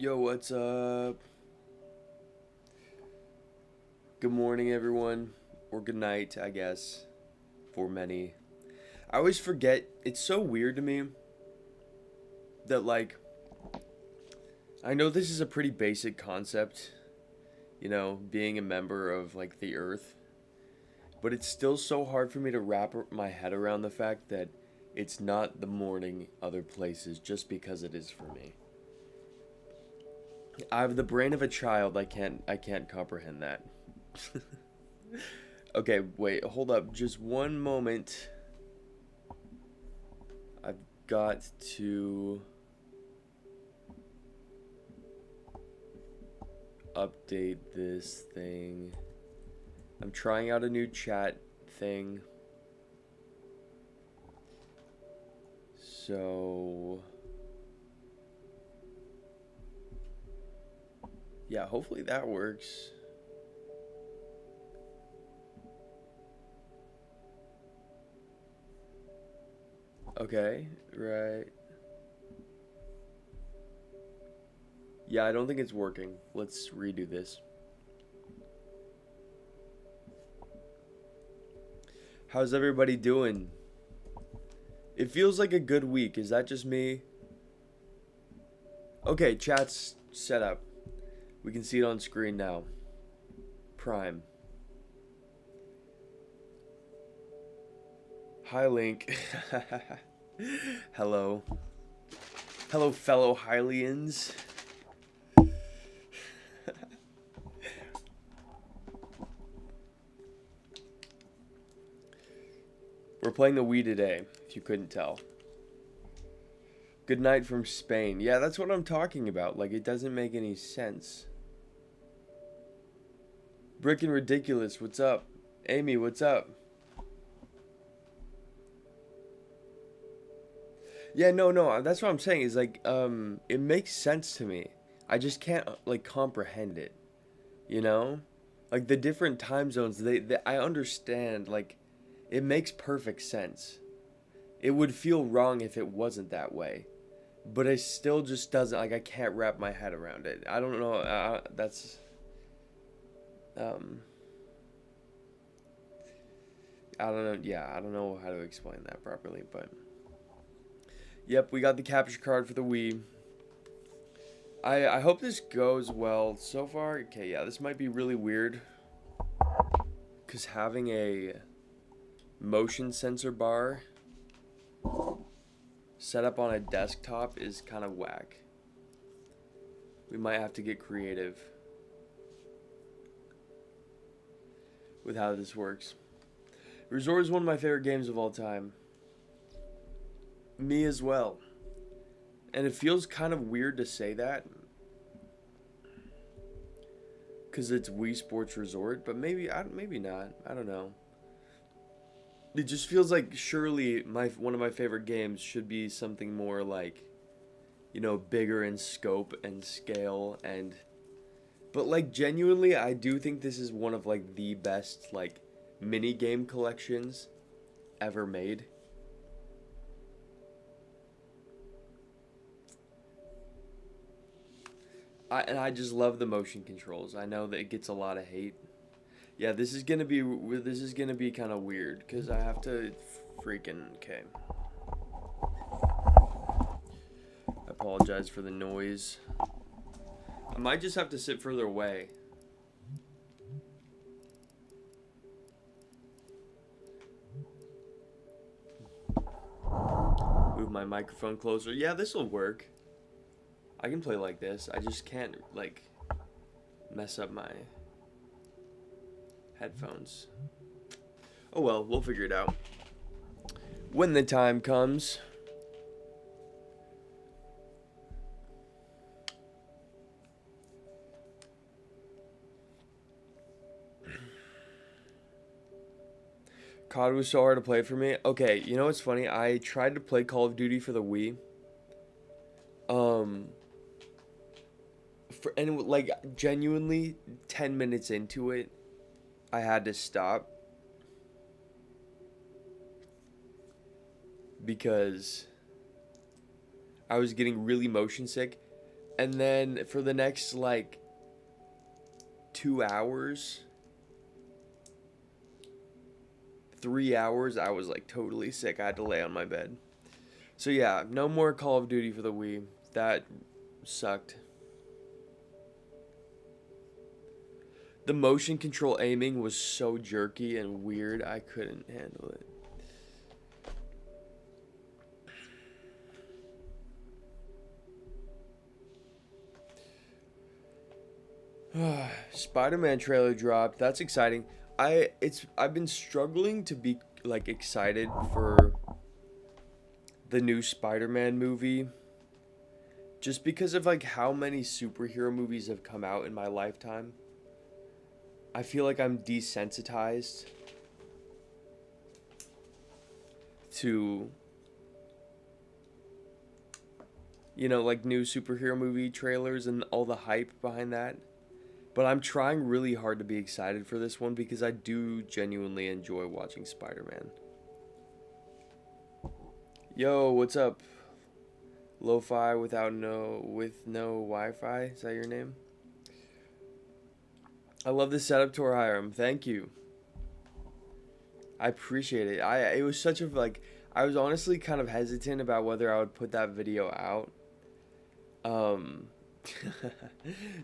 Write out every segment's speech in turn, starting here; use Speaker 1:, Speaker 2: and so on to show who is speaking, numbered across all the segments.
Speaker 1: Yo, what's up? Good morning, everyone. Or good night, I guess, for many. I always forget. It's so weird to me that, like, I know this is a pretty basic concept, being a member of, like, the Earth, but it's still so hard for me to wrap my head around the fact that it's not the morning other places just because it is for me. I have the brain of a child. I can't comprehend that. Okay, wait, hold up. Just one moment. I've got to update this thing. I'm trying out a new chat thing. So, yeah, hopefully that works. Okay, right. Yeah, I don't think it's working. Let's redo this. How's everybody doing? It feels like a good week. Is that just me? Okay, chat's set up. We can see it on screen now. Prime. Hi, Link. Hello. Hello, fellow Hylians. We're playing the Wii today, if you couldn't tell. Good night from Spain. Yeah, that's what I'm talking about. Like, it doesn't make any sense. Brick and Ridiculous, what's up? Amy, what's up? Yeah, no, that's what I'm saying. Is like, it makes sense to me. I just can't like comprehend it. You know, like the different time zones. I understand. Like, it makes perfect sense. It would feel wrong if it wasn't that way, but it still just doesn't. Like, I can't wrap my head around it. I don't know. That's um. I don't know. Yeah, I don't know how to explain that properly, but yep, we got the capture card for the Wii. I hope this goes well so far. Okay, yeah, this might be really weird because having a motion sensor bar set up on a desktop is kind of whack. We might have to get creative with how this works. Resort is one of my favorite games of all time. Me as well. And it feels kind of weird to say that because it's Wii Sports Resort, but maybe not. I don't know. It just feels like surely one of my favorite games should be something more like, bigger in scope and scale and but like genuinely I do think this is one of like the best like mini game collections ever made. I just love the motion controls. I know that it gets a lot of hate. Yeah, this is gonna be kind of weird because I have to freaking okay. I apologize for the noise. I might just have to sit further away. Move my microphone closer. Yeah, this will work. I can play like this. I just can't like mess up my headphones. Oh well, we'll figure it out when the time comes. COD was so hard to play for me. Okay, you know what's funny? I tried to play Call of Duty for the Wii. Um, and like genuinely 10 minutes into it, I had to stop because I was getting really motion sick. And then for the next like 2 hours, 3 hours, I was like totally sick. I had to lay on my bed. So yeah, no more Call of Duty for the Wii. That sucked. The motion control aiming was so jerky and weird, I couldn't handle it. Spider-Man trailer dropped. That's exciting. I've been struggling to be like excited for the new Spider-Man movie just because of like how many superhero movies have come out in my lifetime. I feel like I'm desensitized to, you know, like new superhero movie trailers and all the hype behind that. But I'm trying really hard to be excited for this one because I do genuinely enjoy watching Spider-Man. Yo, what's up? Lo-fi with no Wi-Fi. Is that your name? I love the setup, Tor Hiram. Thank you. I appreciate it. It was such a like I was honestly kind of hesitant about whether I would put that video out.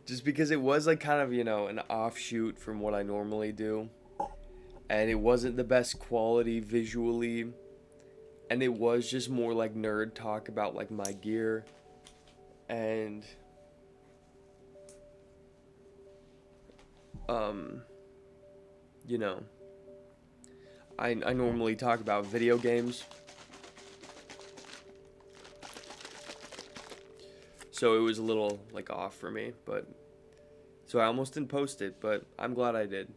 Speaker 1: Just because it was like kind of, you know, an offshoot from what I normally do. And it wasn't the best quality visually. And it was just more like nerd talk about like my gear. And you know, I normally talk about video games. So it was a little like off for me, but so I almost didn't post it, but I'm glad I did.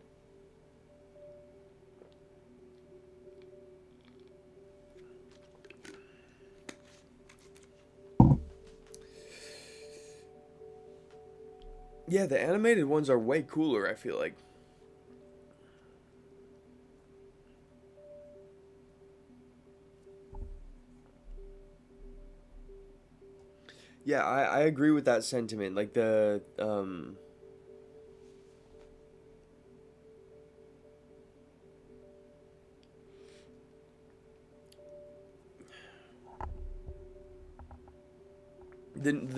Speaker 1: Yeah, the animated ones are way cooler, I feel like. Yeah, I agree with that sentiment. Like the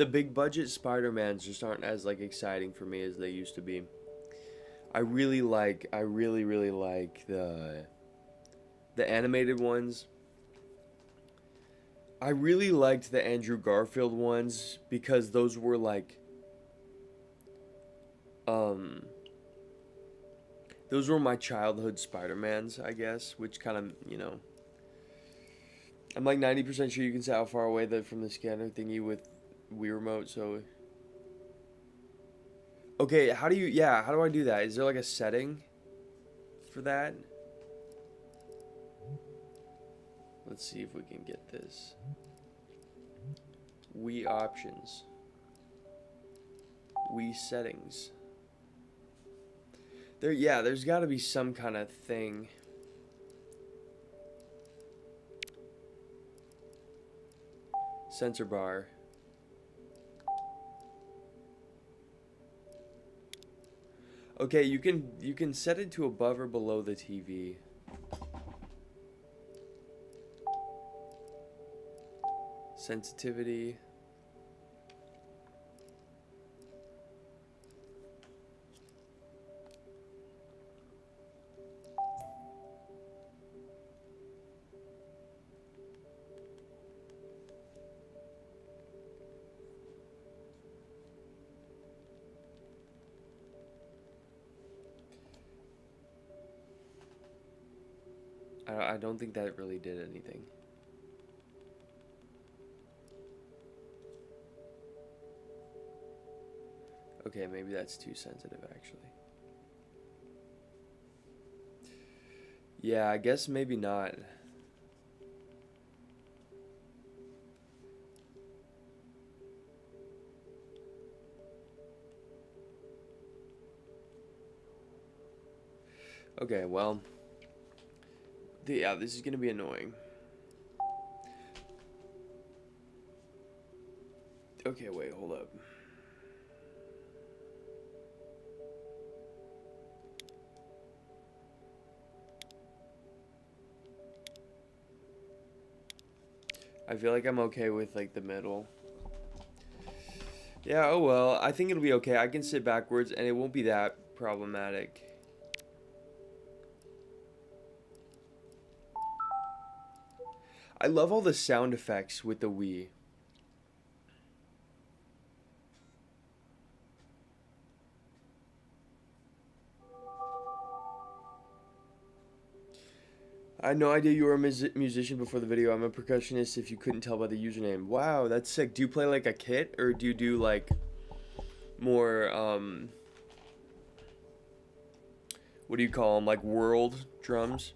Speaker 1: big budget Spider-Mans just aren't as like exciting for me as they used to be. I really like the animated ones. I really liked the Andrew Garfield ones because those were like um those were my childhood Spider-Mans, I guess, which kind of, you know, I'm like 90% sure you can see how far away that from the scanner thingy with Wii remote, so okay, how do I do that? Is there like a setting for that? Let's see if we can get this. Wii options. Wii settings. There's got to be some kind of thing. Sensor bar. Okay, you can set it to above or below the TV. Sensitivity. I don't think that really did anything. Okay, maybe that's too sensitive, actually. Yeah, I guess maybe not. Okay, well. Yeah, this is gonna be annoying. Okay, wait, hold up. I feel like I'm okay with like the middle. Yeah, oh well. I think it'll be okay. I can sit backwards and it won't be that problematic. I love all the sound effects with the Wii. I had no idea you were a musician before the video. I'm a percussionist if you couldn't tell by the username. Wow, that's sick. Do you play like a kit or do you do like more, what do you call them? Like world drums?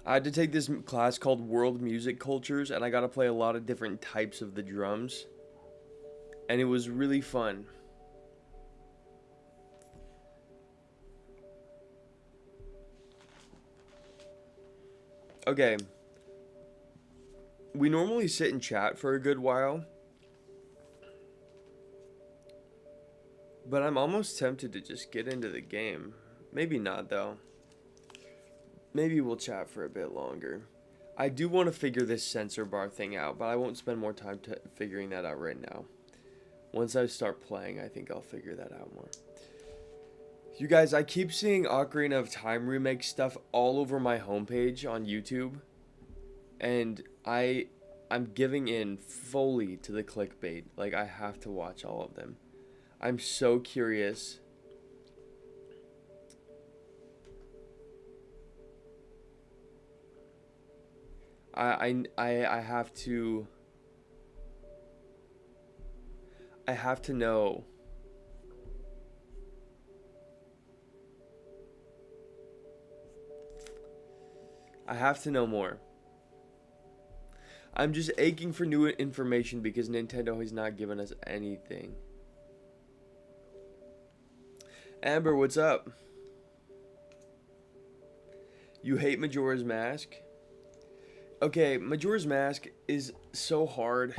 Speaker 1: I had to take this class called World Music Cultures and I got to play a lot of different types of the drums. And it was really fun. Okay. We normally sit and chat for a good while. But I'm almost tempted to just get into the game. Maybe not, though. Maybe we'll chat for a bit longer. I do want to figure this sensor bar thing out, but I won't spend more time figuring that out right now. Once I start playing, I think I'll figure that out more. You guys, I keep seeing Ocarina of Time remake stuff all over my homepage on YouTube. And I'm giving in fully to the clickbait. Like, I have to watch all of them. I'm so curious. I have to. I have to know. I have to know more. I'm just aching for new information because Nintendo has not given us anything. Amber, what's up? You hate Majora's Mask? Okay, Majora's Mask is so hard.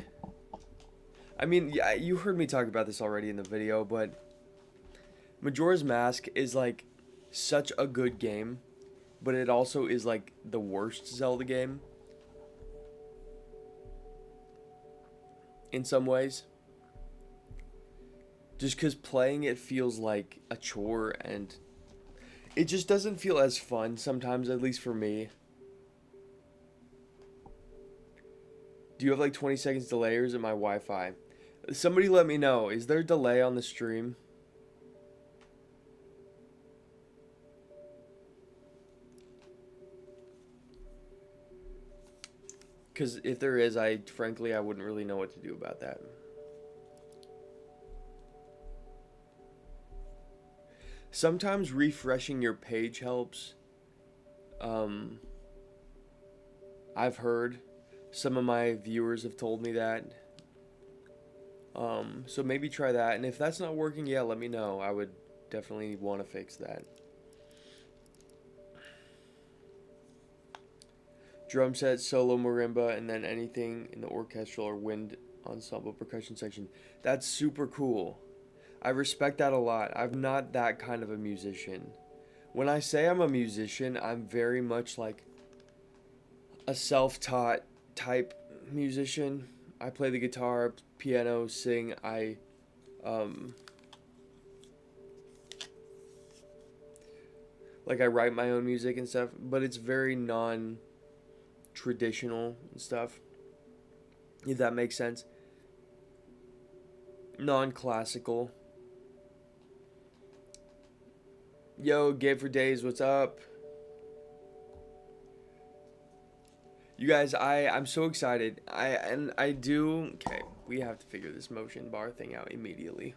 Speaker 1: I mean, yeah, you heard me talk about this already in the video, but Majora's Mask is like such a good game, but it also is like the worst Zelda game in some ways. Just because playing it feels like a chore and it just doesn't feel as fun sometimes, at least for me. Do you have like 20 seconds delay or is it my Wi-Fi? Somebody let me know. Is there a delay on the stream? Because if there is, frankly, I wouldn't really know what to do about that. Sometimes refreshing your page helps. I've heard. Some of my viewers have told me that. So maybe try that. And if that's not working, yeah, let me know. I would definitely want to fix that. Drum set, solo marimba, and then anything in the orchestral or wind ensemble percussion section. That's super cool. I respect that a lot. I'm not that kind of a musician. When I say I'm a musician, I'm very much like a self-taught type musician. I play the guitar, piano, sing. Like I write my own music and stuff, but it's very non-traditional and stuff. If that makes sense. Non-classical. Yo, Gabe for Days, what's up? You guys, I'm so excited. Okay, we have to figure this motion bar thing out immediately.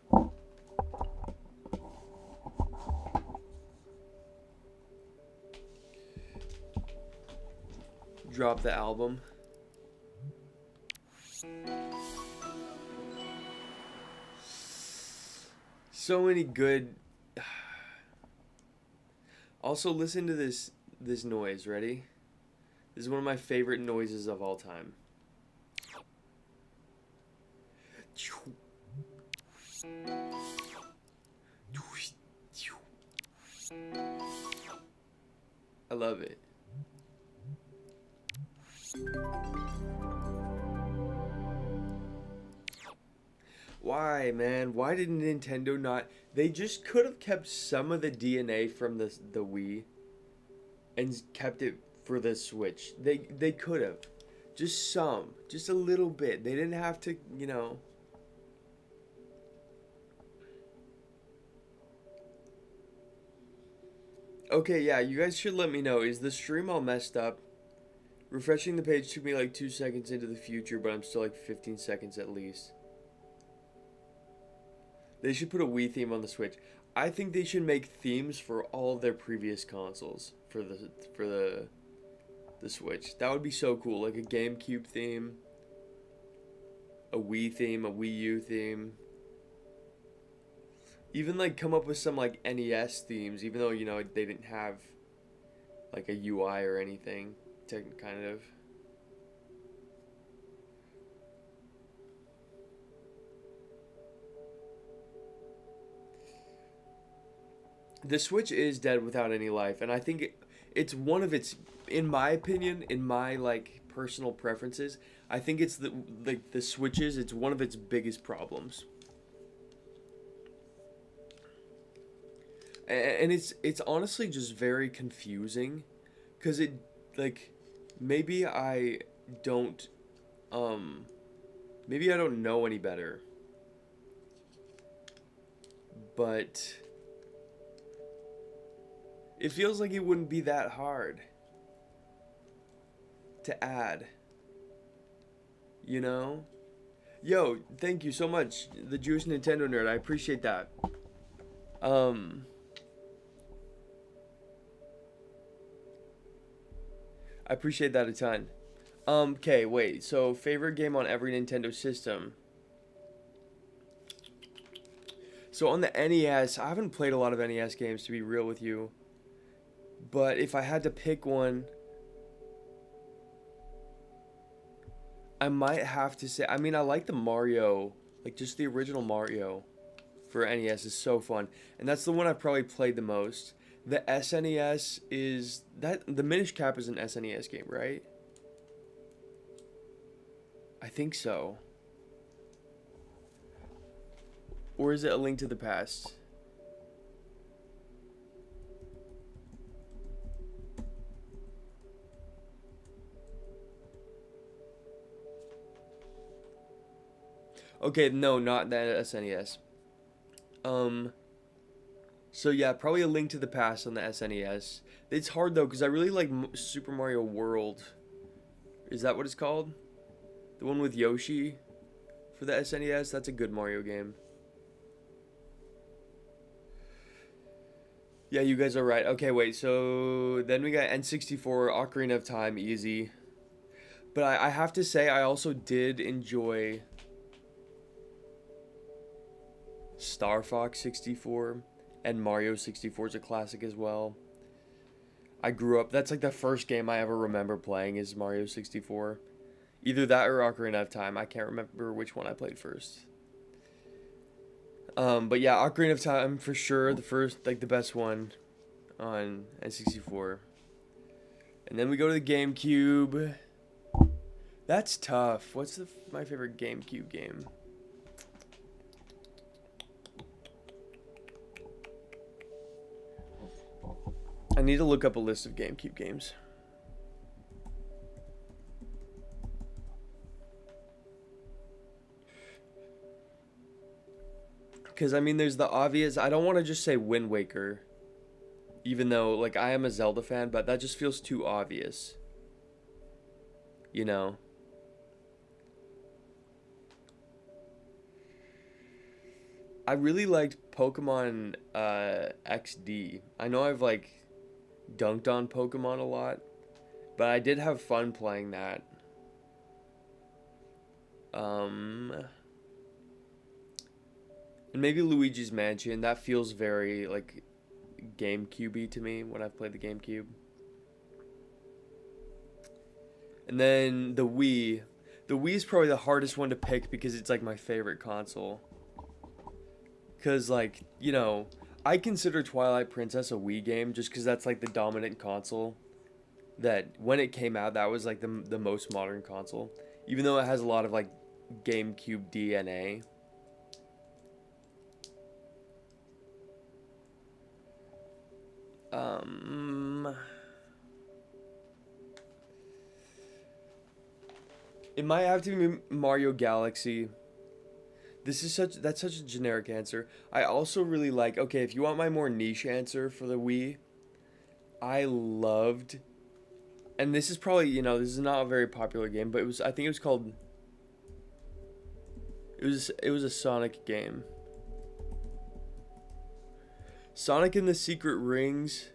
Speaker 1: Drop the album. So many good. Also, listen to this noise. Ready? This is one of my favorite noises of all time. I love it. Why, man? Why did Nintendo not? They just could have kept some of the DNA from the Wii and kept it for the Switch. They could have. Just some, just a little bit. They didn't have to, you know. Okay, yeah, you guys should let me know. Is the stream all messed up? Refreshing the page took me like 2 seconds into the future, but I'm still like 15 seconds at least. They should put a Wii theme on the Switch. I think they should make themes for all of their previous consoles for the Switch. That would be so cool. Like a GameCube theme, a Wii theme, a Wii U theme. Even like come up with some like NES themes, even though you know they didn't have like a UI or anything to kind of. The Switch is dead without any life, and I think it's one of its, in my opinion, in my like personal preferences, I think it's the Switches. It's one of its biggest problems, and it's honestly just very confusing, cause it like maybe I don't um maybe I don't know any better, but it feels like it wouldn't be that hard to add, you know? Yo, thank you so much, the Jewish Nintendo nerd. I appreciate that. Um, I appreciate that a ton. Okay, wait. So, favorite game on every Nintendo system. So on the NES, I haven't played a lot of NES games to be real with you. But if I had to pick one, I might have to say, I mean, I like the Mario, like just the original Mario for NES is so fun. And that's the one I've probably played the most. The SNES is that the Minish Cap is an SNES game, right? I think so. Or is it A Link to the Past? Okay, no, not that SNES. Um, so yeah, probably A Link to the Past on the SNES. It's hard though, because I really like Super Mario World. Is that what it's called? The one with Yoshi for the SNES? That's a good Mario game. Yeah, you guys are right. Okay, wait, so then we got N64, Ocarina of Time, easy. But I have to say, I also did enjoy Star Fox 64, and Mario 64 is a classic as well. I grew up, that's like the first game I ever remember playing is Mario 64. Either that or Ocarina of Time. I can't remember which one I played first. But yeah, Ocarina of Time for sure, the first, like the best one on N64. And then we go to the GameCube. That's tough. What's my favorite GameCube game? I need to look up a list of GameCube games. Because, I mean, there's the obvious. I don't want to just say Wind Waker. Even though, like, I am a Zelda fan, but that just feels too obvious. You know? I really liked Pokemon XD. I know I've, like, dunked on Pokemon a lot, but I did have fun playing that. And maybe Luigi's Mansion. That feels very like GameCube-y to me when I've played the GameCube. And then the Wii. The Wii is probably the hardest one to pick because it's like my favorite console. Cause like, you know, I consider Twilight Princess a Wii game just because that's like the dominant console. that when it came out, that was like the most modern console, even though it has a lot of like GameCube DNA. It might have to be Mario Galaxy. That's such a generic answer. I also really like, okay, if you want my more niche answer for the Wii, I loved, and this is probably, this is not a very popular game, but I think it was called, it was a Sonic game. Sonic and the Secret Rings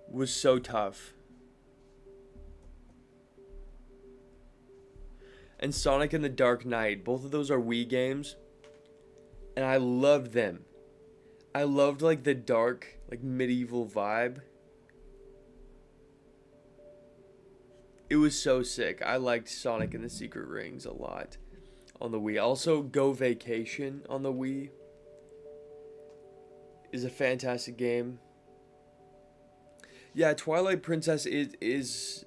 Speaker 1: was so tough. And Sonic and the Dark Knight, both of those are Wii games, and I loved them. I loved like the dark, like medieval vibe. It was so sick. I liked Sonic and the Secret Rings a lot on the Wii. Also, Go Vacation on the Wii is a fantastic game. Yeah, Twilight Princess is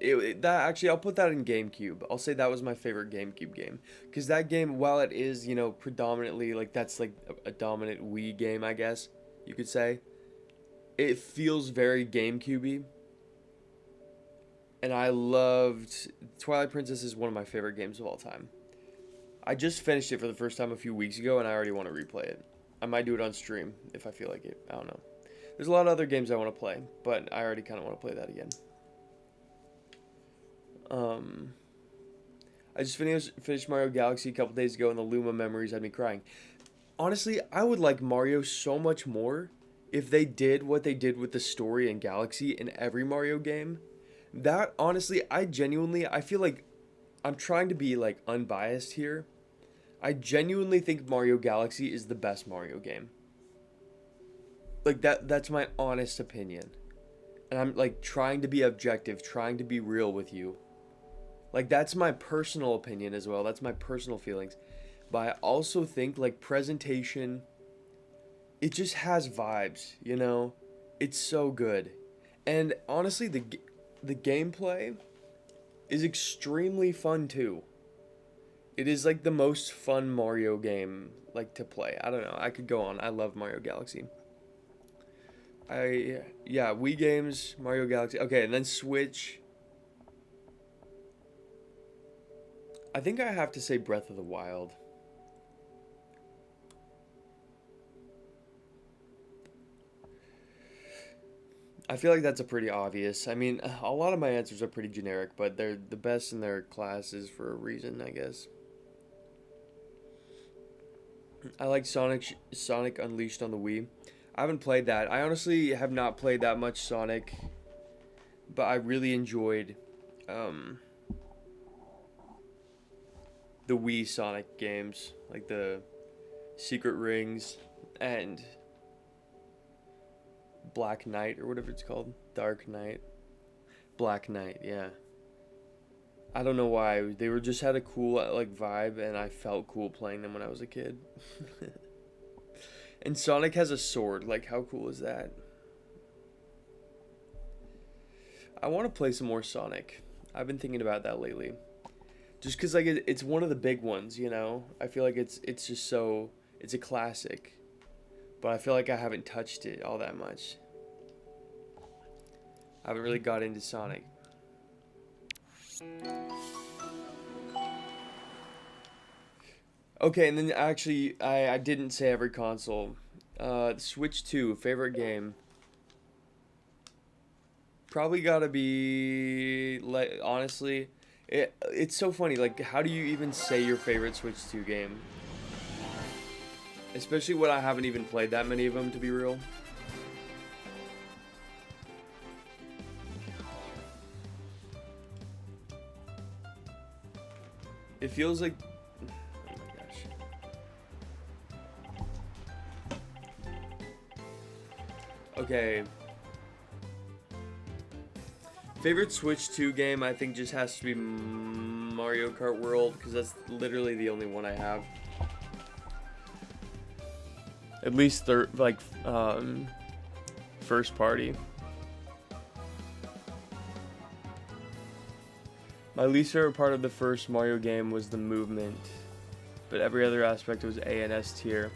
Speaker 1: that actually, I'll put that in GameCube. I'll say that was my favorite GameCube game, because that game, while it is, predominantly like that's like a dominant Wii game, I guess you could say, it feels very GameCube-y. And I loved Twilight Princess. Is one of my favorite games of all time. I just finished it for the first time a few weeks ago, and I already want to replay it. I might do it on stream if I feel like it. I don't know. There's a lot of other games I want to play, but I already kind of want to play that again. I just finished Mario Galaxy a couple days ago, and the Luma memories had me crying. Honestly, I would like Mario so much more if they did what they did with the story in Galaxy in every Mario game. That, honestly, I feel like I'm trying to be like unbiased here. I genuinely think Mario Galaxy is the best Mario game. Like that's my honest opinion. And I'm like trying to be objective, trying to be real with you. Like, that's my personal opinion as well. That's my personal feelings. But I also think, like, presentation, it just has vibes, It's so good. And honestly, the gameplay is extremely fun, too. It is, like, the most fun Mario game, like, to play. I don't know. I could go on. I love Mario Galaxy. Yeah, Wii games, Mario Galaxy. Okay, and then Switch. I think I have to say Breath of the Wild. I feel like that's a pretty obvious. I mean, a lot of my answers are pretty generic, but they're the best in their classes for a reason, I guess. I like Sonic Unleashed on the Wii. I haven't played that. I honestly have not played that much Sonic, but I really enjoyed the Wii Sonic games, like the Secret Rings and Black Knight or whatever it's called. Dark Knight. Black Knight, yeah. I don't know why. They were just had a cool like vibe, and I felt cool playing them when I was a kid. And Sonic has a sword. Like, how cool is that? I want to play some more Sonic. I've been thinking about that lately. Just because, like, it's one of the big ones, I feel like it's just so... It's a classic. But I feel like I haven't touched it all that much. I haven't really got into Sonic. Okay, and then actually, I didn't say every console. Switch 2, favorite game. Probably gotta be... like, honestly... It's so funny, like, how do you even say your favorite Switch 2 game? Especially when I haven't even played that many of them, to be real. It feels like... oh my gosh. Okay. Favorite Switch 2 game, I think, just has to be Mario Kart World, because that's literally the only one I have. At least 5 first party. My least favorite part of the first Mario game was the movement, but every other aspect was A and S tier.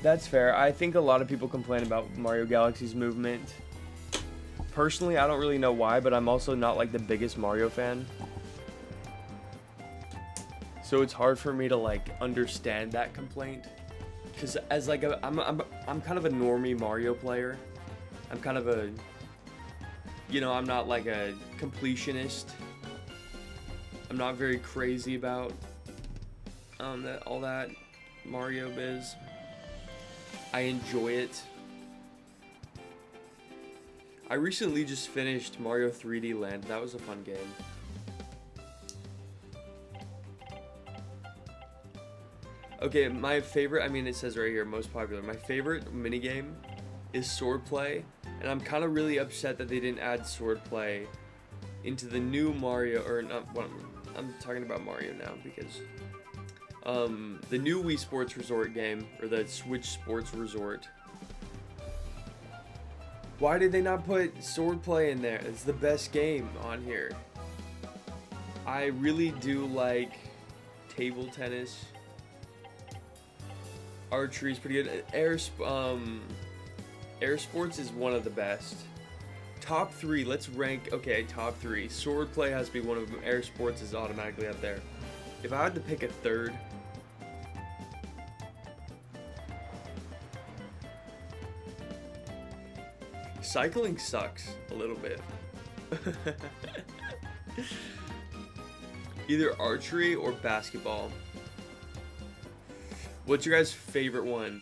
Speaker 1: That's fair. I think a lot of people complain about Mario Galaxy's movement. Personally, I don't really know why, but I'm also not like the biggest Mario fan. So it's hard for me to like understand that complaint. Cause as like I'm kind of a normie Mario player. I'm kind of a, you know, I'm not like a completionist. I'm not very crazy about all that Mario biz. I enjoy it. I recently just finished Mario 3D Land. That was a fun game. Okay, my favorite, I mean it says right here, most popular. My favorite minigame is swordplay, and I'm kind of really upset that they didn't add swordplay into the new Mario, or not, well, I'm talking about Mario now because the new Wii Sports Resort game, or the Switch Sports Resort. Why did they not put swordplay in there? It's the best game on here. I really do like table tennis. Archery is pretty good. Air sports is one of the best. Top 3, let's rank. Okay, top 3. Swordplay has to be one of them. Air sports is automatically up there. If I had to pick a third, cycling sucks a little bit. Either archery or basketball. What's your guys' favorite one?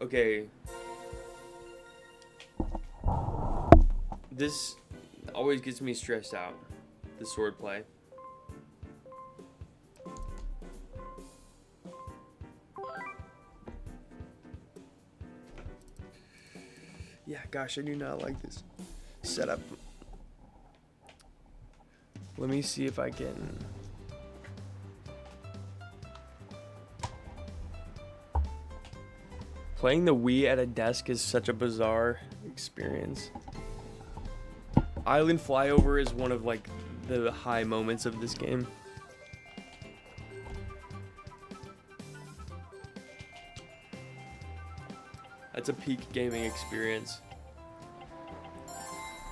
Speaker 1: Okay. This always gets me stressed out. The swordplay. Yeah, gosh, I do not like this setup. Let me see if I can. Playing the Wii at a desk is such a bizarre experience. Island Flyover is one of like the high moments of this game. That's a peak gaming experience.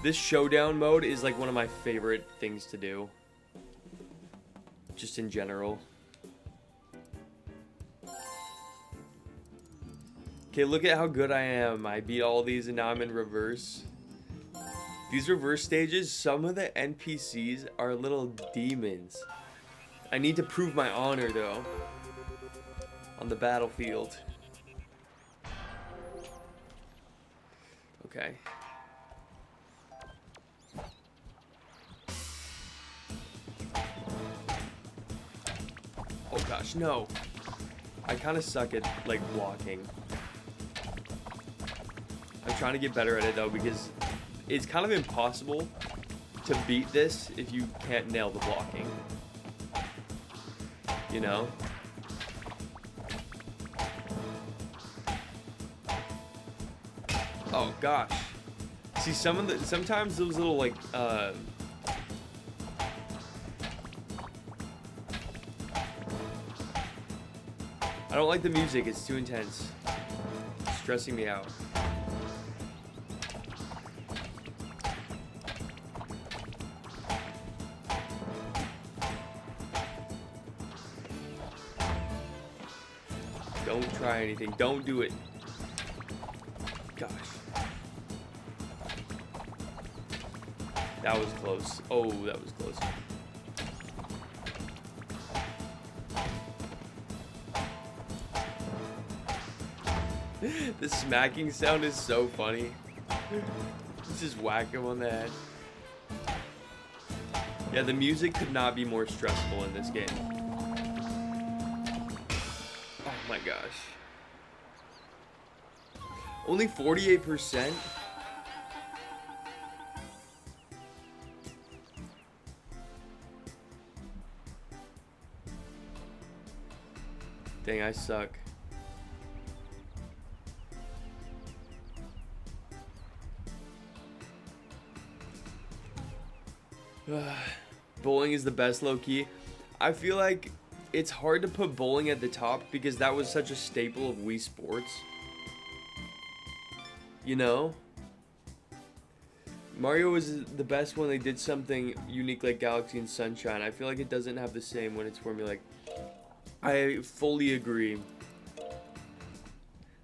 Speaker 1: This showdown mode is like one of my favorite things to do. Just in general. Okay, look at how good I am. I beat all these and now I'm in reverse. These reverse stages, some of the NPCs are little demons. I need to prove my honor though. On the battlefield. Okay. Oh gosh, no. I kind of suck at like blocking. I'm trying to get better at it though because it's kind of impossible to beat this if you can't nail the blocking. You know? Oh gosh. See, sometimes those little like I don't like the music, it's too intense. It's stressing me out. Don't try anything. Don't do it. Gosh. That was close. Oh, that was close. The smacking sound is so funny. Just whack him on the head. Yeah, the music could not be more stressful in this game. Oh my gosh. Only 48%? Dang, I suck. Bowling is the best low-key. I feel like it's hard to put bowling at the top because that was such a staple of Wii Sports. You know? Mario was the best when they did something unique like Galaxy and Sunshine. I feel like it doesn't have the same when it's Formula. Like, I fully agree.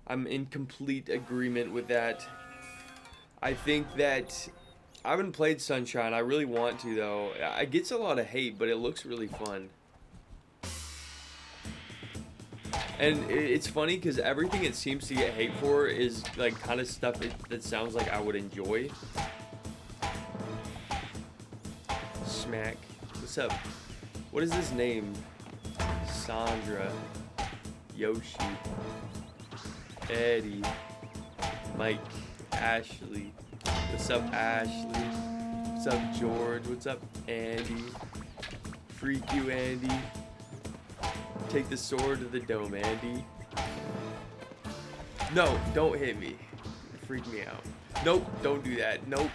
Speaker 1: I'm in complete agreement with that. I think that I haven't played Sunshine. I really want to, though. It gets a lot of hate, but it looks really fun. And it's funny because everything it seems to get hate for is like kind of stuff that sounds like I would enjoy. Smack. What's up? What is his name? Sandra. Yoshi. Eddie. Mike. Ashley. What's up, Ashley? What's up, George? What's up, Andy? Freak you, Andy. Take the sword to the dome, Andy. No, don't hit me. Freak me out. Nope, don't do that. Nope.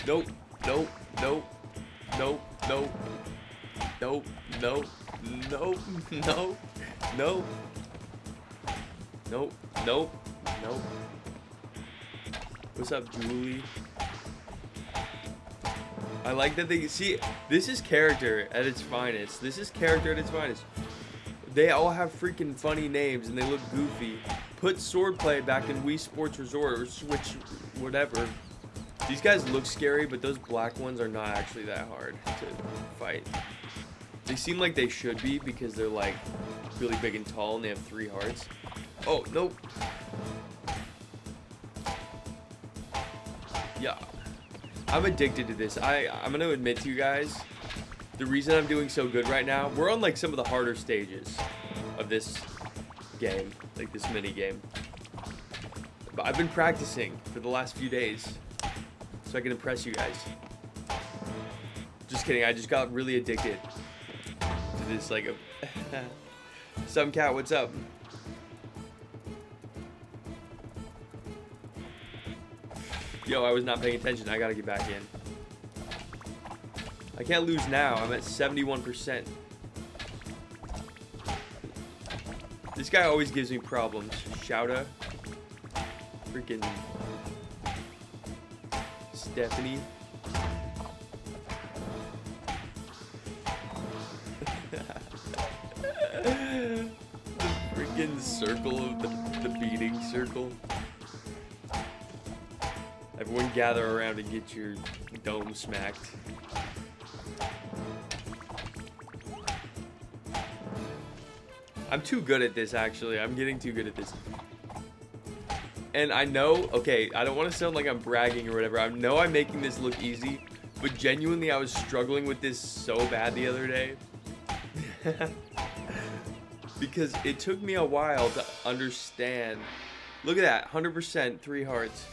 Speaker 1: Nope, nope, nope, nope, nope, nope, nope, nope, nope, nope, nope, nope, nope. What's up, Julie? I like that they see this is character at its finest. This is character at its finest. They all have freaking funny names and they look goofy. Put Swordplay back in Wii Sports Resort or Switch, whatever. These guys look scary, but those black ones are not actually that hard to fight. They seem like they should be because they're like really big and tall and they have 3 hearts. Oh, nope. Yeah. I'm addicted to this. I'm going to admit to you guys, the reason I'm doing so good right now, we're on like some of the harder stages of this game, like this mini game. But I've been practicing for the last few days so I can impress you guys. Just kidding, I just got really addicted to this like a Some cat, what's up? Yo, I was not paying attention. I gotta get back in. I can't lose now. I'm at 71%. This guy always gives me problems. Shouta. Freaking Stephanie. The freaking circle of the beating circle. Everyone gather around and get your dome smacked. I'm too good at this, actually. I'm getting too good at this. And I know, okay, I don't want to sound like I'm bragging or whatever. I know I'm making this look easy, but genuinely I was struggling with this so bad the other day. Because it took me a while to understand. Look at that, 100%, 3 hearts.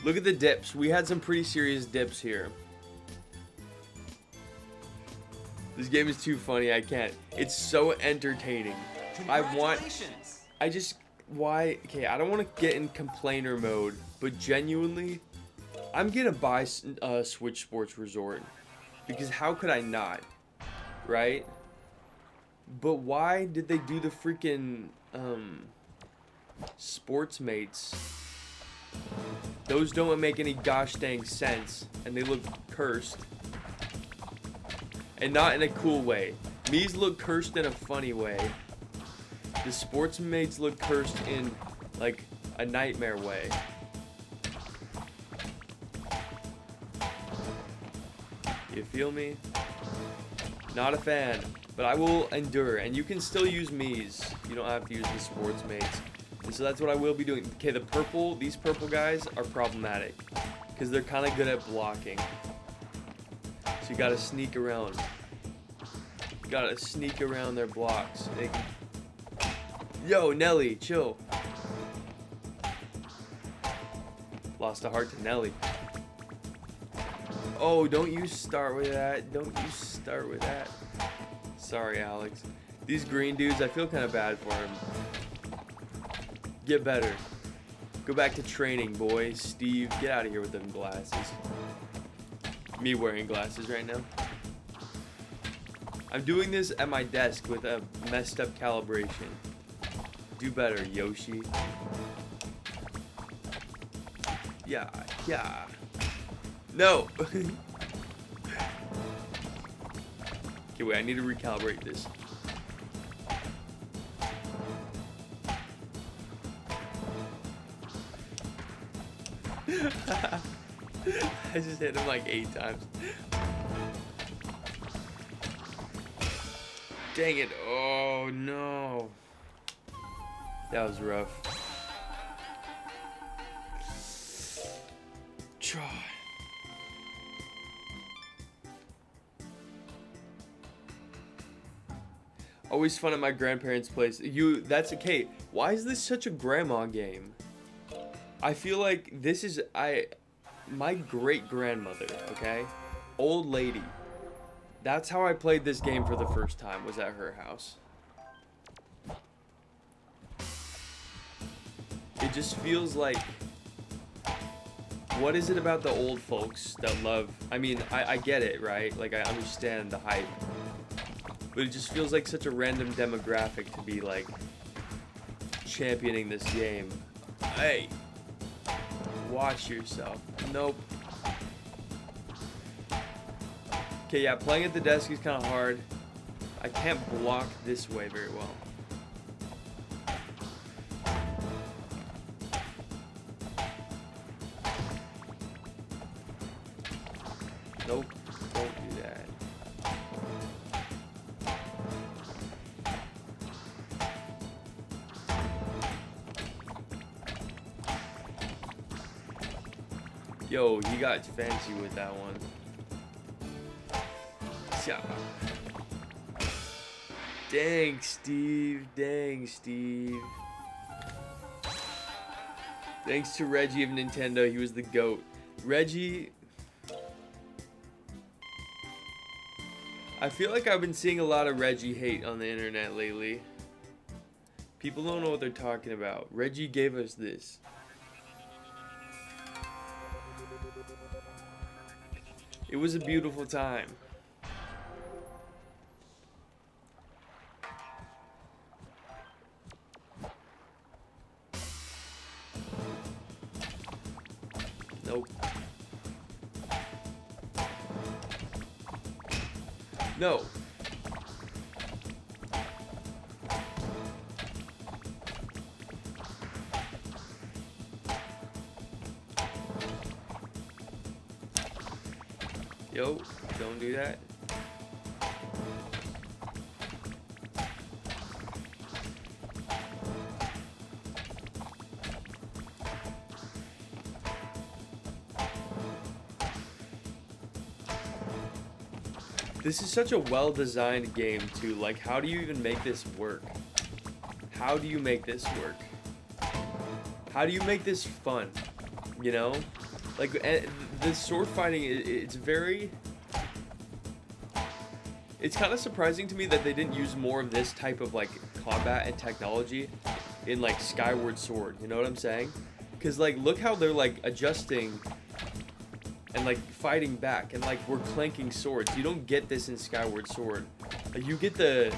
Speaker 1: Look at the dips. We had some pretty serious dips here. This game is too funny. I can't. It's so entertaining. Why? Okay, I don't want to get in complainer mode, but genuinely, I'm gonna buy Switch Sports Resort because how could I not, right? But why did they do the freaking Sports Mates? Those don't make any gosh dang sense, and they look cursed. And not in a cool way. These look cursed in a funny way. The Sports Mates look cursed in, like, a nightmare way. You feel me? Not a fan, but I will endure. And you can still use Mii's. You don't have to use the Sports Mates. And so that's what I will be doing. Okay, these purple guys are problematic because they're kind of good at blocking. So you gotta sneak around. You gotta sneak around their blocks. Yo, Nelly, chill. Lost a heart to Nelly. Oh, don't you start with that. Don't you start with that. Sorry, Alex. These green dudes, I feel kind of bad for them. Get better. Go back to training, boys. Steve, get out of here with them glasses. Me wearing glasses right now. I'm doing this at my desk with a messed up calibration. Do better, Yoshi. Yeah, yeah. No! Okay, wait, I need to recalibrate this. I just hit him like 8 times. Dang it. Oh, no. That was rough. Try. Always fun at my grandparents' place. That's okay. Why is this such a grandma game? I feel like this is my great grandmother, okay? Old lady. That's how I played this game for the first time, was at her house. It just feels like, what is it about the old folks that love, I mean, I get it, right? Like, I understand the hype. But it just feels like such a random demographic to be, like, championing this game. Hey! Watch yourself. Nope. Okay, yeah, playing at the desk is kind of hard. I can't block this way very well. Nope, don't do that. Yo, he got fancy with that one. Yeah. Dang, Steve. Dang, Steve. Thanks to Reggie of Nintendo, he was the GOAT. Reggie... I feel like I've been seeing a lot of Reggie hate on the internet lately. People don't know what they're talking about. Reggie gave us this. It was a beautiful time. Nope. No. Yo, don't do that. This is such a well-designed game, too. Like, how do you even make this work? How do you make this work? How do you make this fun? You know? Like, the sword fighting, it's very... It's kind of surprising to me that they didn't use more of this type of, like, combat and technology in, like, Skyward Sword. You know what I'm saying? Because, like, look how they're, like, adjusting... and like fighting back, and like we're clanking swords. You don't get this in Skyward Sword. Like, you get the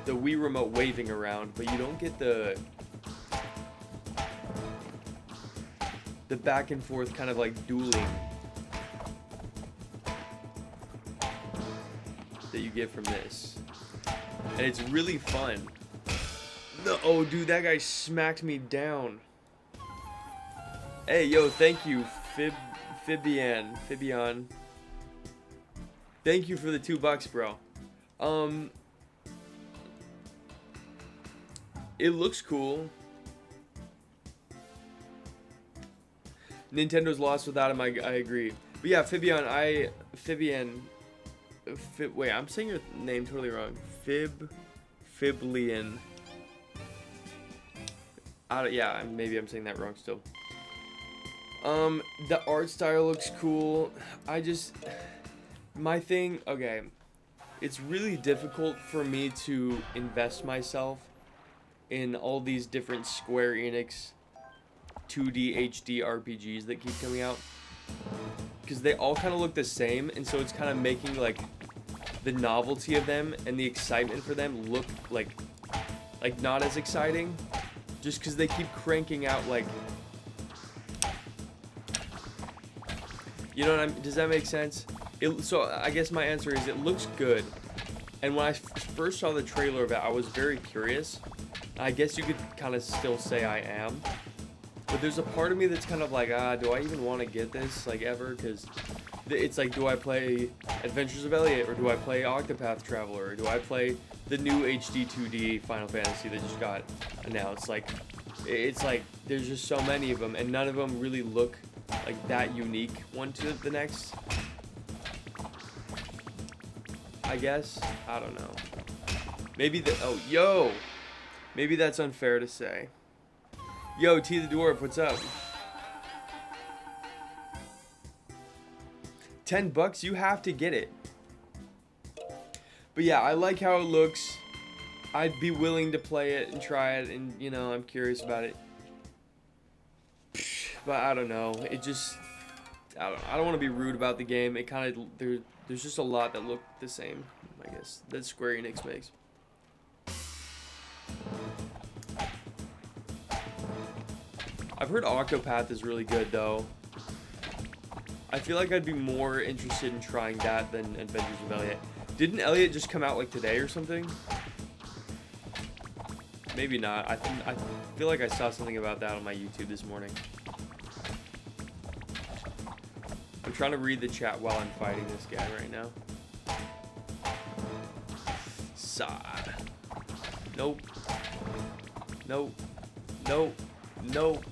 Speaker 1: Wii remote waving around, but you don't get the back and forth kind of like dueling that you get from this. And it's really fun. No, oh dude, that guy smacked me down. Hey, yo, thank you, Fibian. Thank you for the $2, bro. It looks cool. Nintendo's lost without him, I agree. But yeah, Fibian, wait, I'm saying your name totally wrong. Fiblian. Yeah, maybe I'm saying that wrong still. The art style looks cool. My thing, okay. It's really difficult for me to invest myself in all these different Square Enix 2D HD RPGs that keep coming out. Because they all kind of look the same, and so it's kind of making, like, the novelty of them and the excitement for them look like not as exciting. Just because they keep cranking out, like... You know what I mean? Does that make sense? So I guess my answer is it looks good. And when I first saw the trailer of it, I was very curious. I guess you could kind of still say I am. But there's a part of me that's kind of like, do I even want to get this, like, ever? Because it's like, do I play Adventures of Elliot, or do I play Octopath Traveler, or do I play the new HD 2D Final Fantasy that just got announced? Like, it's like, there's just so many of them, and none of them really look like that unique one to the next. I guess. I don't know. Maybe maybe that's unfair to say. Yo, T the Dwarf, what's up? $10, you have to get it. But yeah, I like how it looks. I'd be willing to play it and try it, and you know, I'm curious about it. But I don't know. It just, I don't want to be rude about the game. It kind of, there's just a lot that look the same, I guess, that Square Enix makes. I've heard Octopath is really good, though. I feel like I'd be more interested in trying that than Adventures of Elliot. Didn't Elliot just come out, like, today or something? Maybe not. I feel like I saw something about that on my YouTube this morning. I'm trying to read the chat while I'm fighting this guy right now. Nope. Nope. Nope. Nope.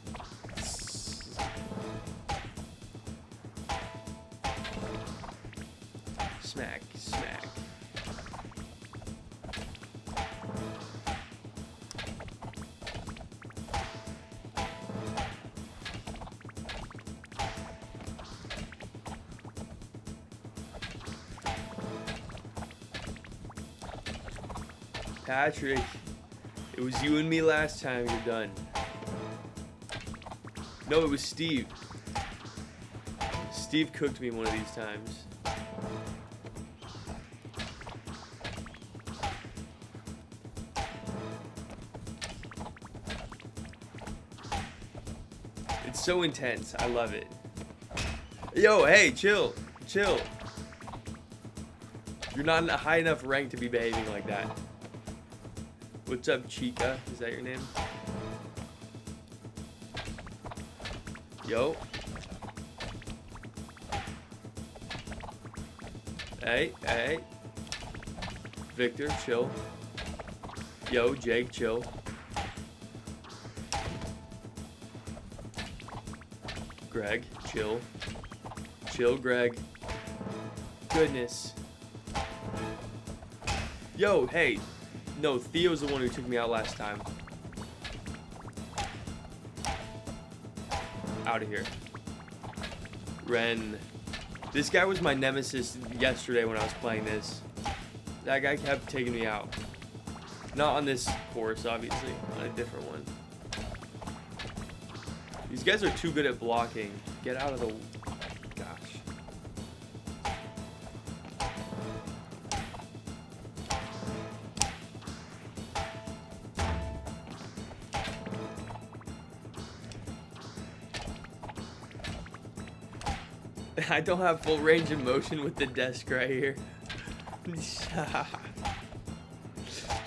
Speaker 1: Smack. Smack. Patrick, it was you and me last time. You're done. No, it was Steve. Steve cooked me one of these times. It's so intense. I love it. Yo, hey, chill. Chill. You're not in a high enough rank to be behaving like that. What's up, Chica? Is that your name? Yo. Hey, hey. Victor, chill. Yo, Jake, chill. Greg, chill. Chill, Greg. Goodness. Yo, hey. No, Theo's the one who took me out last time. Out of here. Ren. This guy was my nemesis yesterday when I was playing this. That guy kept taking me out. Not on this course, obviously. On a different one. These guys are too good at blocking. Get out of the... Gosh. I don't have full range of motion with the desk right here.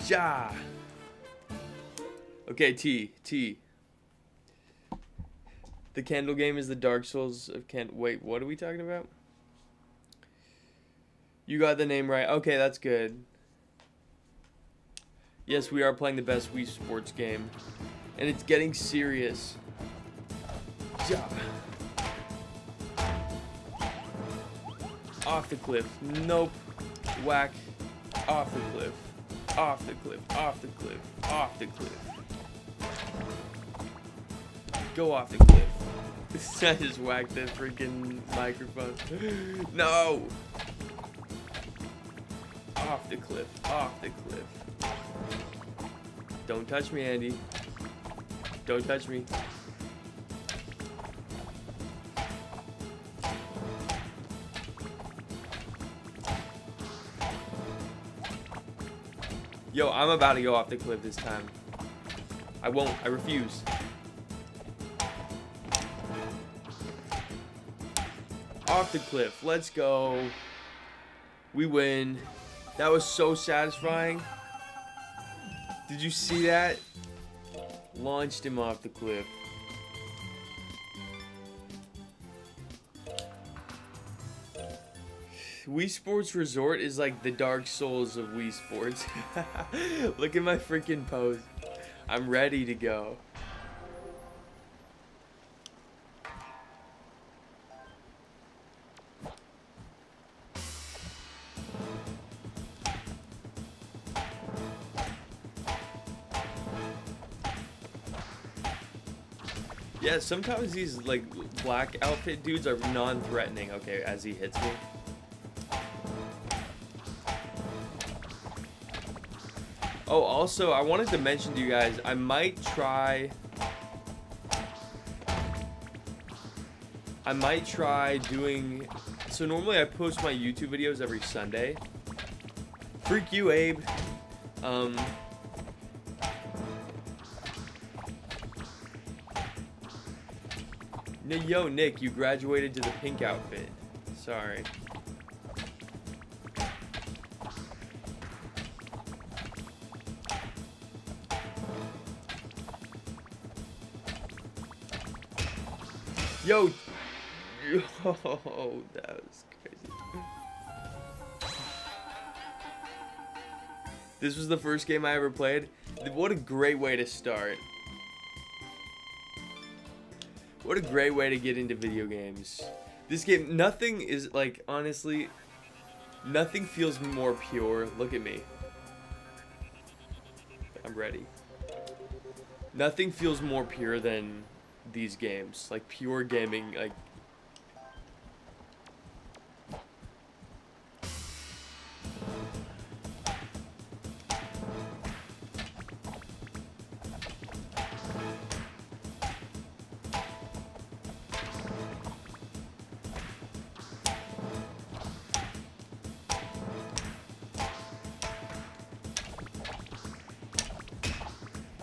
Speaker 1: Ja. Okay, T. The Candle game is the Dark Souls of Wait, what are we talking about? You got the name right. Okay, that's good. Yes, we are playing the best Wii Sports game. And it's getting serious. Ja. Off the cliff. Nope. Whack. Off the cliff. Off the cliff. Off the cliff. Off the cliff. Go off the cliff. I just whacked the freaking microphone. No! Off the cliff. Off the cliff. Don't touch me, Andy. Don't touch me. Yo, I'm about to go off the cliff this time. I won't. I refuse. Off the cliff. Let's go. We win. That was so satisfying. Did you see that? Launched him off the cliff. Wii Sports Resort is like the Dark Souls of Wii Sports. Look at my freaking pose. I'm ready to go. Yeah, sometimes these like black outfit dudes are non-threatening. Okay, as he hits me. Oh, also, I wanted to mention to you guys, I might try doing, so normally I post my YouTube videos every Sunday. Freak you, Abe. Yo, Nick, you graduated to the pink outfit. Sorry. Yo, that was crazy. This was the first game I ever played. What a great way to start. What a great way to get into video games. This game, nothing is like, honestly, nothing feels more pure. Look at me. I'm ready. Nothing feels more pure than these games, like pure gaming, like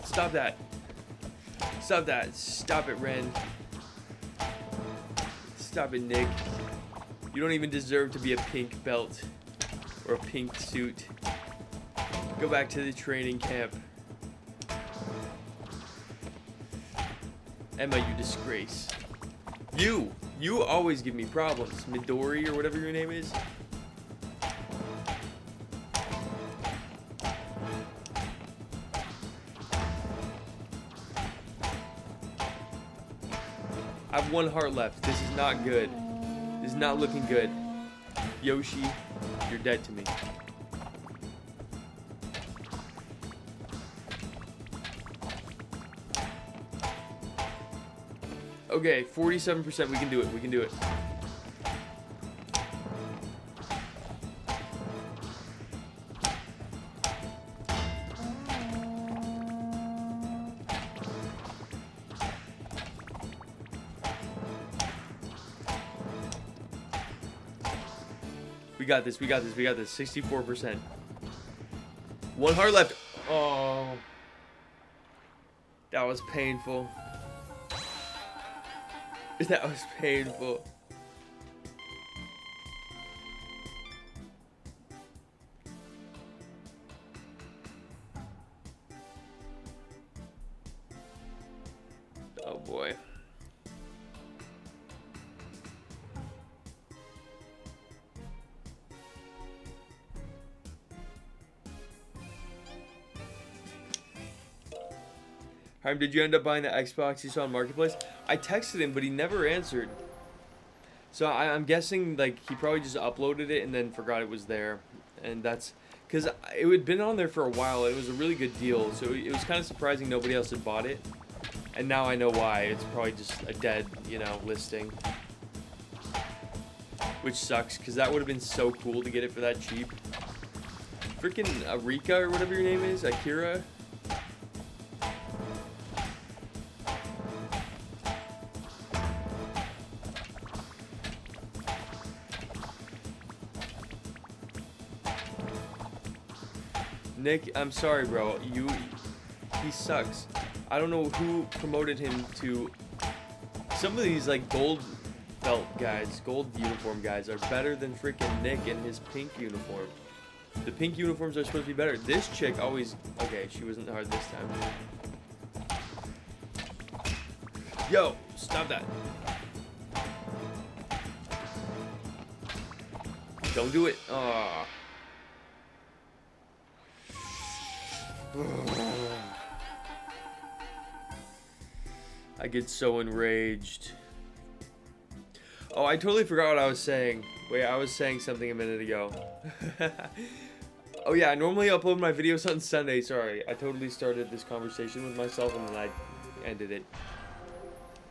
Speaker 1: stop that. Stop that. Stop it, Ren. Stop it, Nick. You don't even deserve to be a pink belt or a pink suit. Go back to the training camp. Emma, you disgrace. You always give me problems. Midori or whatever your name is. I have 1 heart left. This is not good. This is not looking good. Yoshi, you're dead to me. Okay, 47%. We can do it. We can do it. We got this, we got this, we got this. 64%. 1 heart left. Oh. That was painful. That was painful. Oh boy. Harm, did you end up buying the Xbox you saw on Marketplace? I texted him, but he never answered. So I'm guessing like he probably just uploaded it and then forgot it was there. And that's because it had been on there for a while. It was a really good deal, so it was kind of surprising nobody else had bought it. And now I know why. It's probably just a dead, you know, listing. Which sucks, because that would have been so cool to get it for that cheap. Freaking Arika, or whatever your name is, Akira. Nick, I'm sorry, bro. He sucks. I don't know who promoted him to. Some of these like gold belt guys, gold uniform guys are better than freaking Nick in his pink uniform. The pink uniforms are supposed to be better. This chick always, okay, she wasn't hard this time. Yo, stop that. Don't do it. Aw. I get so enraged. Oh, I totally forgot what I was saying. Wait, I was saying something a minute ago. Oh yeah, I normally upload my videos on Sunday. Sorry, I totally started this conversation with myself and then I ended it.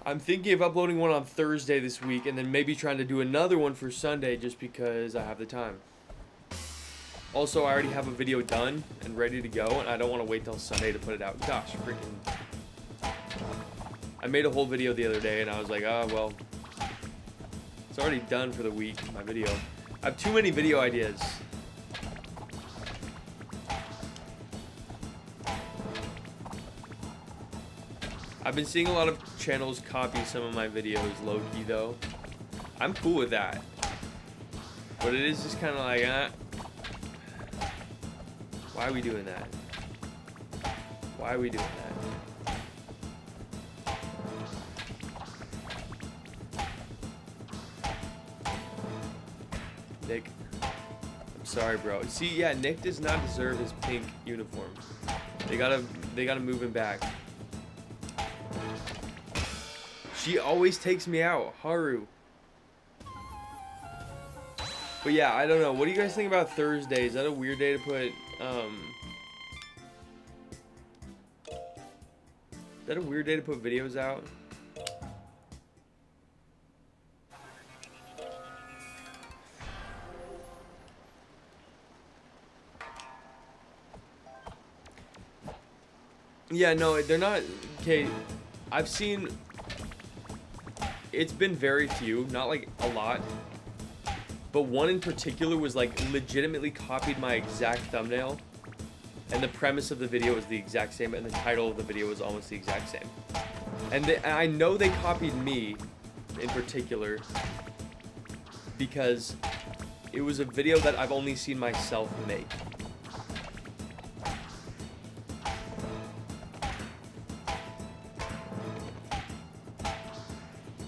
Speaker 1: I'm thinking of uploading one on Thursday this week and then maybe trying to do another one for Sunday just because I have the time. Also, I already have a video done and ready to go, and I don't want to wait till Sunday to put it out. Gosh, freaking... I made a whole video the other day, and I was like, oh, well... It's already done for the week, my video. I have too many video ideas. I've been seeing a lot of channels copy some of my videos, low-key, though. I'm cool with that. But it is just kind of like, why are we doing that? Why are we doing that? Nick, I'm sorry, bro. See, yeah, Nick does not deserve his pink uniform. They gotta move him back. She always takes me out, Haru. But yeah, I don't know. What do you guys think about Thursday? Is that a weird day to put, is that a weird day to put videos out? Yeah, no, they're not. Okay, I've seen. It's been very few, not like a lot. But one in particular was like legitimately copied my exact thumbnail. And the premise of the video was the exact same, and the title of the video was almost the exact same. And I know they copied me in particular because it was a video that I've only seen myself make.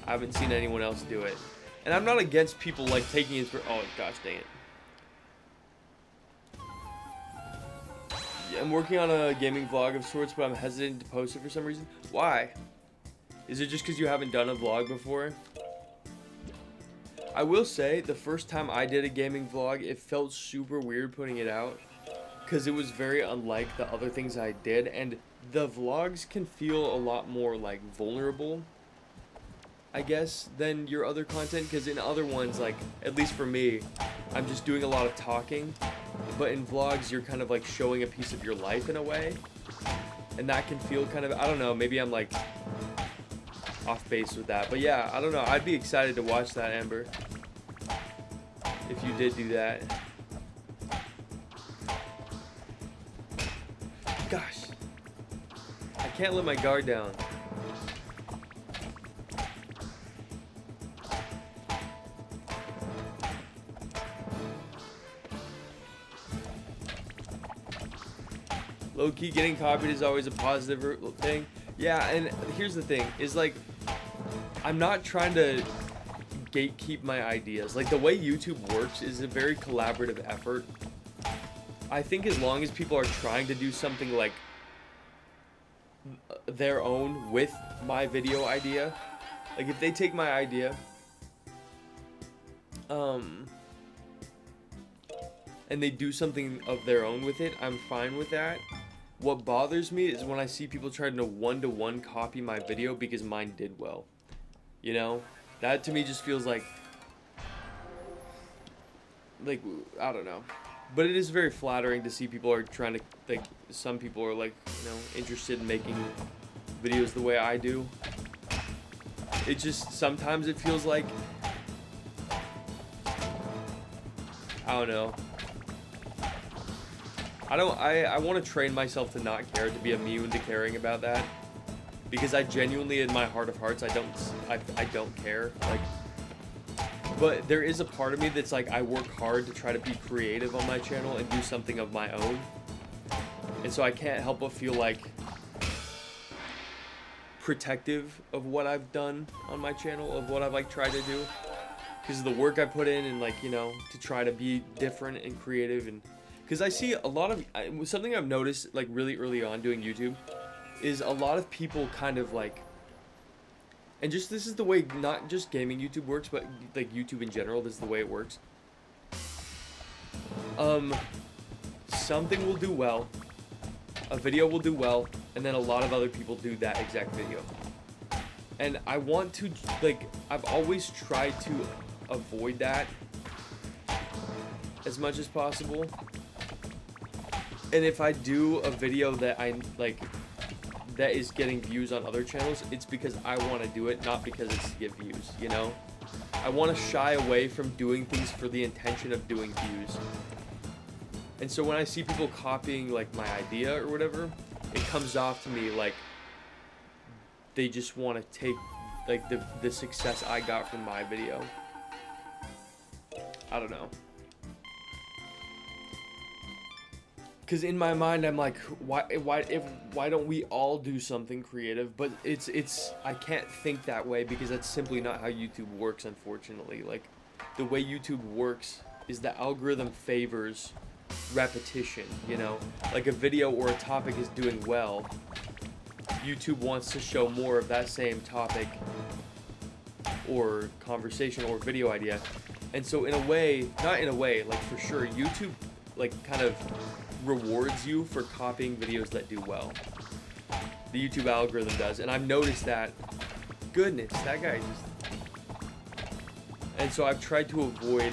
Speaker 1: I haven't seen anyone else do it. And I'm not against people like taking inspiration. Oh gosh, dang it. Yeah, I'm working on a gaming vlog of sorts, but I'm hesitant to post it for some reason. Why? Is it just because you haven't done a vlog before? I will say, the first time I did a gaming vlog, it felt super weird putting it out. Because it was very unlike the other things I did. And the vlogs can feel a lot more like vulnerable, I guess, than your other content, because in other ones, like, at least for me, I'm just doing a lot of talking, but in vlogs, you're kind of, like, showing a piece of your life in a way, and that can feel kind of, I don't know, maybe I'm, like, off base with that, but yeah, I don't know, I'd be excited to watch that, Amber, if you did do that. Gosh, I can't let my guard down. Low-key, getting copied is always a positive thing. Yeah, and here's the thing, is like, I'm not trying to gatekeep my ideas. Like, the way YouTube works is a very collaborative effort. I think as long as people are trying to do something like their own with my video idea, like if they take my idea, and they do something of their own with it, I'm fine with that. What bothers me is when I see people trying to one-to-one copy my video because mine did well. You know? That to me just feels like, I don't know. But it is very flattering to see people are trying to, like, some people are, like, you know, interested in making videos the way I do. It just, sometimes it feels like, I don't know. I want to train myself to not care, to be immune to caring about that. Because I genuinely, in my heart of hearts, I don't care. Like, but there is a part of me that's like, I work hard to try to be creative on my channel and do something of my own. And so I can't help but feel like protective of what I've done on my channel, of what I've like tried to do. Because of the work I put in and like, you know, to try to be different and creative. And because I see a lot of, something I've noticed like really early on doing YouTube is a lot of people kind of like, and just this is the way not just gaming YouTube works, but like YouTube in general, this is the way it works. Something will do well, a video will do well, and then a lot of other people do that exact video. And I want to, like, I've always tried to avoid that as much as possible. And if I do a video that I like, that is getting views on other channels, it's because I want to do it, not because it's to get views, you know? I want to shy away from doing things for the intention of doing views. And so when I see people copying like my idea or whatever, it comes off to me like they just want to take like the success I got from my video. I don't know. Because in my mind, I'm like, why don't we all do something creative? But I can't think that way because that's simply not how YouTube works, unfortunately. Like, the way YouTube works is the algorithm favors repetition, you know? Like, a video or a topic is doing well, YouTube wants to show more of that same topic or conversation or video idea. And so in a way, not in a way, like for sure, YouTube like kind of rewards you for copying videos that do well. The YouTube algorithm does, and I've noticed that. Goodness, that guy just... And so I've tried to avoid...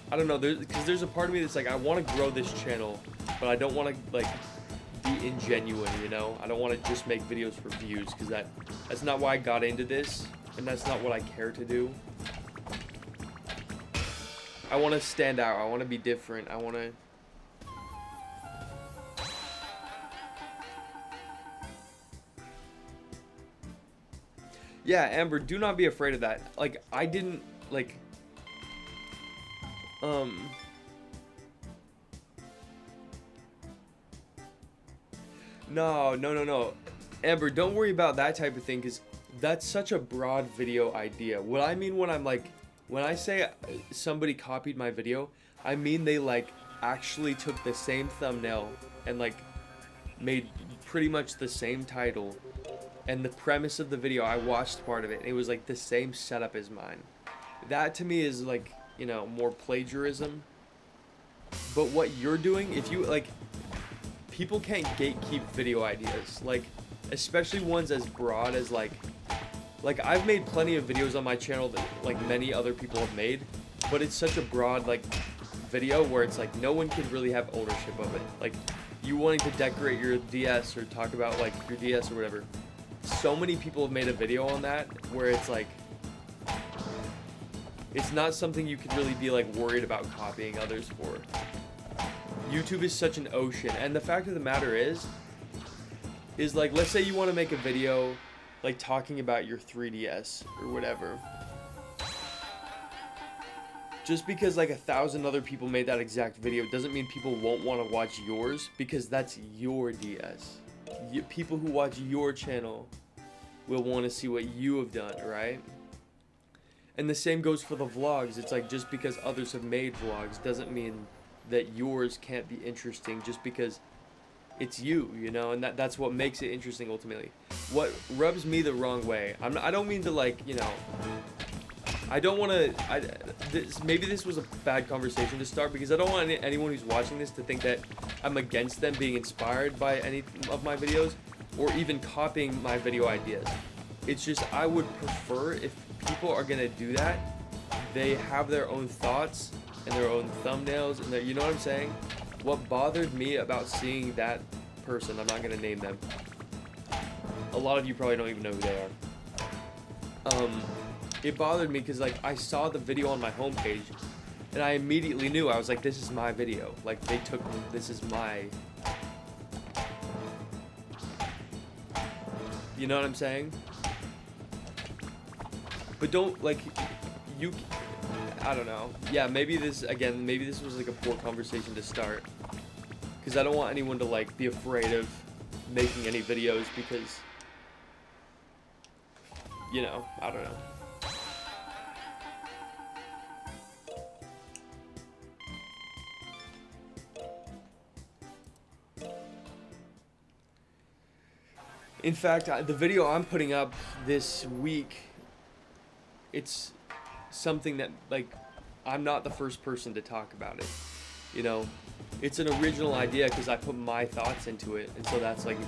Speaker 1: I don't know, because there's a part of me that's like, I want to grow this channel, but I don't want to like be ingenuine, you know? I don't want to just make videos for views, because that's not why I got into this, and that's not what I care to do. I want to stand out. I want to be different. I want to... Yeah, Amber, do not be afraid of that. Like, I didn't, like... No. Amber, don't worry about that type of thing, because that's such a broad video idea. What I mean when I'm like... When I say somebody copied my video, I mean they like actually took the same thumbnail and like made pretty much the same title, and the premise of the video, I watched part of it and it was like the same setup as mine. That to me is like, you know, more plagiarism. But what you're doing, if you like, people can't gatekeep video ideas, like especially ones as broad as like I've made plenty of videos on my channel that like many other people have made, but it's such a broad like video where it's like no one can really have ownership of it. Like you wanting to decorate your DS or talk about like your DS or whatever. So many people have made a video on that where it's like, it's not something you can really be like worried about copying others for. YouTube is such an ocean, and the fact of the matter is like, let's say you want to make a video like talking about your 3DS or whatever. Just because like 1,000 other people made that exact video doesn't mean people won't want to watch yours, because that's your DS. People who watch your channel will want to see what you have done, right? And the same goes for the vlogs. It's like, just because others have made vlogs doesn't mean that yours can't be interesting just because it's you, you know? And that's what makes it interesting ultimately. What rubs me the wrong way, I don't mean to like, you know, I don't want to. Maybe this was a bad conversation to start because I don't want anyone who's watching this to think that I'm against them being inspired by any of my videos or even copying my video ideas. It's just I would prefer if people are gonna do that, they have their own thoughts and their own thumbnails and their, you know what I'm saying? What bothered me about seeing that person, I'm not gonna name them. A lot of you probably don't even know who they are. It bothered me because like I saw the video on my homepage and I immediately knew, I was like, this is my video. Like they took, this is my, you know what I'm saying? But don't like, I don't know. Yeah, maybe this was like a poor conversation to start. Because I don't want anyone to like be afraid of making any videos because, you know, I don't know. In fact, the video I'm putting up this week, it's something that, like, I'm not the first person to talk about it, you know? It's an original idea because I put my thoughts into it, and so that's, like,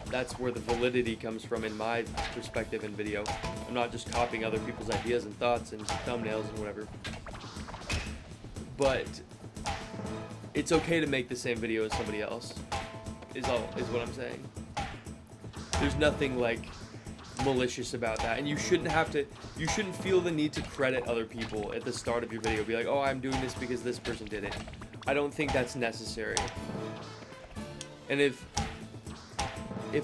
Speaker 1: that's where the validity comes from in my perspective in video. I'm not just copying other people's ideas and thoughts and thumbnails and whatever. But it's okay to make the same video as somebody else, is what I'm saying. There's nothing like malicious about that, and you shouldn't feel the need to credit other people at the start of your video. Be like, oh, I'm doing this because this person did it. I don't think that's necessary. And if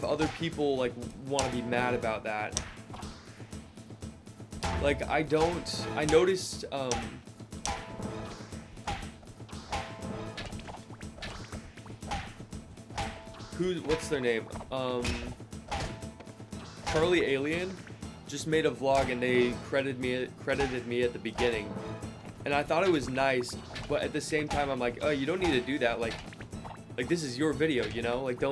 Speaker 1: other people like want to be mad about that, like I noticed what's their name? Charlie Alien just made a vlog and they credited me at the beginning, and I thought it was nice, but at the same time I'm like, oh, you don't need to do that. Like this is your video, you know? Like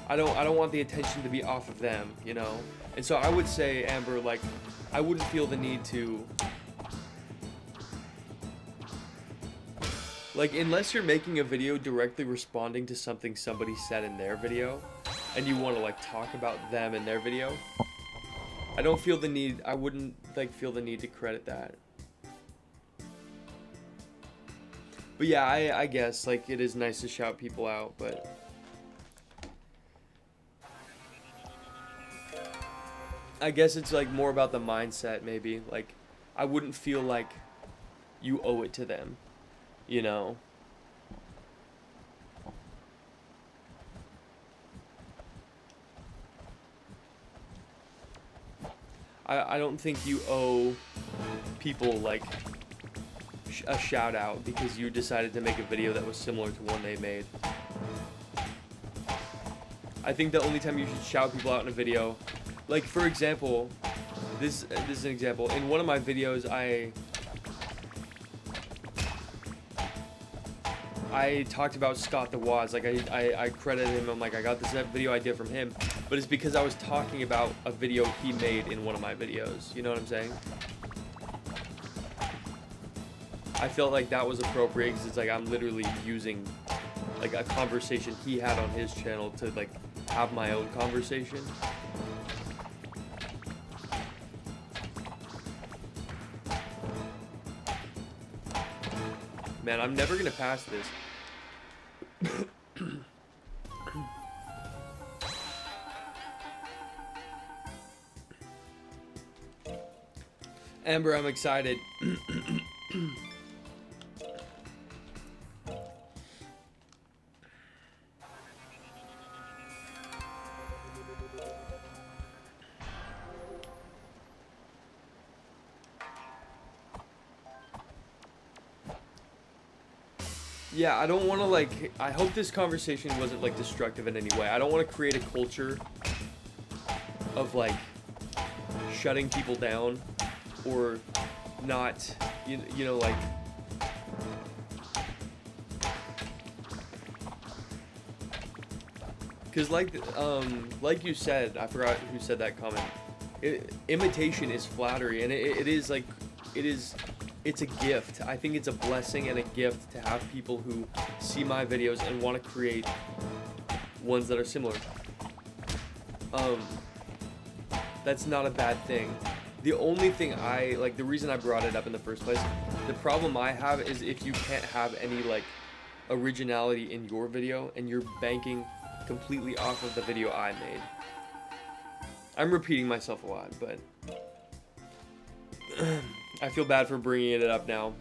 Speaker 1: I don't want the attention to be off of them, you know? And so I would say, Amber, like I wouldn't feel the need to, like, unless you're making a video directly responding to something somebody said in their video and you want to like talk about them in their video, I wouldn't like feel the need to credit that. But yeah, I guess like it is nice to shout people out, but I guess it's like more about the mindset maybe. Like I wouldn't feel like you owe it to them, you know? I don't think you owe people like a shout out because you decided to make a video that was similar to one they made. I think the only time you should shout people out in a video, like for example, this is an example. In one of my videos, I talked about Scott the Woz. Like I credited him. I'm like, I got this video idea from him, but it's because I was talking about a video he made in one of my videos. You know what I'm saying? I felt like that was appropriate because it's like I'm literally using like a conversation he had on his channel to like have my own conversation. Man, I'm never gonna pass this. Amber, I'm excited. Yeah, I don't want to like, I hope this conversation wasn't like destructive in any way. I don't want to create a culture of like shutting people down or not, you know, like, because like you said, I forgot who said that comment, imitation is flattery, and it is like, it's a gift. I think it's a blessing and a gift to have people who see my videos and want to create ones that are similar. That's not a bad thing. The only thing the reason I brought it up in the first place, the problem I have is if you can't have any like originality in your video and you're banking completely off of the video I made. I'm repeating myself a lot, but I feel bad for bringing it up now.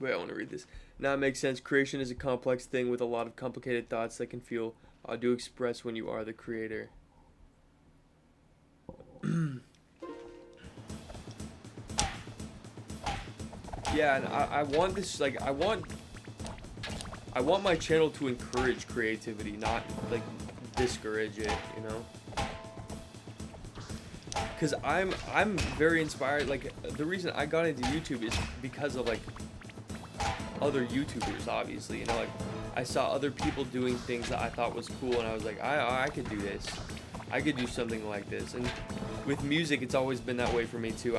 Speaker 1: Wait, I want to read this. Now it makes sense. Creation is a complex thing with a lot of complicated thoughts that can feel odd to express when you are the creator. Yeah, and I want this, like, I want my channel to encourage creativity, not like discourage it, you know? Because I'm very inspired. Like, the reason I got into YouTube is because of like other YouTubers, obviously, you know, like I saw other people doing things that I thought was cool, and I was like, I could do this. I could do something like this. And with music, it's always been that way for me too.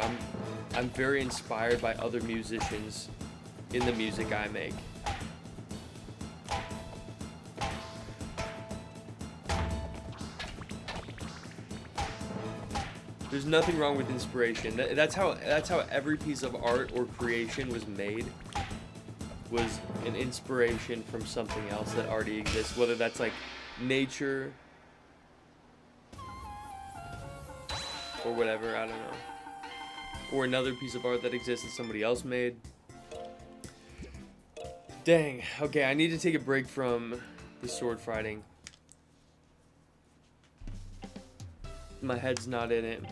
Speaker 1: I'm very inspired by other musicians in the music I make. There's nothing wrong with inspiration. That's how every piece of art or creation was made. Was an inspiration from something else that already exists, whether that's like nature or whatever, I don't know, or another piece of art that exists that somebody else made. Dang. Okay, I need to take a break from the sword fighting. My head's not in it.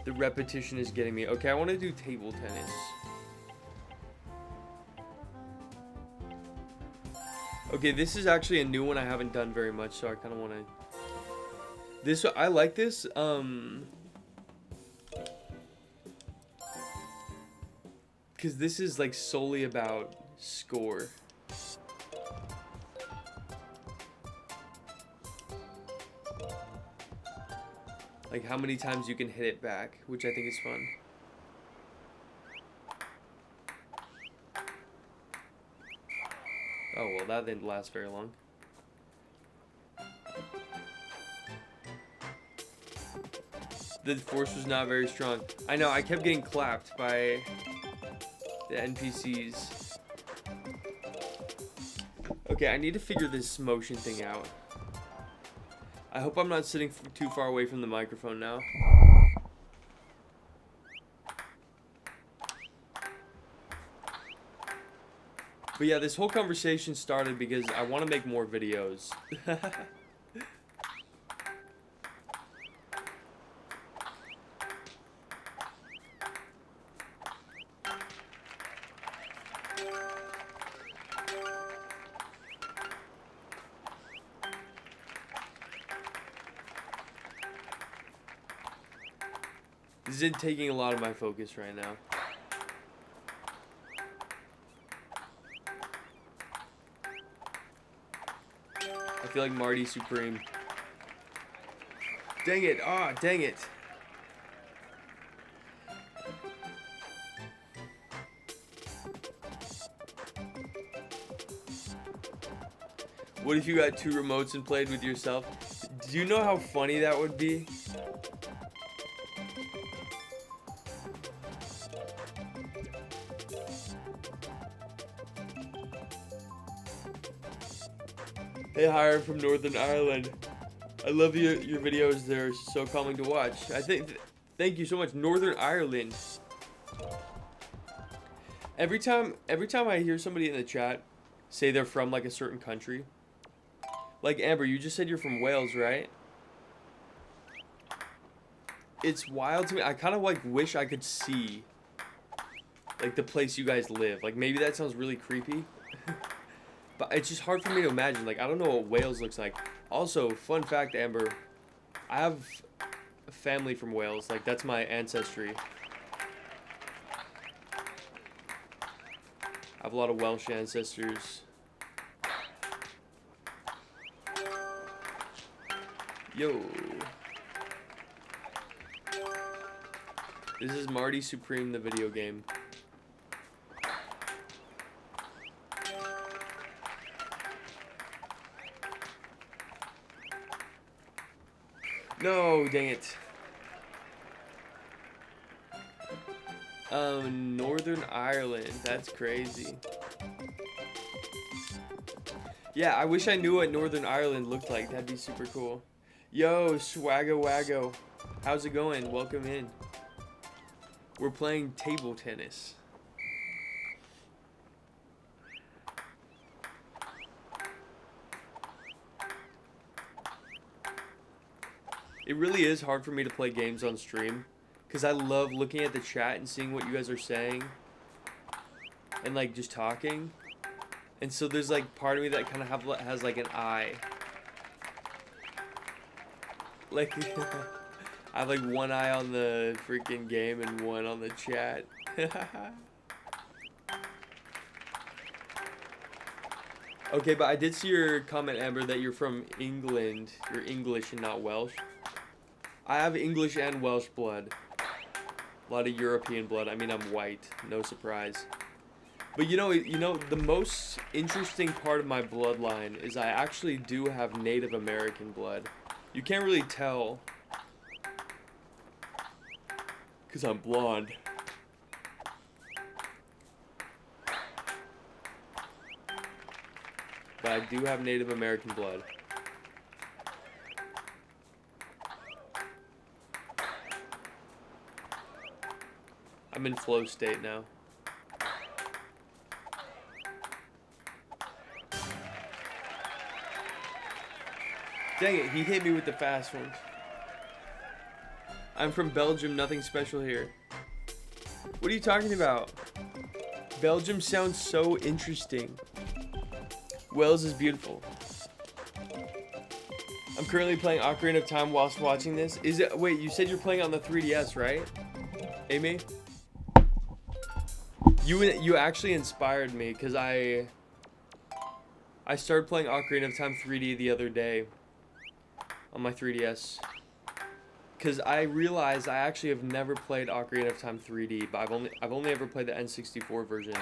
Speaker 1: The repetition is getting me. Okay, I want to do table tennis. Okay, this is actually a new one I haven't done very much, so I kind of want to... I like this. Because this is like solely about score. Like how many times you can hit it back, which I think is fun. Oh, well, that didn't last very long. The force was not very strong. I know, I kept getting clapped by the NPCs. Okay, I need to figure this motion thing out. I hope I'm not sitting too far away from the microphone now. But yeah, this whole conversation started because I want to make more videos. This is taking a lot of my focus right now. I feel like Marty Supreme. Dang it. Ah, dang it. What if you got two remotes and played with yourself? Do you know how funny that would be? Hey, Hiram from Northern Ireland. I love your videos. They're so calming to watch. Thank you so much, Northern Ireland. Every time I hear somebody in the chat say they're from like a certain country, like Amber, you just said you're from Wales, right? It's wild to me. I kind of like wish I could see like the place you guys live. Like maybe that sounds really creepy. But But it's just hard for me to imagine. Like, I don't know what Wales looks like. Also, fun fact, Amber, I have a family from Wales. Like, that's my ancestry. I have a lot of Welsh ancestors. Yo. This is Marty Supreme, the video game. No, dang it. Northern Ireland. That's crazy. Yeah, I wish I knew what Northern Ireland looked like. That'd be super cool. Yo, Swaggo Waggo. How's it going? Welcome in. We're playing table tennis. It really is hard for me to play games on stream, because I love looking at the chat and seeing what you guys are saying and like just talking. And so there's like part of me that kind of has like an eye. Like I have like one eye on the freaking game and one on the chat. Okay, but I did see your comment, Amber, that you're from England. You're English and not Welsh. I have English and Welsh blood. A lot of European blood. I mean, I'm white. No surprise. But you know, the most interesting part of my bloodline is I actually do have Native American blood. You can't really tell, because I'm blonde. But I do have Native American blood. I'm in flow state now. Dang it, he hit me with the fast one. I'm from Belgium, nothing special here. What are you talking about? Belgium sounds so interesting. Wales is beautiful. I'm currently playing Ocarina of Time whilst watching this. Is it? Wait, you said you're playing on the 3DS, right? Amy? You actually inspired me, because I started playing Ocarina of Time 3D the other day on my 3DS, because I realized I actually have never played Ocarina of Time 3D, but I've only ever played the N64 version.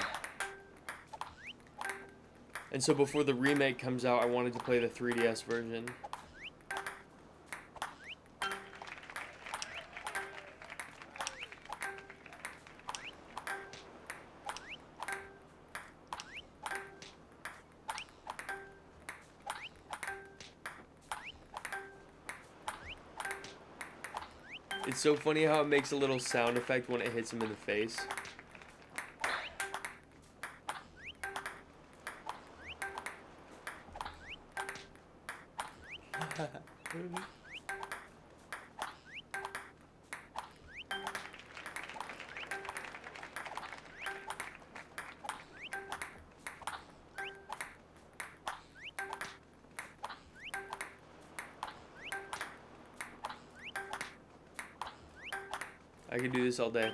Speaker 1: And so before the remake comes out, I wanted to play the 3DS version. It's so funny how it makes a little sound effect when it hits him in the face. I could do this all day.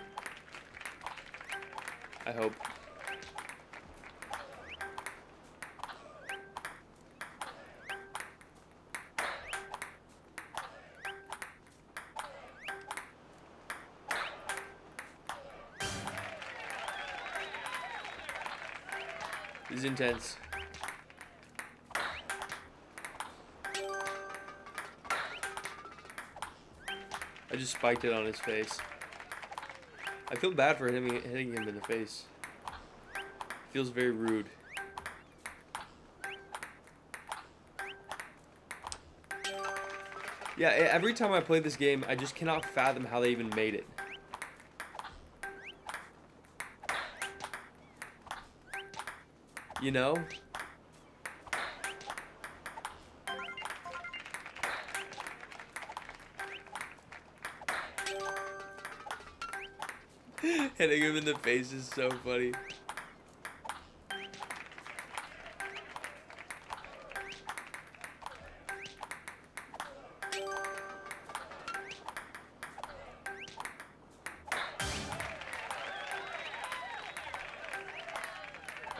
Speaker 1: I hope. This is intense. I just spiked it on his face. I feel bad for hitting him in the face. Feels very rude. Yeah, every time I play this game, I just cannot fathom how they even made it. You know? Hitting him in the face is so funny.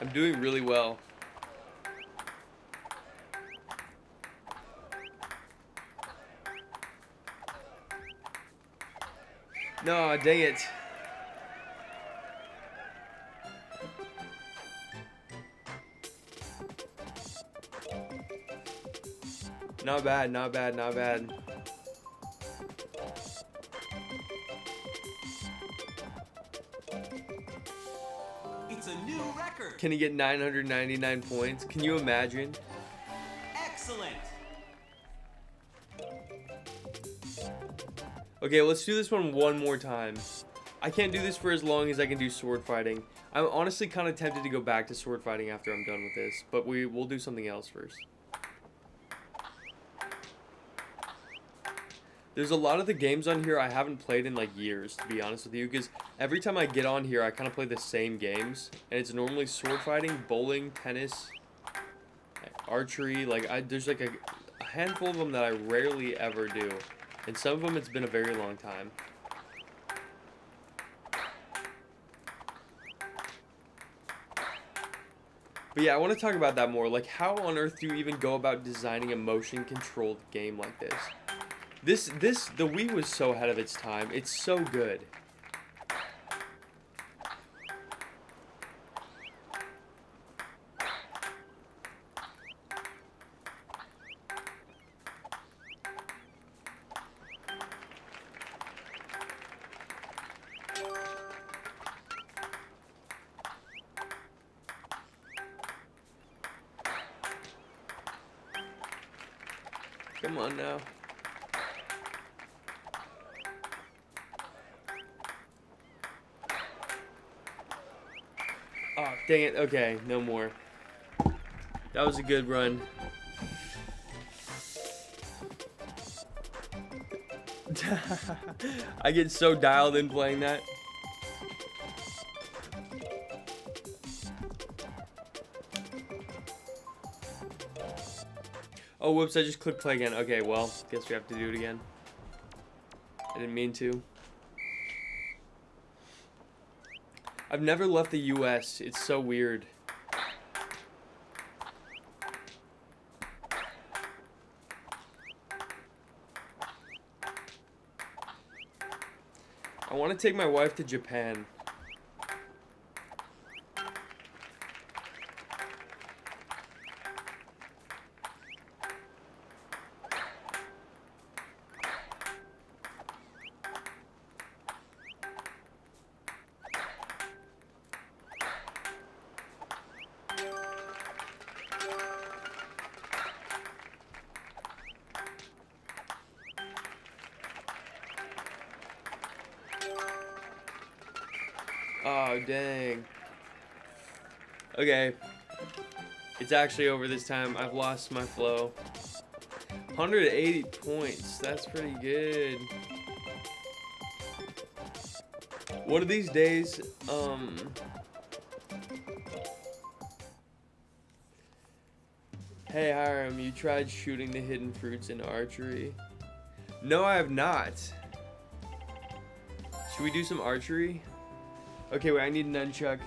Speaker 1: I'm doing really well. No, dang it. Not bad, not bad, not bad.
Speaker 2: It's a new record.
Speaker 1: Can he get 999 points? Can you imagine?
Speaker 2: Excellent.
Speaker 1: Okay, let's do this one more time. I can't do this for as long as I can do sword fighting. I'm honestly kind of tempted to go back to sword fighting after I'm done with this, but we'll do something else first. There's a lot of the games on here I haven't played in like years, to be honest with you, because every time I get on here, I kind of play the same games, and it's normally sword fighting, bowling, tennis, archery. Like there's like a handful of them that I rarely ever do, and some of them it's been a very long time. But yeah, I want to talk about that more. Like, how on earth do you even go about designing a motion-controlled game like this? The Wii was so ahead of its time. It's so good. Come on now. Oh, dang it. Okay, no more. That was a good run. I get so dialed in playing that. Oh, whoops, I just clicked play again. Okay, well, guess we have to do it again. I didn't mean to. I've never left the US. It's so weird. I want to take my wife to Japan. Oh, dang. Okay. It's actually over this time. I've lost my flow. 180 points. That's pretty good. One of these days, Hey, Hiram, you tried shooting the hidden fruits in archery? No, I have not. Should we do some archery? Okay, wait, I need a nunchuck.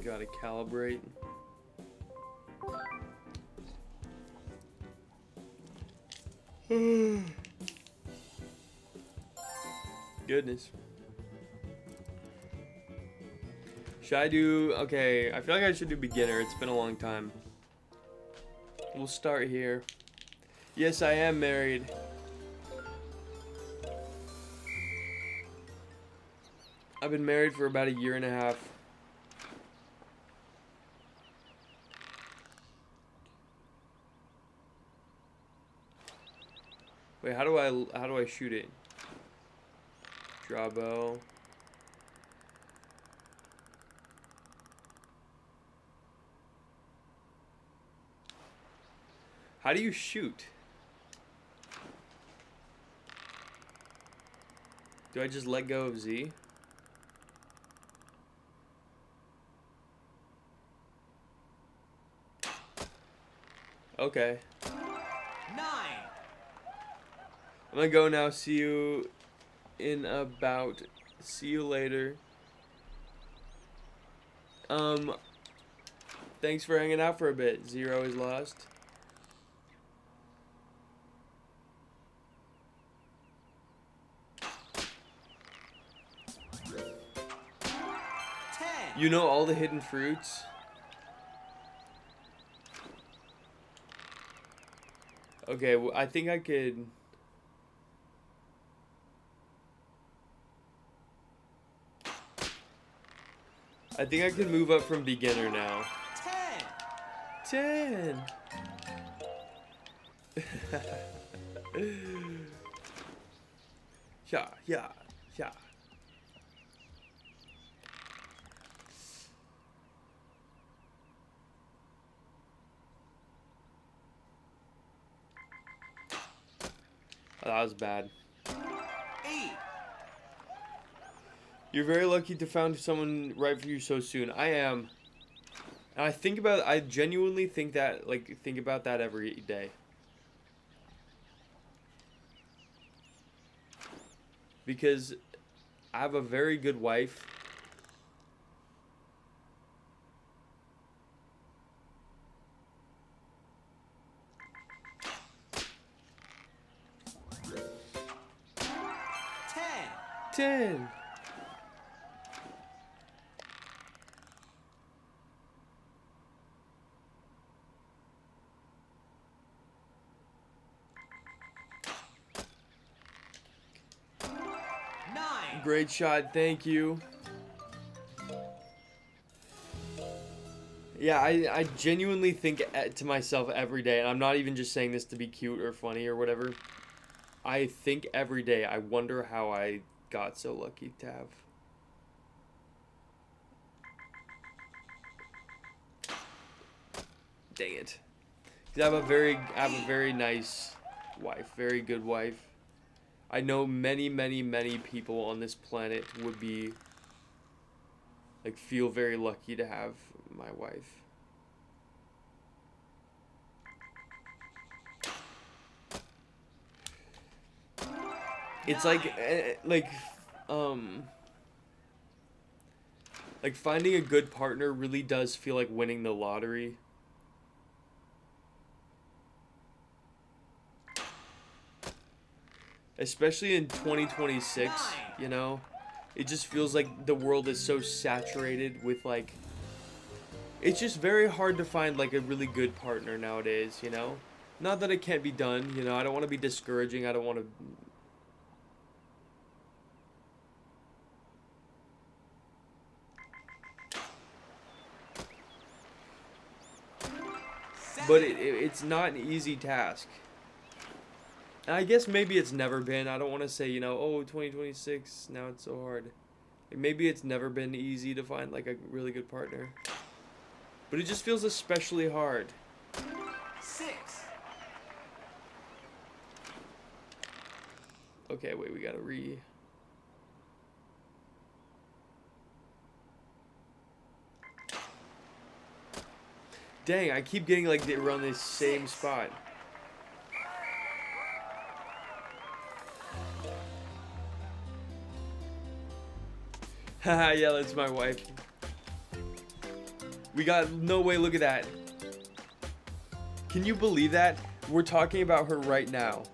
Speaker 1: Gotta calibrate. Goodness. Should I do... Okay, I feel like I should do beginner. It's been a long time. We'll start here. Yes, I am married. I've been married for about 1.5 years. Wait, how do I shoot it? Draw bow. How do you shoot? Do I just let go of Z? Okay.
Speaker 2: 9.
Speaker 1: I'm gonna go now. See you in about. See you later. Thanks for hanging out for a bit. 0 is lost.
Speaker 2: 10.
Speaker 1: You know all the hidden fruits? Okay, well, I think I could. I think I can move up from beginner now.
Speaker 2: 10.
Speaker 1: 10. Yeah, yeah, yeah. Oh, that was bad.
Speaker 2: 8.
Speaker 1: You're very lucky to find someone right for you so soon. I am. And I genuinely think about that every day. Because I have a very good wife.
Speaker 2: Ten.
Speaker 1: 10.
Speaker 2: Nine.
Speaker 1: Great shot, thank you. Yeah, I genuinely think to myself every day, and I'm not even just saying this to be cute or funny or whatever. I think every day, I wonder how I got so lucky to have. Dang it. 'Cause I have a very nice wife, very good wife. I know many, many, many people on this planet would be, like, feel very lucky to have my wife. It's um, like finding a good partner really does feel like winning the lottery. Especially in 2026, you know? It just feels like the world is so saturated with, like, it's just very hard to find, like, a really good partner nowadays, you know? Not that it can't be done, you know? I don't want to be discouraging. I don't want to. But it's not an easy task. And I guess maybe it's never been. I don't want to say, you know, oh, 2026, now it's so hard. Like, maybe it's never been easy to find, like, a really good partner. But it just feels especially hard.
Speaker 2: 6.
Speaker 1: Okay, wait, we gotta re... Dang, I keep getting, like, around this same spot. Haha, yeah, that's my wife. We got, no way, look at that. Can you believe that? We're talking about her right now.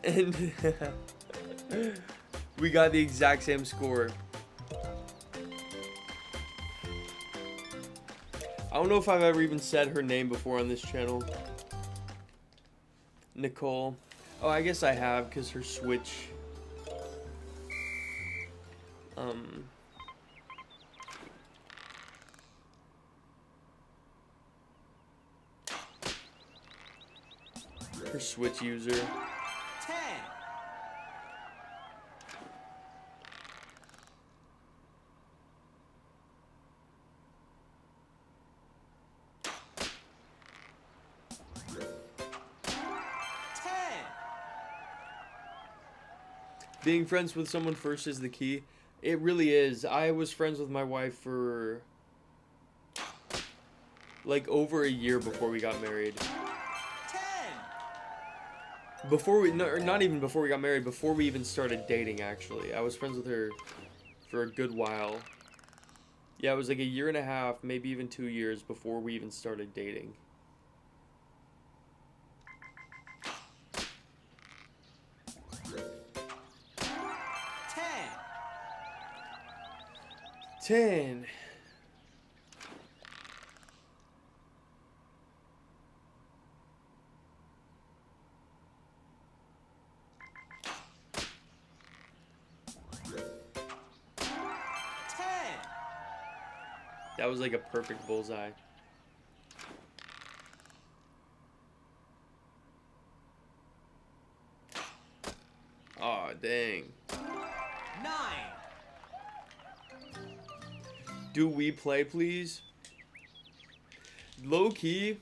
Speaker 1: And we got the exact same score. I don't know if I've ever even said her name before on this channel. Nicole. Oh, I guess I have, because her Switch. Her Switch user.
Speaker 2: 10.
Speaker 1: Being friends with someone first is the key. It really is. I was friends with my wife for like over a year before we got married.
Speaker 2: 10,
Speaker 1: Before we, no, not even before we got married, before we even started dating, actually. I was friends with her for a good while. Yeah, it was like a year and a half, maybe even 2 years before we even started dating.
Speaker 2: ten,
Speaker 1: 10. That was like a perfect bullseye. Aw, dang.
Speaker 2: 9,
Speaker 1: Do we play, please? Low key,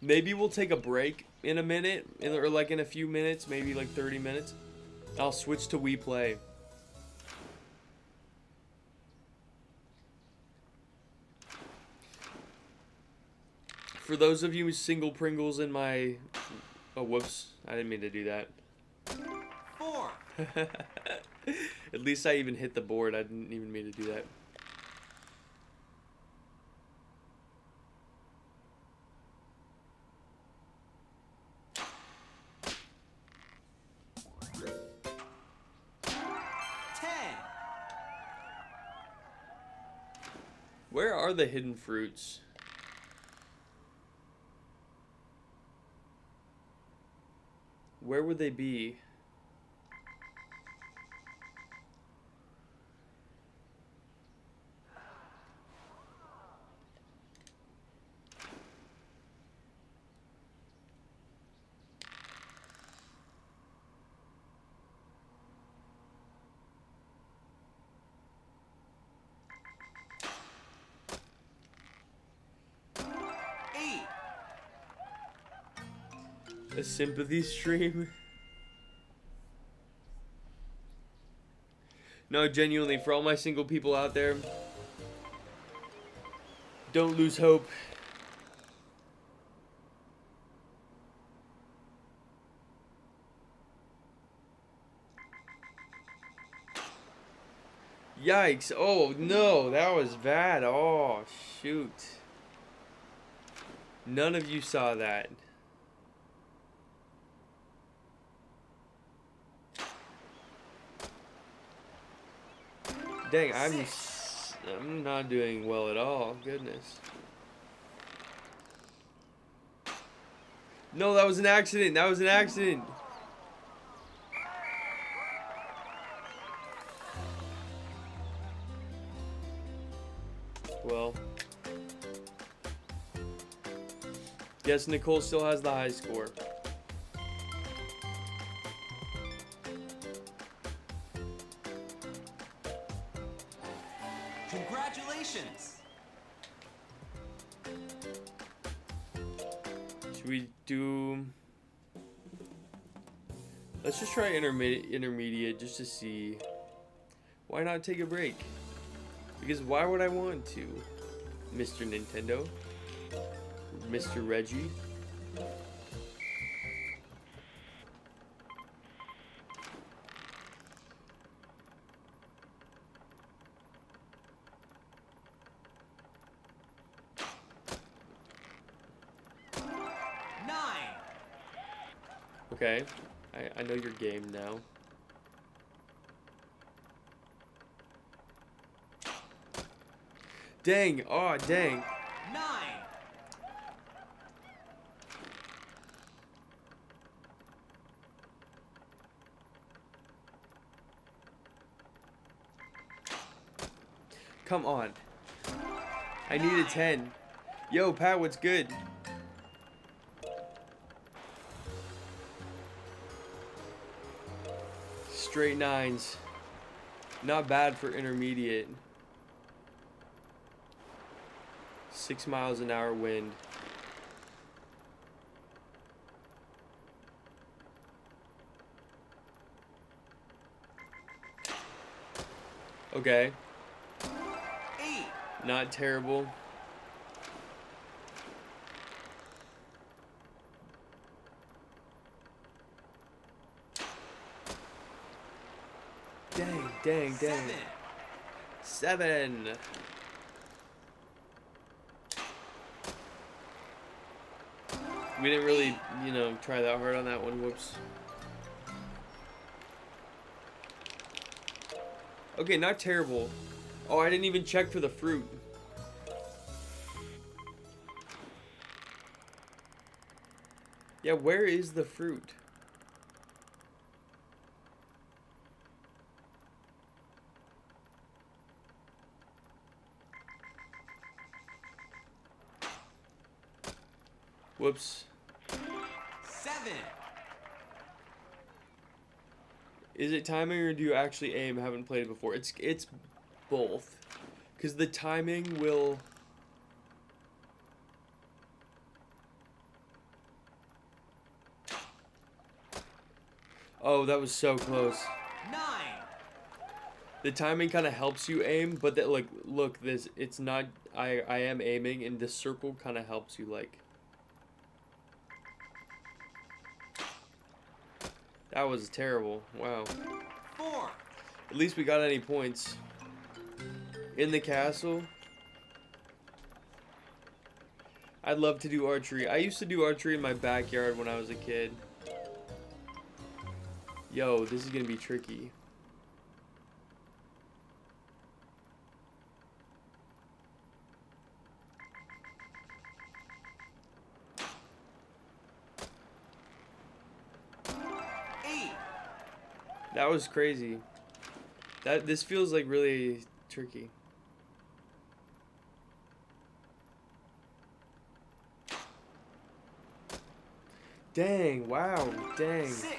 Speaker 1: maybe we'll take a break in a minute, or like in a few minutes, maybe like 30 minutes. I'll switch to we play. For those of you single Pringles in my... Oh, whoops. I didn't mean to do that.
Speaker 2: 4,
Speaker 1: At least I even hit the board. I didn't even mean to do that. Where are the hidden fruits? Where would they be? A sympathy stream? No, genuinely, for all my single people out there, don't lose hope. Yikes. Oh, no, that was bad. Oh, shoot. None of you saw that. Dang, I'm not doing well at all. Goodness. No, that was an accident. That was an accident. Well, guess Nicole still has the high score.
Speaker 2: Congratulations!
Speaker 1: Should we do... Let's just try intermediate just to see. Why not take a break? Because why would I want to? Mr. Nintendo? Mr. Reggie? Okay, I know your game now. Dang, oh dang.
Speaker 2: 9,
Speaker 1: Come on. I need a 10. Yo, Pat, what's good? Straight 9s. Not bad for intermediate. 6 miles an hour wind. Okay.
Speaker 2: 8,
Speaker 1: Not terrible. Dang, dang, dang.
Speaker 2: 7,
Speaker 1: 7. We didn't really, you know, try that hard on that one. Whoops. Okay, not terrible. Oh, I didn't even check for the fruit. Yeah, where is the fruit? Whoops.
Speaker 2: 7,
Speaker 1: Is it timing or do you actually aim? Haven't played it before. It's both. Cause the timing will. Oh, that was so close.
Speaker 2: 9,
Speaker 1: The timing kind of helps you aim, but that, like, look, this, it's not, I am aiming, and the circle kind of helps you, like. That was terrible. Wow.
Speaker 2: 4,
Speaker 1: At least we got any points. In the castle. I'd love to do archery. I used to do archery in my backyard when I was a kid. Yo, this is gonna be tricky. That was crazy. This feels like really tricky. Dang, wow, dang.
Speaker 2: 6,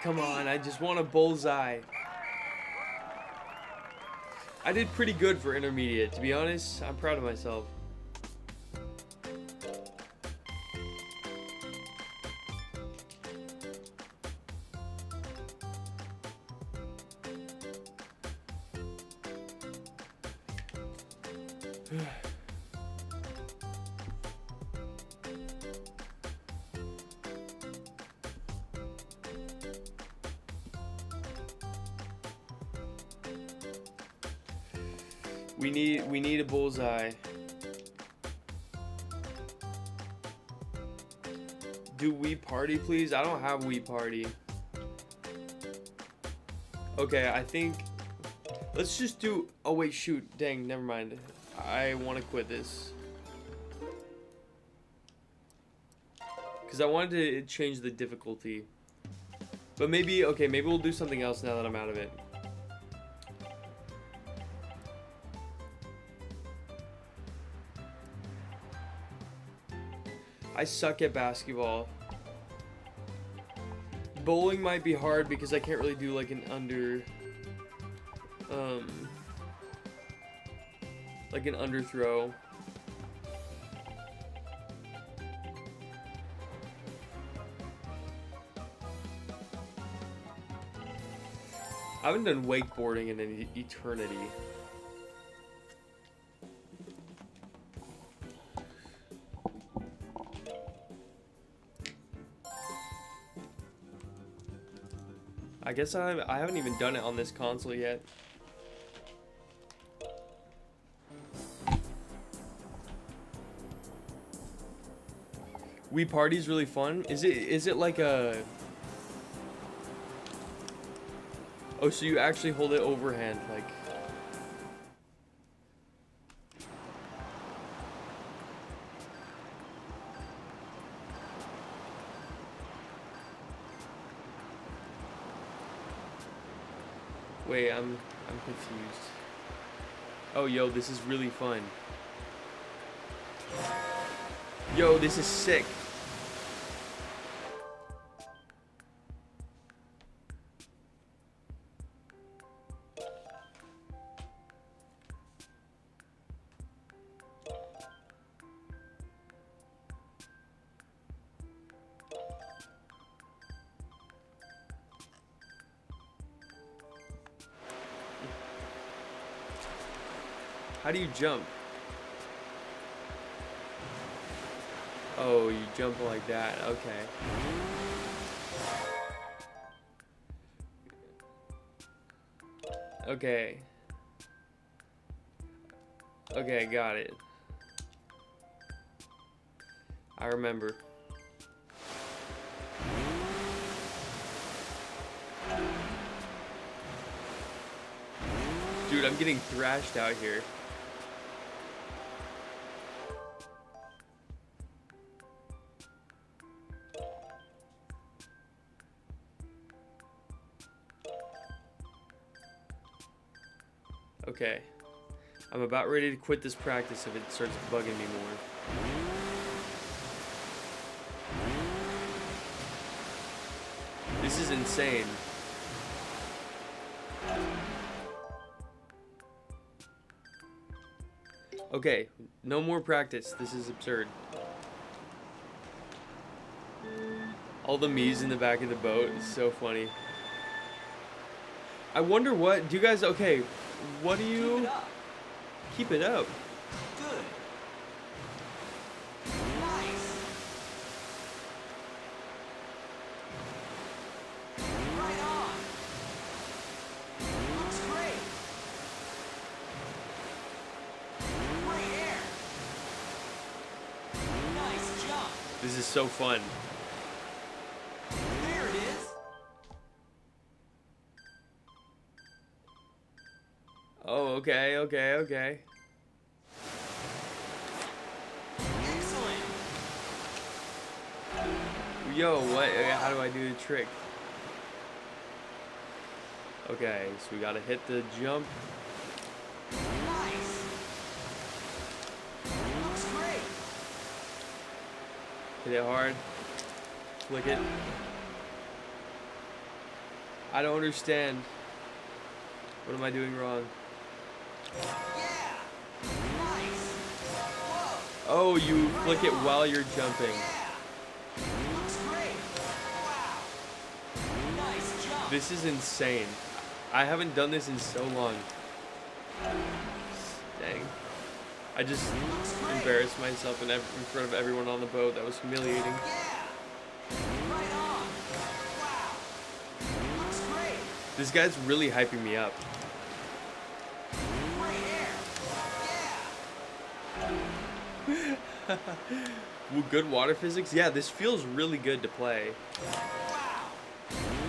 Speaker 1: Come on, I just want a bullseye. I did pretty good for intermediate, to be honest. I'm proud of myself. We need a bullseye. Do we party, please? I don't have we party. Okay, I think let's just do. Oh wait, shoot, dang, never mind. I want to quit this because I wanted to change the difficulty. But maybe, okay, maybe we'll do something else now that I'm out of it. I suck at basketball. Bowling might be hard because I can't really do like an underthrow. I haven't done wakeboarding in an eternity. I guess I haven't even done it on this console yet. Wii Party's really fun. Is it like a... Oh, so you actually hold it overhand, like... Wait, I'm confused. Oh, yo, this is really fun. Yo, this is sick. How do you jump? Oh, you jump like that. Okay. Okay. Okay, got it. I remember. Dude, I'm getting thrashed out here. Okay. I'm about ready to quit this practice if it starts bugging me more. This is insane. Okay, no more practice. This is absurd. All the me's in the back of the boat is so funny. I wonder what, do you guys, okay, what do you...
Speaker 2: Keep it up.
Speaker 1: Keep it up.
Speaker 2: Good. Nice. Right on. Looks great. Great air. Nice jump.
Speaker 1: This is so fun.
Speaker 2: There it is.
Speaker 1: Oh, okay, okay, okay.
Speaker 2: Excellent.
Speaker 1: Yo, what, how do I do the trick? Okay, so we gotta hit the jump.
Speaker 2: Nice. Looks great.
Speaker 1: Hit it hard. Flick it. I don't understand. What am I doing wrong?
Speaker 2: Yeah. Nice. Whoa.
Speaker 1: Oh, you flick it while you're jumping.
Speaker 2: Yeah. Looks great. Wow. Nice jump.
Speaker 1: This is insane. I haven't done this in so long. Dang. I just embarrassed myself in front of everyone on the boat. That was humiliating.
Speaker 2: Yeah. Right on. Wow. Looks great.
Speaker 1: This guy's really hyping me up.
Speaker 2: Great air. Yeah.
Speaker 1: Well, good water physics? Yeah, this feels really good to play.
Speaker 2: Wow.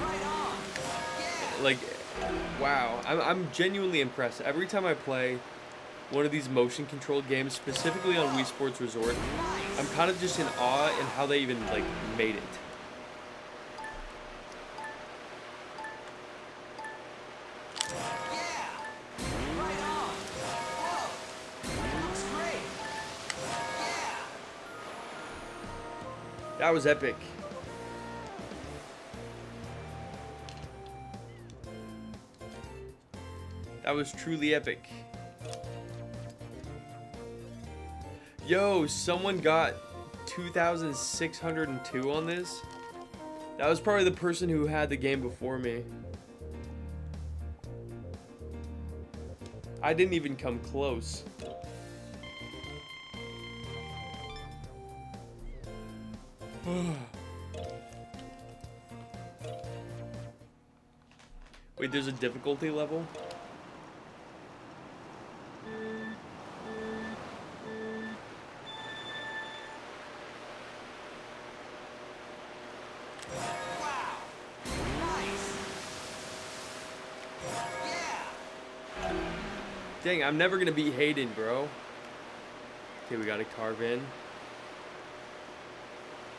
Speaker 2: Right on. Yeah.
Speaker 1: Like, wow. I'm genuinely impressed. Every time I play one of these motion controlled games, specifically on Wii Sports Resort, I'm kind of just in awe in how they even, like, made it.
Speaker 2: Yeah. Right on. Whoa. Looks great. Yeah.
Speaker 1: That was epic. That was truly epic. Yo, someone got 2,602 on this. That was probably the person who had the game before me. I didn't even come close. Wait, there's a difficulty level?
Speaker 2: Wow. Nice. Yeah.
Speaker 1: Dang, I'm never gonna beat Hayden, bro. Okay, we gotta carve in.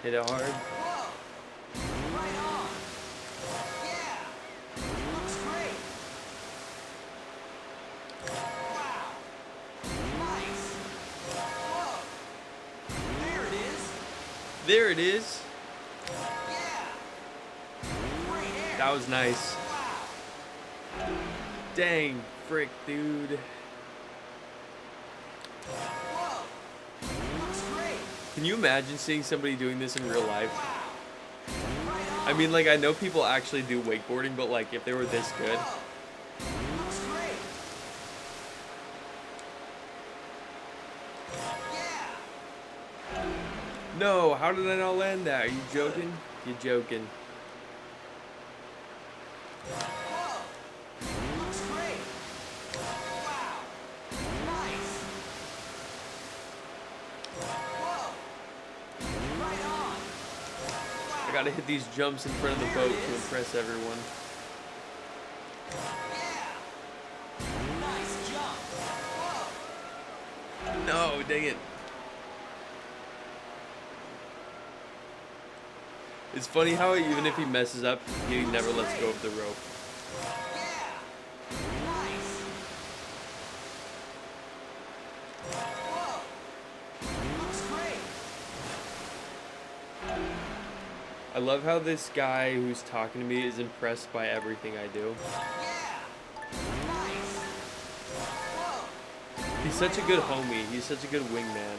Speaker 1: Hit it hard.
Speaker 2: Whoa. Right on. Yeah. Looks great. Wow. Nice. Whoa. There it is.
Speaker 1: There it is.
Speaker 2: Yeah. Great air.
Speaker 1: That was nice.
Speaker 2: Wow.
Speaker 1: Dang, frick, dude.
Speaker 2: Whoa. Looks great.
Speaker 1: Can you imagine seeing somebody doing this in real life?
Speaker 2: Wow. Right on.
Speaker 1: I mean, like, I know people actually do wakeboarding, but, like, if they were this good.
Speaker 2: Whoa. Looks great.
Speaker 1: No, how did I not land that? Are you joking? You're joking.
Speaker 2: Whoa! Looks great! Wow! Nice! Whoa! Right on!
Speaker 1: I
Speaker 2: Wow!
Speaker 1: gotta hit these jumps in front of the boat to impress everyone.
Speaker 2: Yeah! Nice jump! Whoa!
Speaker 1: No, dang it. It's funny how even if he messes up, he never lets go of the rope.
Speaker 2: Yeah! Nice! Whoa! Looks great!
Speaker 1: I love how this guy who's talking to me is impressed by everything I do.
Speaker 2: Yeah! Nice! Whoa!
Speaker 1: He's such a good homie. He's such a good wingman.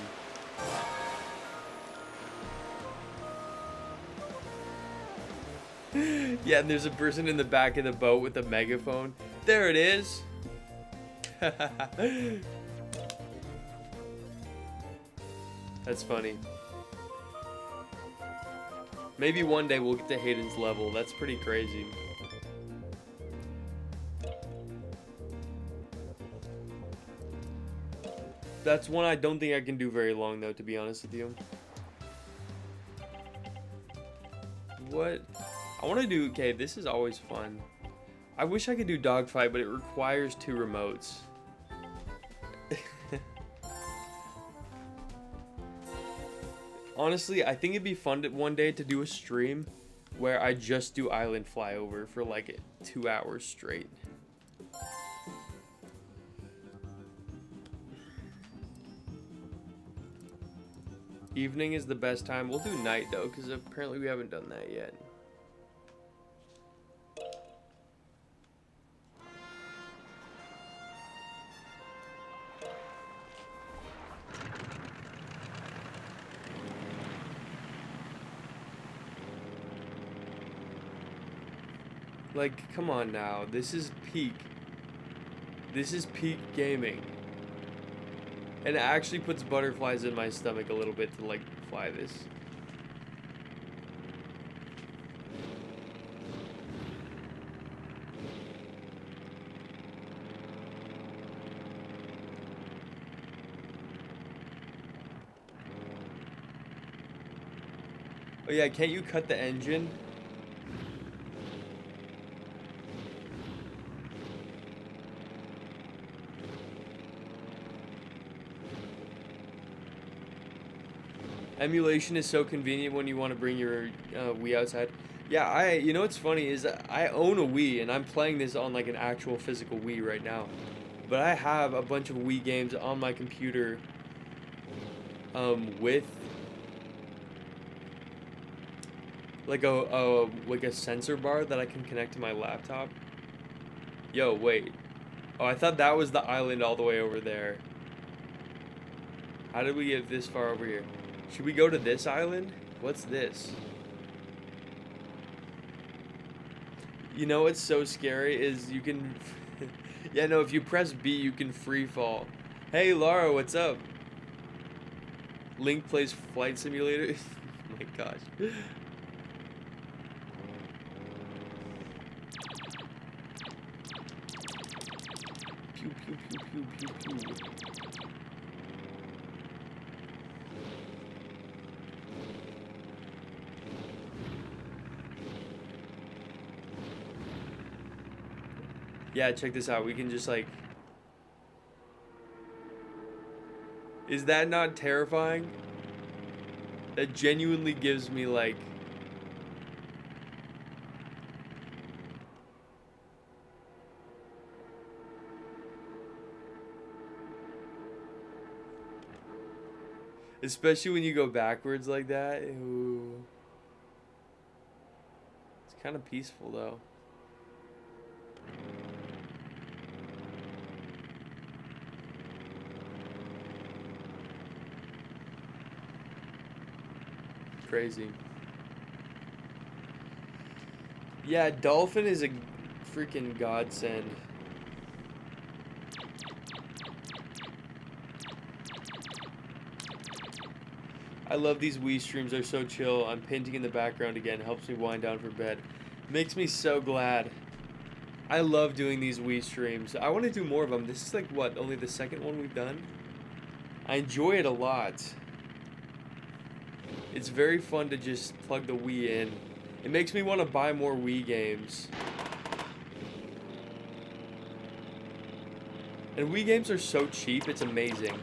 Speaker 1: Yeah, and there's a person in the back of the boat with a megaphone. There it is. That's funny. Maybe one day we'll get to Hayden's level. That's pretty crazy. That's one I don't think I can do very long, though, to be honest with you. What? I want to do... Okay, this is always fun. I wish I could do dogfight, but it requires 2 remotes. Honestly, I think it'd be fun one day to do a stream where I just do island flyover for like 2 hours straight. Evening is the best time. We'll do night though, because apparently we haven't done that yet. Like, come on now. This is peak. This is peak gaming. And it actually puts butterflies in my stomach a little bit to, like, fly this. Oh yeah, can't you cut the engine? Emulation is so convenient when you want to bring your Wii outside. Yeah, you know what's funny is I own a Wii and I'm playing this on like an actual physical Wii right now. But I have a bunch of Wii games on my computer with like a sensor bar that I can connect to my laptop. Yo, wait. Oh, I thought that was the island all the way over there. How did we get this far over here? Should we go to this island? What's this? You know what's so scary is you can... Yeah, no, if you press B, you can free fall. Hey, Laura, what's up? Link plays Flight Simulator. Oh my gosh. Pew, pew, pew, pew, pew, pew. Yeah, check this out. We can just like... Is that not terrifying? That genuinely gives me like... Especially when you go backwards like that. Ooh. It's kind of peaceful though. Crazy. Yeah, dolphin is a freaking godsend. I love these Wii streams. They're so chill. I'm painting in the background again. Helps me wind down for bed. Makes me so glad. I love doing these Wii streams. I want to do more of them. This is like, what, only the second one we've done? I enjoy it a lot. It's very fun to just plug the Wii in. It makes me want to buy more Wii games. And Wii games are so cheap, it's amazing.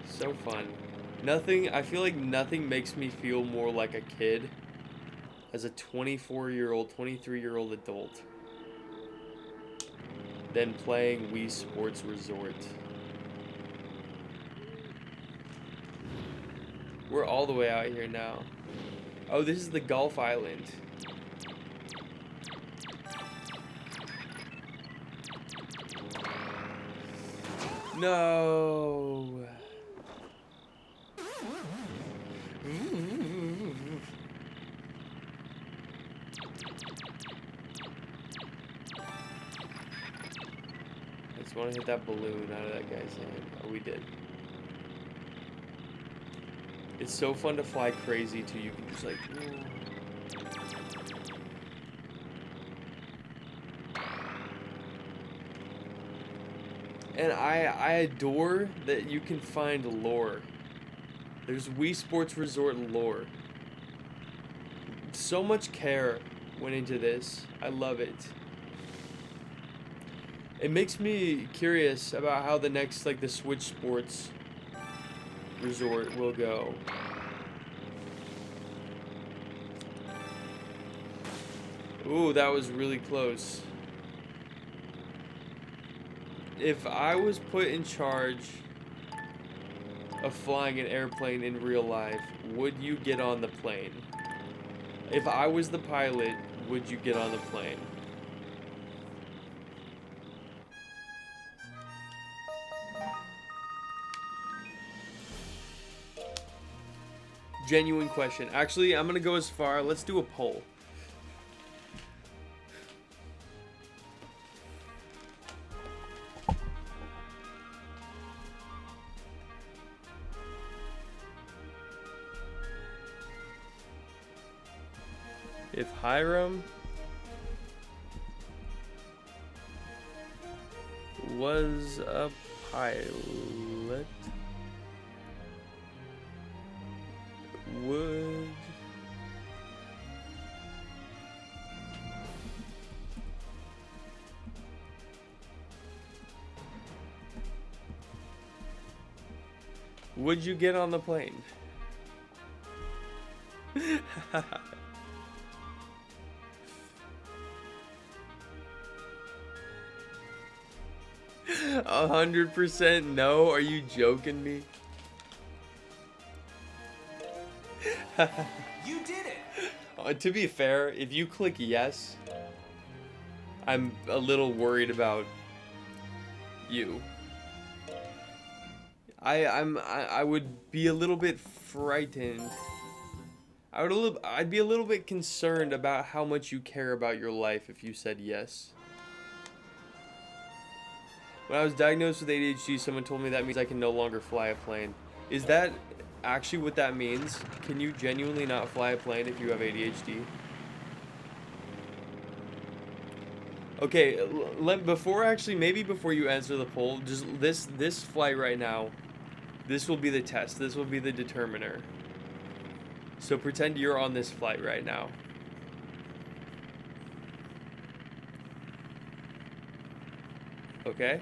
Speaker 1: So fun. I feel like nothing makes me feel more like a kid as a 24-year-old, 23-year-old adult than playing Wii Sports Resort. We're all the way out here now. Oh, this is the Golf Island. No. I just want to hit that balloon out of that guy's hand. Oh, we did. It's so fun to fly crazy too. You can just like. And I adore that you can find lore. There's Wii Sports Resort lore. So much care went into this. I love it. It makes me curious about how the next, like, the Switch Sports Resort will go. Ooh, that was really close. If I was put in charge of flying an airplane in real life, would you get on the plane? If I was the pilot, would you get on the plane? Genuine question. Actually, I'm gonna go as far. Let's do a poll. If Hiram was a pilot, would you get on the plane? 100% no? Are you joking me?
Speaker 2: You did it!
Speaker 1: To be fair, if you click yes, I'm a little worried about you. I would be a little bit frightened. I'd be a little bit concerned about how much you care about your life if you said yes. When I was diagnosed with ADHD, someone told me that means I can no longer fly a plane. Is that actually what that means? Can you genuinely not fly a plane if you have ADHD? Okay, maybe before you answer the poll, just this flight right now, this will be the test. This will be the determiner. So pretend you're on this flight right now. Okay?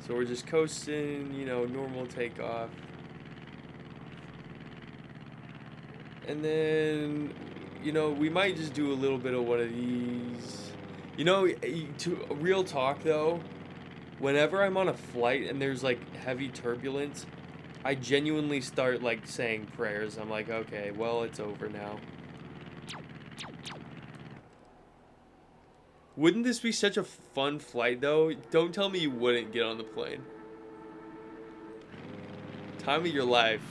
Speaker 1: So we're just coasting, you know, normal takeoff. And then, you know, we might just do a little bit of one of these. You know, to real talk though, whenever I'm on a flight and there's like heavy turbulence, I genuinely start like saying prayers. I'm like, okay, well, it's over now. Wouldn't this be such a fun flight, though? Don't tell me you wouldn't get on the plane. Time of your life.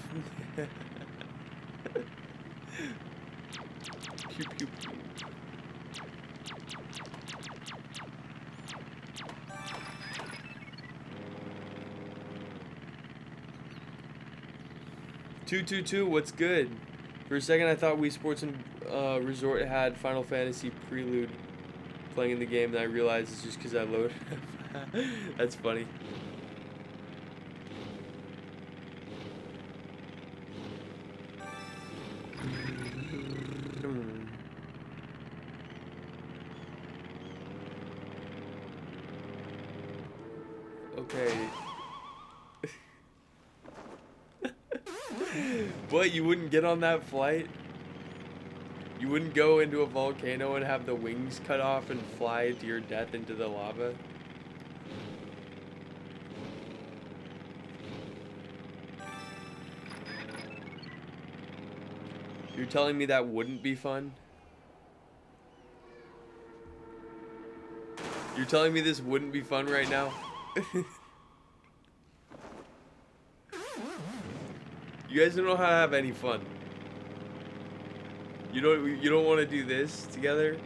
Speaker 1: Pew, pew, pew. Two, what's good? For a second, I thought Wii Sports and Resort had Final Fantasy Prelude playing in the game, and I realized it's just because I loaded. That's funny. Okay. What, you wouldn't get on that flight? You wouldn't go into a volcano and have the wings cut off and fly to your death into the lava? You're telling me that wouldn't be fun? You're telling me this wouldn't be fun right now? You guys don't know how to have any fun. You don't want to do this together?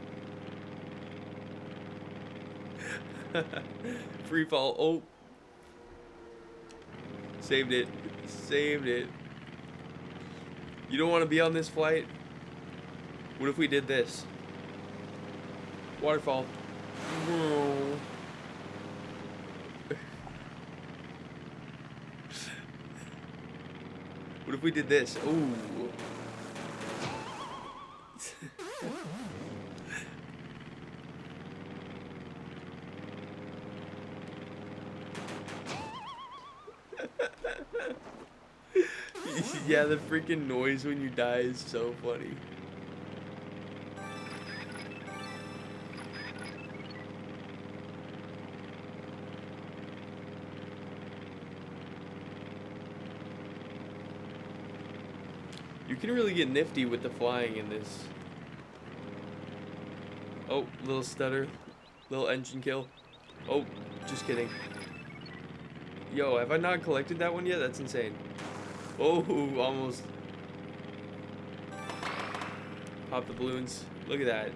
Speaker 1: Free fall. Oh. Saved it. Saved it. You don't want to be on this flight? What if we did this? Waterfall. What if we did this? Ooh. Yeah, the freaking noise when you die is so funny. You can really get nifty with the flying in this. Oh, little stutter. Little engine kill. Oh, just kidding. Yo, have I not collected that one yet? That's insane. Oh, almost. Pop the balloons. Look at that.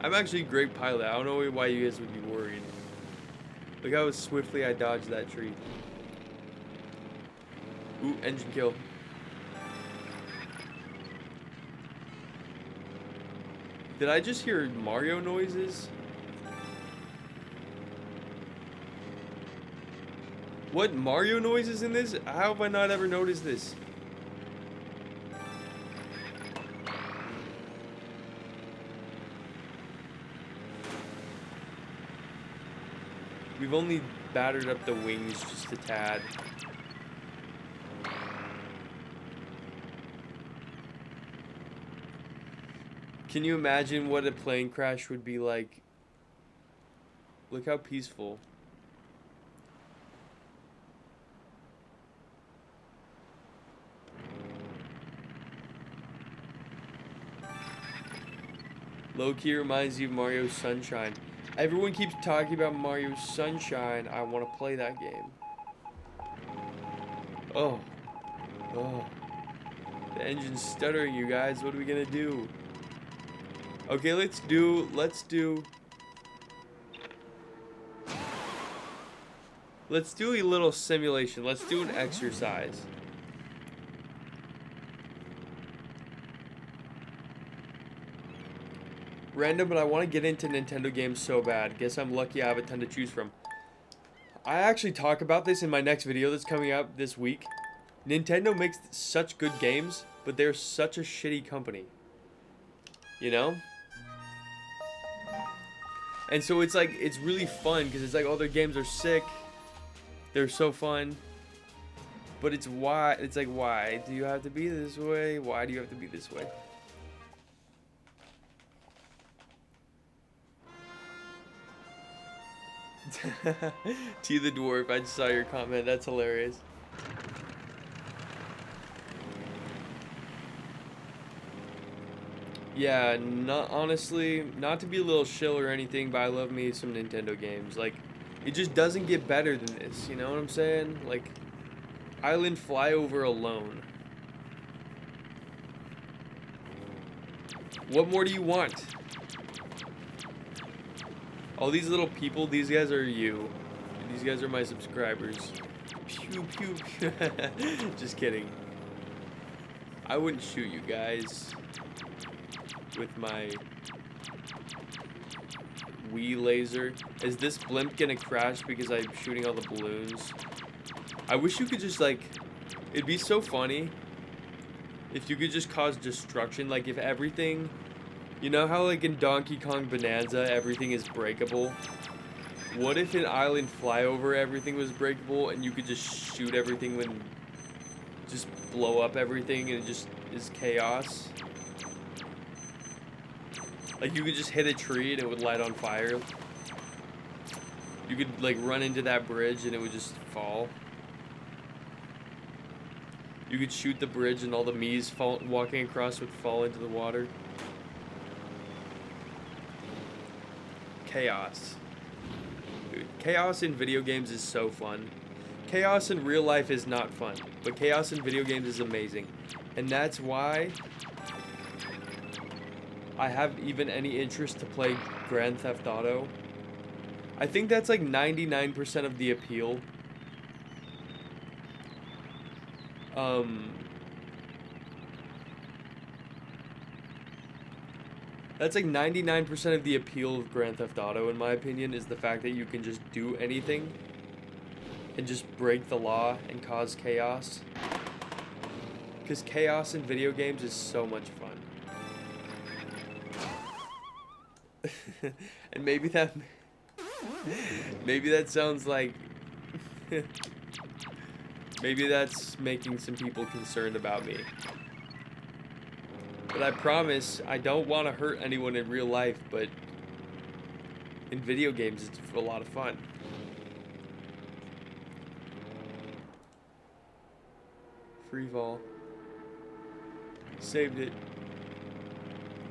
Speaker 1: I'm actually a great pilot. I don't know why you guys would be worried. Look how swiftly I dodged that tree. Ooh, engine kill. Did I just hear Mario noises? What Mario noises in this? How have I not ever noticed this? We've only battered up the wings just a tad. Can you imagine what a plane crash would be like? Look how peaceful. Low-key reminds you of Mario Sunshine. Everyone keeps talking about Mario Sunshine. I want to play that game. Oh. Oh. The engine's stuttering, you guys. What are we gonna do? Okay, let's do a little simulation. Let's do an exercise. Random, but I want to get into Nintendo games so bad. Guess I'm lucky I have a ton to choose from. I actually talk about this in my next video that's coming out this week. Nintendo makes such good games, but they're such a shitty company. You know? And so it's like, it's really fun because it's like, oh, their games are sick. They're so fun. But it's like, why do you have to be this way? Why do you have to be this way? T the Dwarf, I just saw your comment. That's hilarious. Yeah, not honestly, not to be a little shill or anything, but I love me some Nintendo games. Like, it just doesn't get better than this. You know what I'm saying? Like, Island Flyover alone. What more do you want? All these little people, these guys are you. These guys are my subscribers. Pew pew pew. Just kidding. I wouldn't shoot you guys with my Wii laser. Is this blimp gonna crash because I'm shooting all the balloons? I wish you could just like, it'd be so funny if you could just cause destruction. Like if everything, you know how like in Donkey Kong Bonanza everything is breakable? What if in Island Flyover everything was breakable and you could just shoot everything when, just blow up everything and it just is chaos? Like you could just hit a tree and it would light on fire. You could like run into that bridge and it would just fall. You could shoot the bridge and all the Mii's walking across would fall into the water. Chaos. Dude, chaos in video games is so fun. Chaos in real life is not fun, but chaos in video games is amazing. And that's why I have even any interest to play Grand Theft Auto. I think that's like 99% of the appeal. That's like 99% of the appeal of Grand Theft Auto, in my opinion, is the fact that you can just do anything and just break the law and cause chaos. Because chaos in video games is so much fun. And maybe that sounds like maybe that's making some people concerned about me. But I promise I don't want to hurt anyone in real life, but in video games it's a lot of fun. Free fall. Saved it.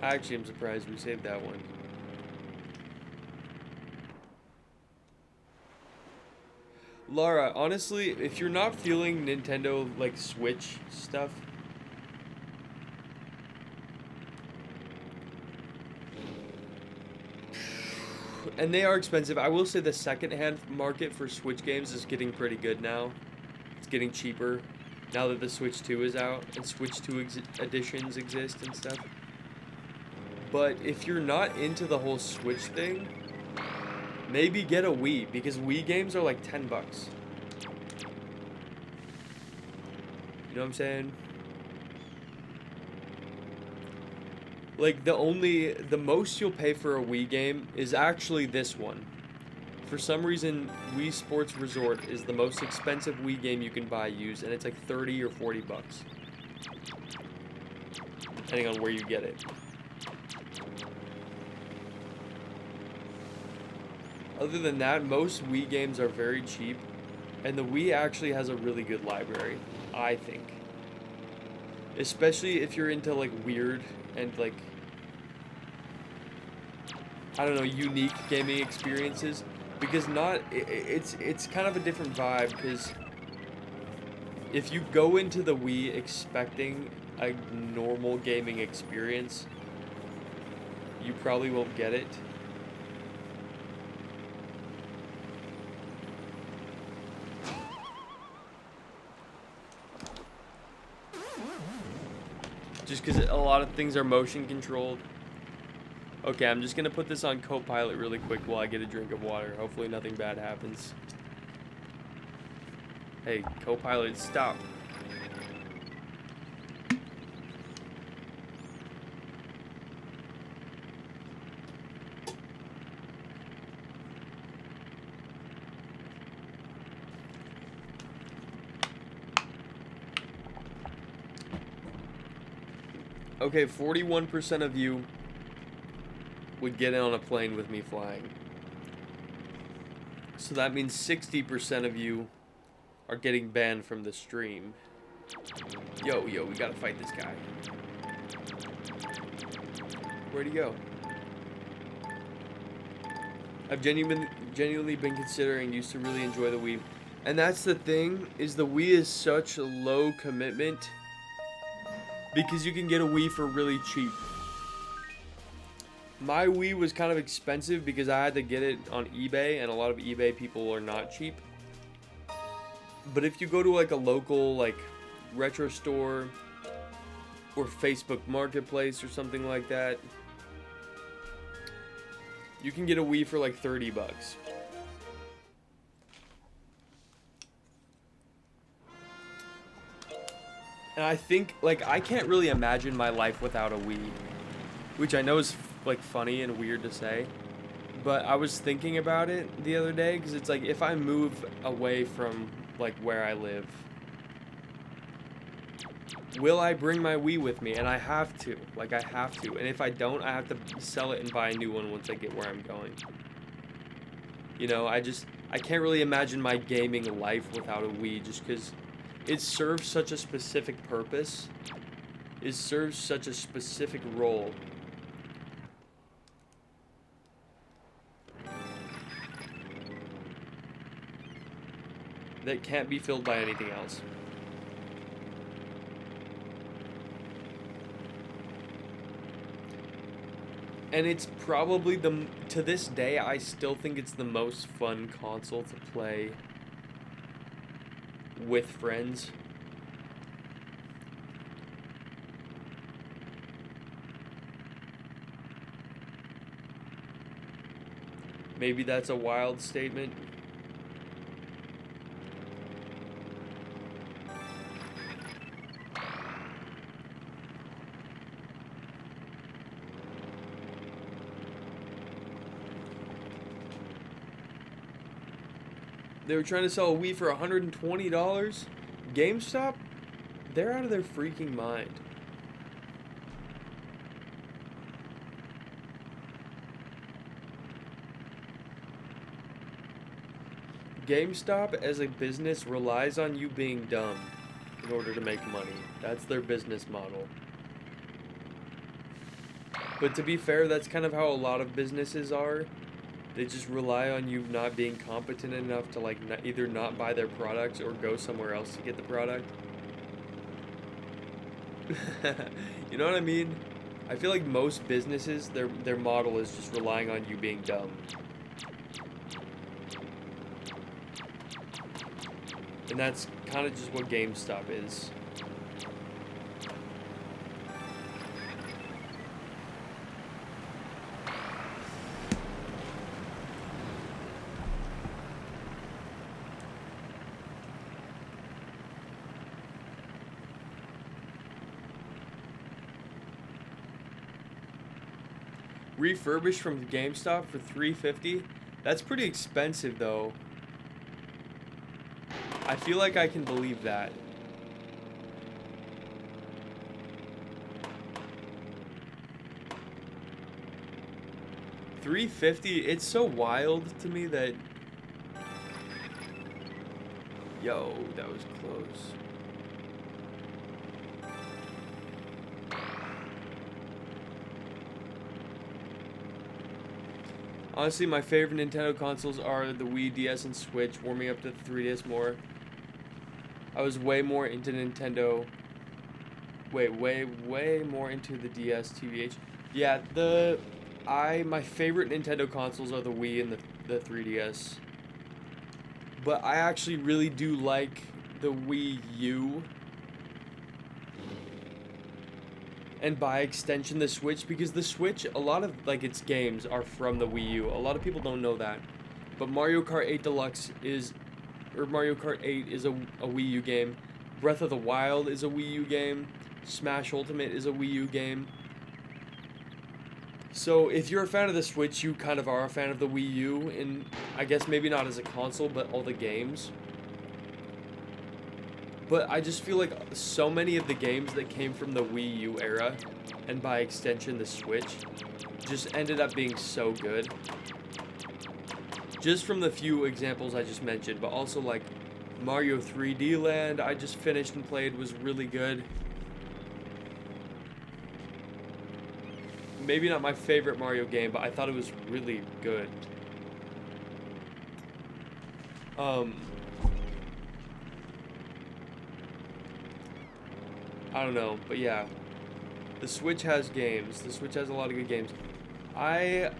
Speaker 1: Actually, I'm surprised we saved that one. Laura, honestly, if you're not feeling Nintendo, like, Switch stuff, and they are expensive. I will say the second-hand market for Switch games is getting pretty good now. It's getting cheaper now that the Switch 2 is out and Switch 2 editions exist and stuff. But if you're not into the whole Switch thing, maybe get a Wii, because Wii games are like $10. You know what I'm saying? Like the most you'll pay for a Wii game is actually this one. For some reason, Wii Sports Resort is the most expensive Wii game you can buy used, and it's like 30 or 40 bucks. Depending on where you get it. Other than that, most Wii games are very cheap, and the Wii actually has a really good library, I think. Especially if you're into like weird and like, I don't know, unique gaming experiences, because it's kind of a different vibe, because if you go into the Wii expecting a normal gaming experience, you probably won't get it. Just because a lot of things are motion controlled. Okay, I'm just going to put this on Copilot really quick while I get a drink of water. Hopefully nothing bad happens. Hey, Copilot, stop. Okay, 41% of you would get on a plane with me flying. So that means 60% of you are getting banned from the stream. Yo, we gotta fight this guy. Where'd he go? I've genuinely been considering, used to really enjoy the Wii. And that's the thing, is the Wii is such a low commitment because you can get a Wii for really cheap. My Wii was kind of expensive because I had to get it on eBay, and a lot of eBay people are not cheap. But if you go to like a local like retro store or Facebook Marketplace or something like that, you can get a Wii for like $30. And I think, like, I can't really imagine my life without a Wii, which I know is like funny and weird to say, but I was thinking about it the other day because it's like, if I move away from like where I live, will I bring my Wii with me? And I have to, like, I have to. And if I don't, I have to sell it and buy a new one once I get where I'm going. You know, I can't really imagine my gaming life without a Wii, just because it serves such a specific purpose. It serves such a specific role. That can't be filled by anything else. And it's probably to this day, I still think it's the most fun console to play with friends. Maybe that's a wild statement. They were trying to sell a Wii for $120. GameStop? They're out of their freaking mind. GameStop as a business relies on you being dumb in order to make money. That's their business model. But to be fair, that's kind of how a lot of businesses are. They just rely on you not being competent enough to like either not buy their products or go somewhere else to get the product. You know what I mean? I feel like most businesses, their model is just relying on you being dumb. And that's kind of just what GameStop is. Refurbished from GameStop for $350. That's pretty expensive though. I feel like I can believe that. $350. It's so wild to me that. Yo, that was close. Honestly, my favorite Nintendo consoles are the Wii, DS, and Switch, warming up to the 3DS more. I was way more into Nintendo. Way more into the DS, TBH. Yeah, my favorite Nintendo consoles are the Wii and the 3DS. But I actually really do like the Wii U. And by extension the Switch, because the Switch, a lot of like its games are from the Wii U. A lot of people don't know that, but Mario Kart 8 Deluxe Mario Kart 8 is a Wii U game. Breath of the Wild is a Wii U game. Smash Ultimate is a Wii U game. So if you're a fan of the Switch, you kind of are a fan of the Wii U, and I guess maybe not as a console, but all the games. But I just feel like so many of the games that came from the Wii U era, and by extension the Switch, just ended up being so good. Just from the few examples I just mentioned, but also like Mario 3D Land I just finished and played was really good. maybe not my favorite Mario game, but I thought it was really good. I don't know, but yeah. The Switch has games. The Switch has a lot of good games. I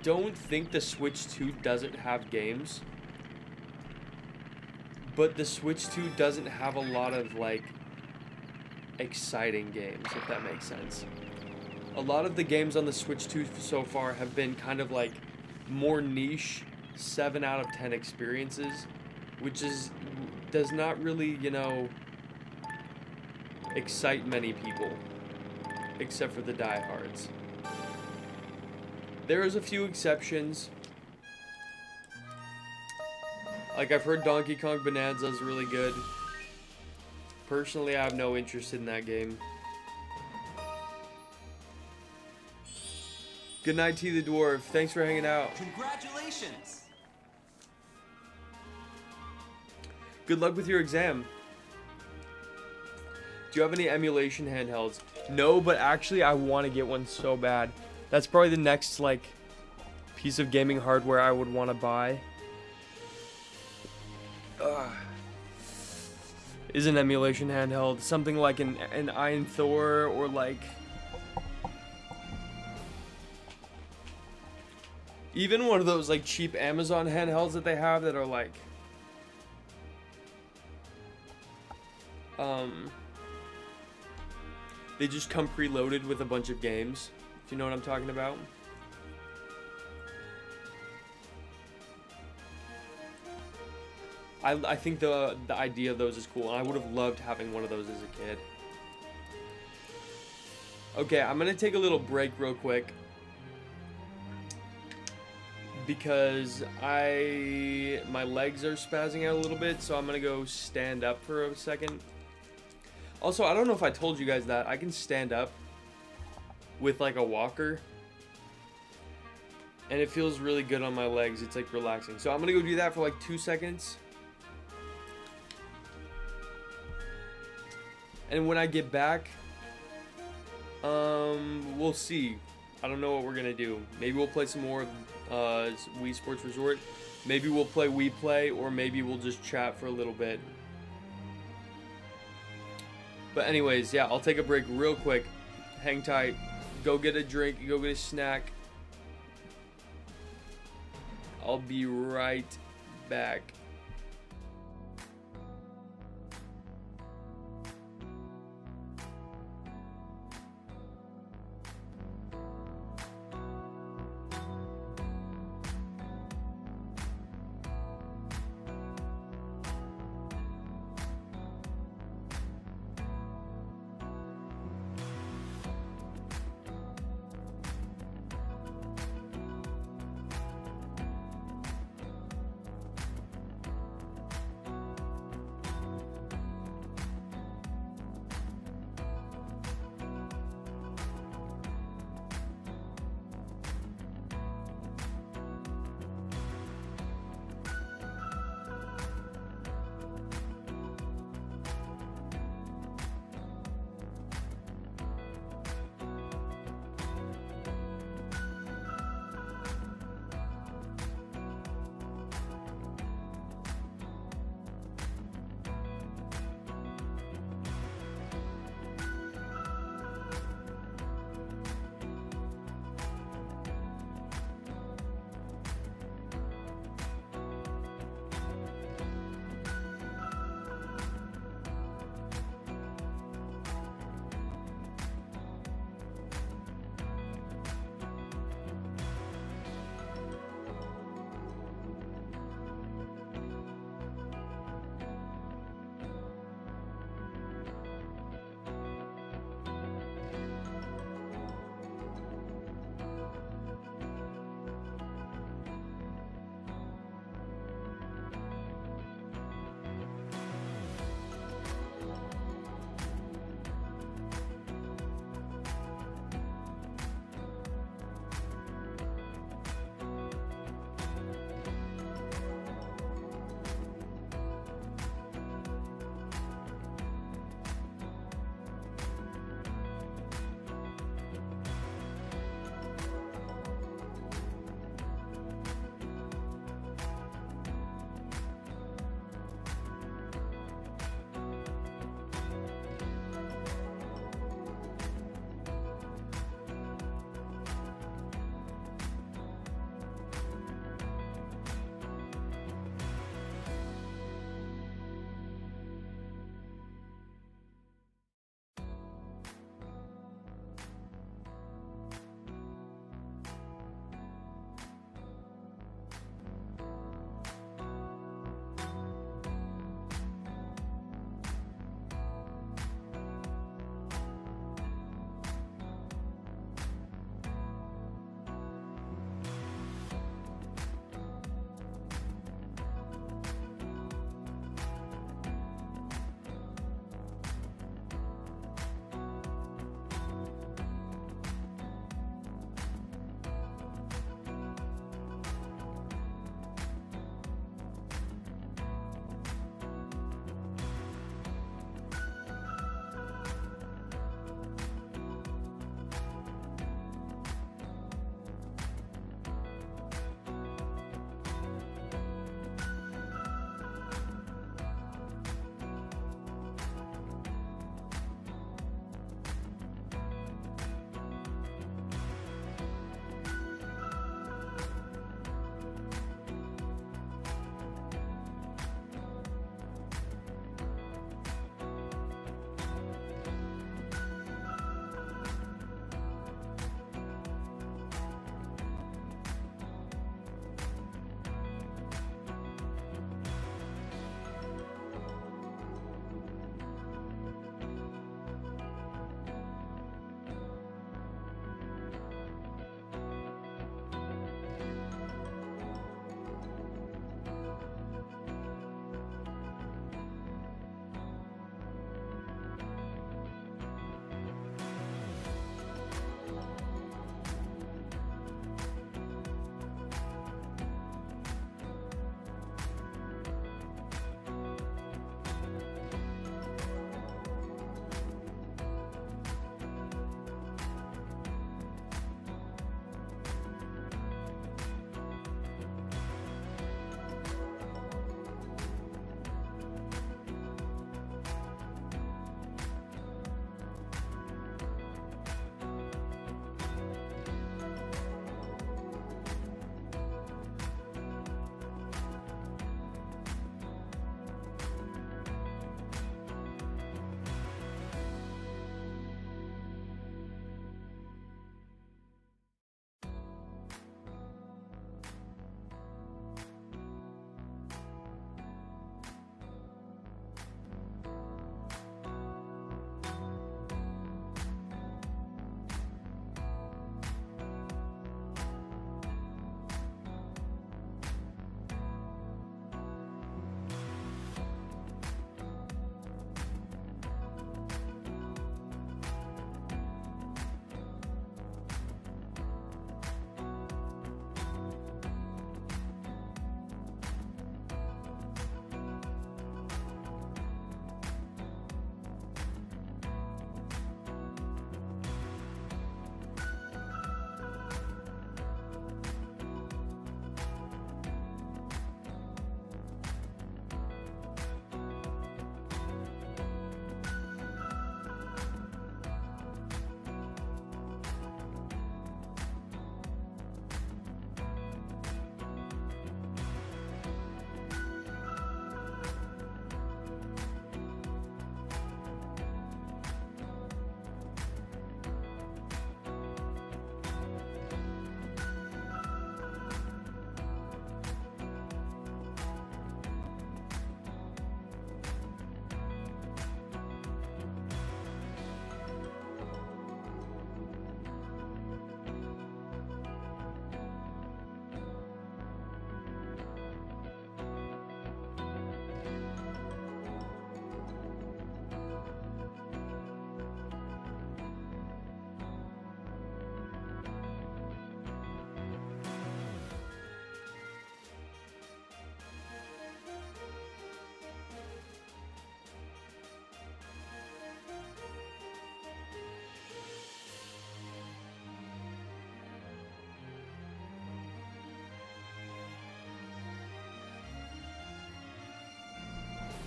Speaker 1: don't think the Switch 2 doesn't have games. But the Switch 2 doesn't have a lot of, like, exciting games, if that makes sense. A lot of the games on the Switch 2 so far have been kind of, like, more niche 7 out of 10 experiences, which does not really, you know, excite many people, except for the diehards. There's a few exceptions. Like, I've heard Donkey Kong Bonanza is really good. Personally, I have no interest in that game. Good night, T the Dwarf. Thanks for hanging out.
Speaker 2: Congratulations!
Speaker 1: Good luck with your exam. Do you have any emulation handhelds? No, but actually I want to get one so bad. That's probably the next, like, piece of gaming hardware I would want to buy. Is an emulation handheld. Something like an Iron Thor, or like... even one of those, like, cheap Amazon handhelds that they have that are, like... they just come preloaded with a bunch of games, if you know what I'm talking about. I think the idea of those is cool, and I would have loved having one of those as a kid. Okay, I'm gonna take a little break real quick because my legs are spazzing out a little bit, so I'm gonna go stand up for a second. Also, I don't know if I told you guys that I can stand up with, like, a walker, and it feels really good on my legs. It's, like, relaxing. So I'm gonna go do that for like 2 seconds. And when I get back, we'll see. I don't know what we're gonna do. Maybe we'll play some more Wii Sports Resort. Maybe we'll play Wii Play, or maybe we'll just chat for a little bit. But anyways, yeah, I'll take a break real quick. Hang tight. Go get a drink. Go get a snack. I'll be right back.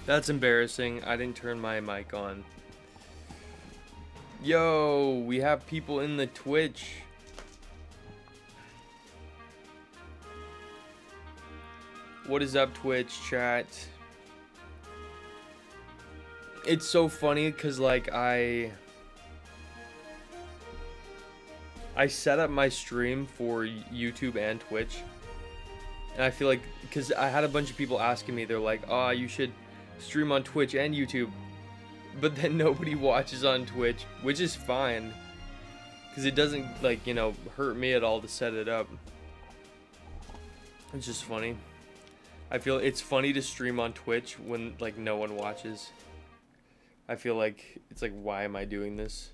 Speaker 1: That's embarrassing. I didn't turn my mic on. Yo, we have people in the Twitch. What is up, Twitch chat? It's so funny because like I set up my stream for YouTube and Twitch, and I feel like because I had a bunch of people asking me, they're like, "Oh, you should stream on Twitch and YouTube," but then nobody watches on Twitch, which is fine because it doesn't like, you know, hurt me at all to set it up. It's just funny. I feel it's funny to stream on Twitch when like no one watches. I feel like it's like, why am I doing this?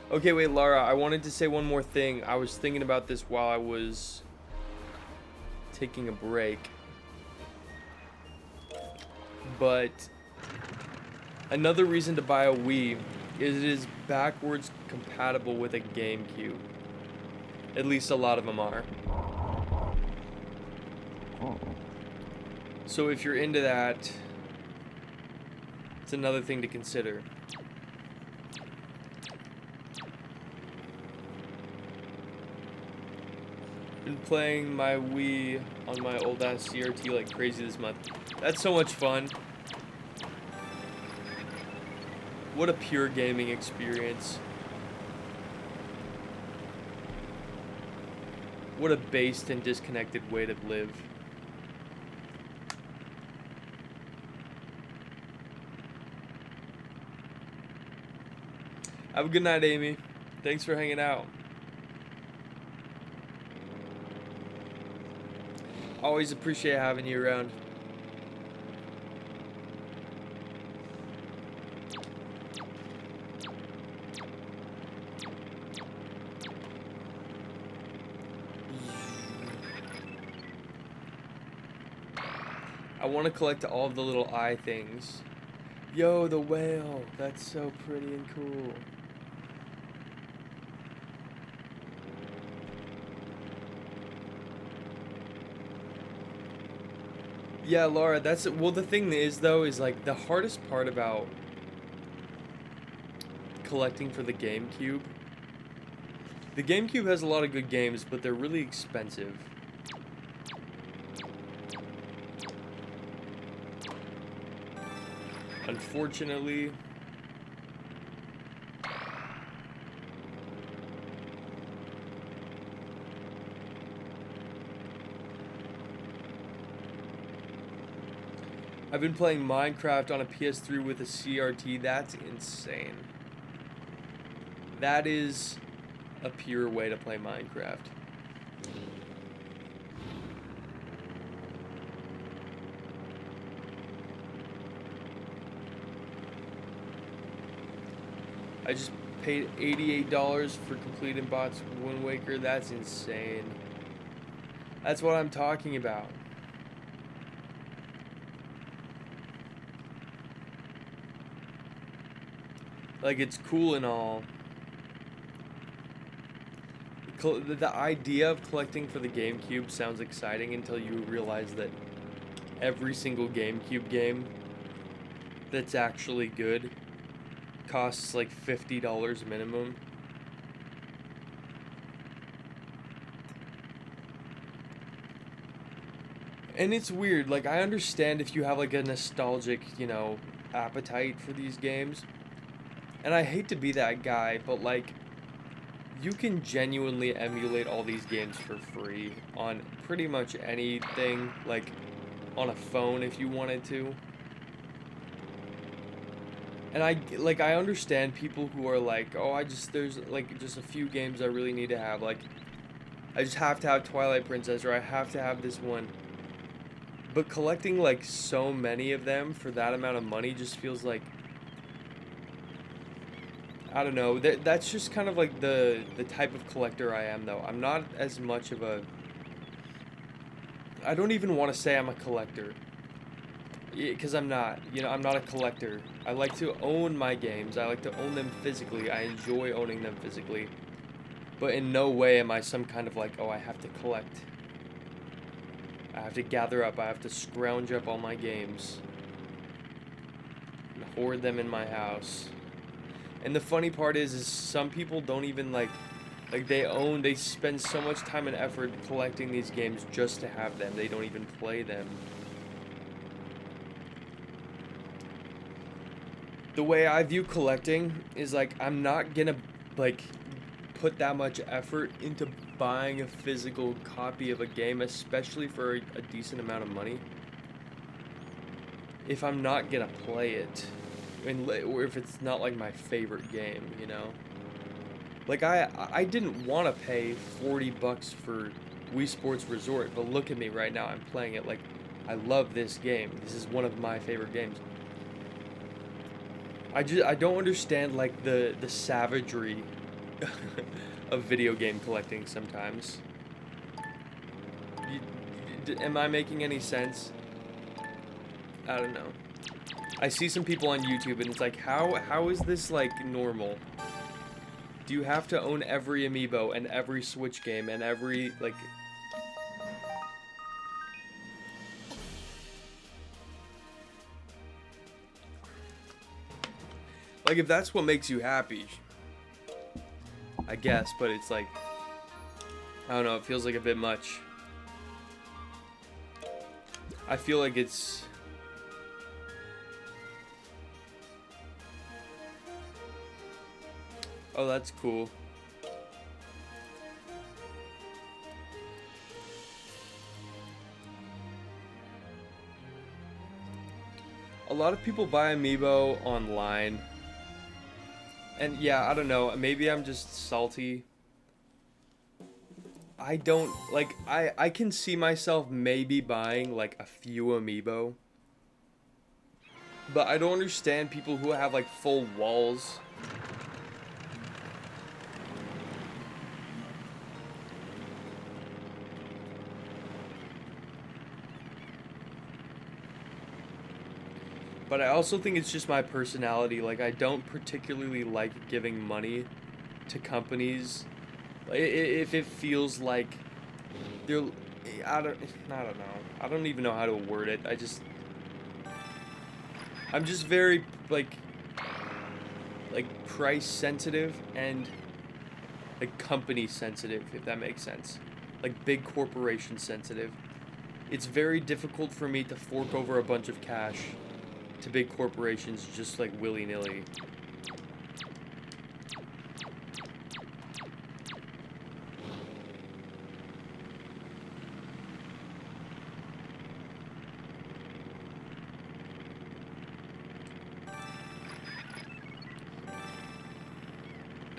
Speaker 1: Okay, wait, Lara, I wanted to say one more thing. I was thinking about this while I was taking a break. But another reason to buy a Wii is it is backwards compatible with a GameCube. At least a lot of them are. So if you're into that, it's another thing to consider. Been playing my Wii on my old ass CRT like crazy this month. That's so much fun. What a pure gaming experience. What a based and disconnected way to live. Have a good night, Amy. Thanks for hanging out. Always appreciate having you around. I want to collect all of the little eye things. Yo, the whale. That's so pretty and cool. Yeah, Laura, that's... Well, the thing is, though, is, like, the hardest part about collecting for the GameCube... The GameCube has a lot of good games, but they're really expensive. Unfortunately... I've been playing Minecraft on a PS3 with a CRT. That's insane. That is a pure way to play Minecraft. I just paid $88 for Complete and Bots Wind Waker. That's insane. That's what I'm talking about. Like, it's cool and all. The idea of collecting for the GameCube sounds exciting until you realize that every single GameCube game that's actually good costs like $50 minimum. And it's weird, like, I understand if you have like a nostalgic, you know, appetite for these games. And I hate to be that guy, but like, you can genuinely emulate all these games for free on pretty much anything, like on a phone if you wanted to. And I understand people who are like, oh, there's like just a few games I really need to have, like I just have to have Twilight Princess, or I have to have this one. But collecting like so many of them for that amount of money just feels like, I don't know, that's just kind of like the type of collector I am, though. I'm not as much of a... I don't even want to say I'm a collector. Because I'm not. You know, I'm not a collector. I like to own my games. I like to own them physically. I enjoy owning them physically. But in no way am I some kind of like, oh, I have to collect. I have to gather up. I have to scrounge up all my games and hoard them in my house. And the funny part is some people don't even like they spend so much time and effort collecting these games just to have them. They don't even play them. The way I view collecting is like, I'm not gonna like put that much effort into buying a physical copy of a game, especially for a decent amount of money, if I'm not gonna play it, or if it's not like my favorite game, you know. Like I didn't want to pay $40 for Wii Sports Resort, but look at me right now. I'm playing it. Like, I love this game. This is one of my favorite games. I don't understand like the savagery of video game collecting sometimes. Am I making any sense? I don't know. I see some people on YouTube and it's like, how is this like normal? Do you have to own every amiibo and every Switch game and every like... Like, if that's what makes you happy, I guess, but it's like, I don't know, it feels like a bit much. I feel like it's... Oh, that's cool. A lot of people buy Amiibo online. And yeah, I don't know, maybe I'm just salty. I don't, like, I can see myself maybe buying, like, a few Amiibo. But I don't understand people who have, like, full walls. But I also think it's just my personality. Like, I don't particularly like giving money to companies if it feels like they're... I don't know. I don't even know how to word it. I'm just very, like price sensitive and, like, company sensitive, if that makes sense. Like, big corporation sensitive. It's very difficult for me to fork over a bunch of cash to big corporations just like willy-nilly.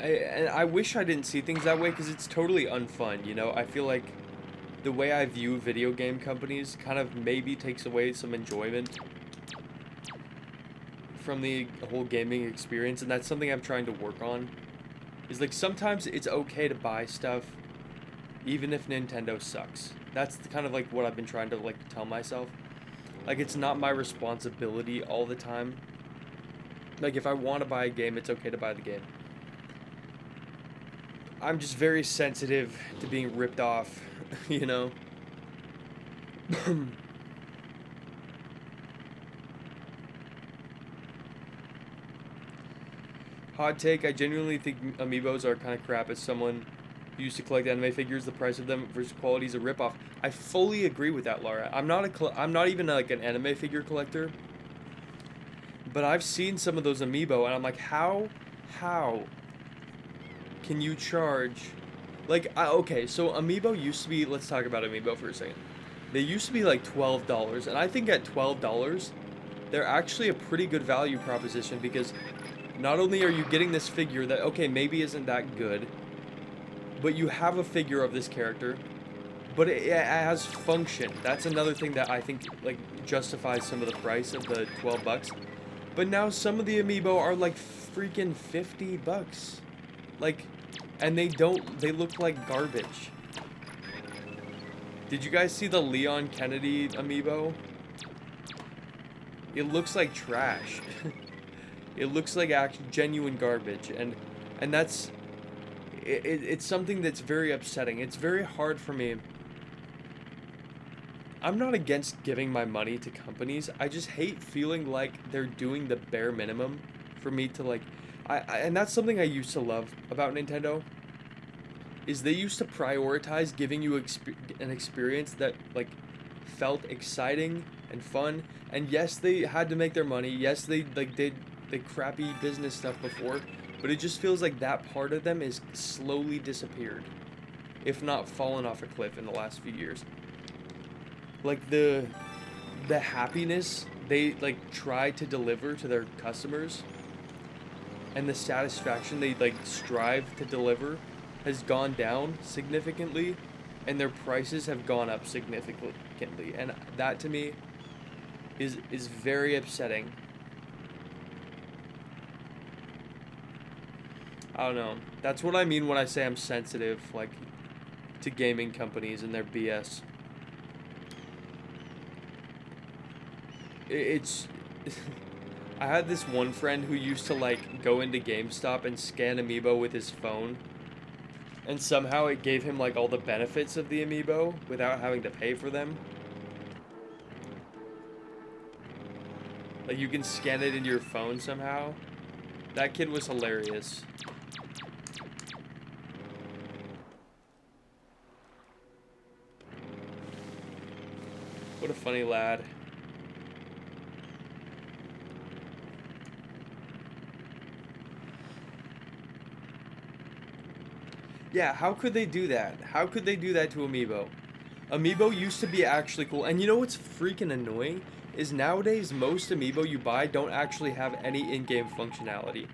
Speaker 1: And I wish I didn't see things that way, because it's totally unfun, you know? I feel like the way I view video game companies kind of maybe takes away some enjoyment from the whole gaming experience, and that's something I'm trying to work on. Is like, sometimes it's okay to buy stuff even if Nintendo sucks. That's kind of like what I've been trying to like tell myself. Like, it's not my responsibility all the time. Like, if I want to buy a game, it's okay to buy the game. I'm just very sensitive to being ripped off, you know? Hot take, I genuinely think Amiibos are kind of crap. As someone who used to collect anime figures, the price of them versus quality is a ripoff. I fully agree with that, Laura. I'm not even like an anime figure collector, but I've seen some of those Amiibo, and I'm like, how can you charge, like, okay, so Amiibo used to be, let's talk about Amiibo for a second. They used to be like $12, and I think at $12, they're actually a pretty good value proposition, because not only are you getting this figure that, okay, maybe isn't that good, but you have a figure of this character, but it has function. That's another thing that I think, like, justifies some of the price of the $12. But now some of the Amiibo are like freaking $50. Like, and they look like garbage. Did you guys see the Leon Kennedy Amiibo? It looks like trash. It looks like genuine garbage, and that's... it's something that's very upsetting. It's very hard for me. I'm not against giving my money to companies. I just hate feeling like they're doing the bare minimum for me to like. And that's something I used to love about Nintendo. Is they used to prioritize giving you an experience that like felt exciting and fun. And yes, they had to make their money. Yes, they like did the crappy business stuff before, but it just feels like that part of them is slowly disappeared, if not fallen off a cliff in the last few years. Like the happiness they like try to deliver to their customers and the satisfaction they like strive to deliver has gone down significantly, and their prices have gone up significantly, and that to me is very upsetting. I don't know. That's what I mean when I say I'm sensitive, like, to gaming companies and their BS. It's I had this one friend who used to like go into GameStop and scan Amiibo with his phone, and somehow it gave him like all the benefits of the Amiibo without having to pay for them. Like you can scan it into your phone somehow. That kid was hilarious. What a funny lad. Yeah, how could they do that? How could they do that to Amiibo? Amiibo used to be actually cool. And you know what's freaking annoying? Is nowadays most Amiibo you buy don't actually have any in-game functionality.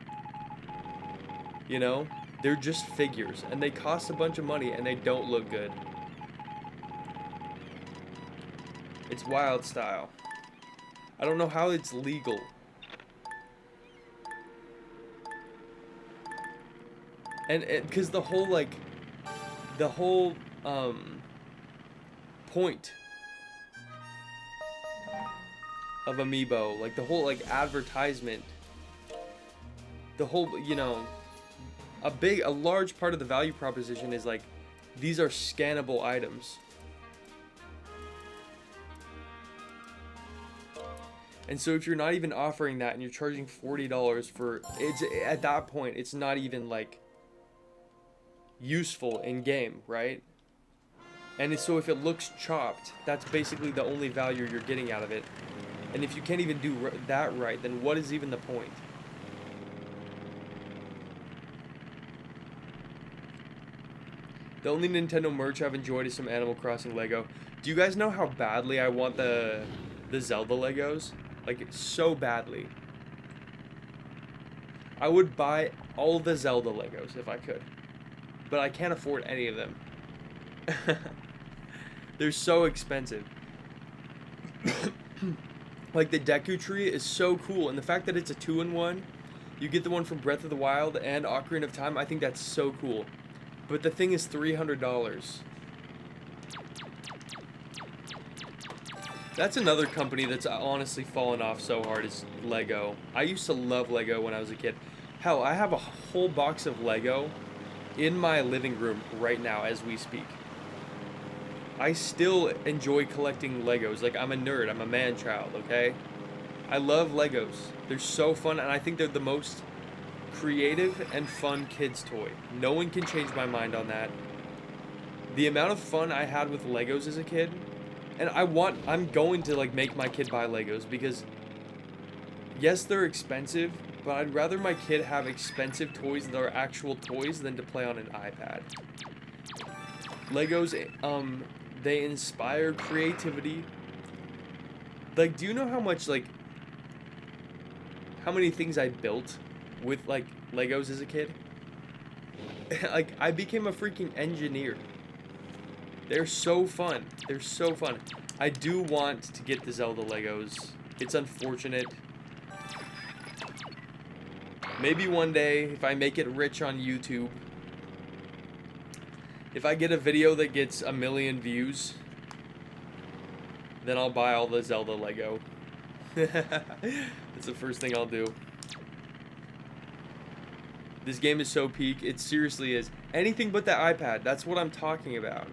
Speaker 1: You know? They're just figures. And they cost a bunch of money and they don't look good. It's wild style. I don't know how it's legal. And because the whole point of Amiibo, like the whole like advertisement, the whole, you know, a large part of the value proposition is like these are scannable items. And so if you're not even offering that and you're charging $40 for it's at that point it's not even like useful in game, right? And so if it looks chopped, that's basically the only value you're getting out of it. And if you can't even do that right, then what is even the point? The only Nintendo merch I've enjoyed is some Animal Crossing Lego. Do you guys know how badly I want the Zelda Legos? Like, so badly. I would buy all the Zelda Legos if I could. But I can't afford any of them. They're so expensive. Like, the Deku Tree is so cool. And the fact that it's a 2-in-1, you get the one from Breath of the Wild and Ocarina of Time, I think that's so cool. But the thing is $300. That's another company that's honestly fallen off so hard is Lego. I used to love Lego when I was a kid. Hell, I have a whole box of Lego in my living room right now as we speak. I still enjoy collecting Legos. Like, I'm a nerd. I'm a man-child, okay? I love Legos. They're so fun, and I think they're the most creative and fun kids' toy. No one can change my mind on that. The amount of fun I had with Legos as a kid, and I'm going to, like, make my kid buy Legos because, yes, they're expensive, but I'd rather my kid have expensive toys that are actual toys than to play on an iPad. Legos, they inspire creativity. Like, do you know how much, like, how many things I built with, like, Legos as a kid? Like, I became a freaking engineer. They're so fun. They're so fun. I do want to get the Zelda Legos. It's unfortunate. Maybe one day, if I make it rich on YouTube, if I get a video that gets 1 million views, then I'll buy all the Zelda Lego. That's the first thing I'll do. This game is so peak. It seriously is. Anything but the iPad. That's what I'm talking about.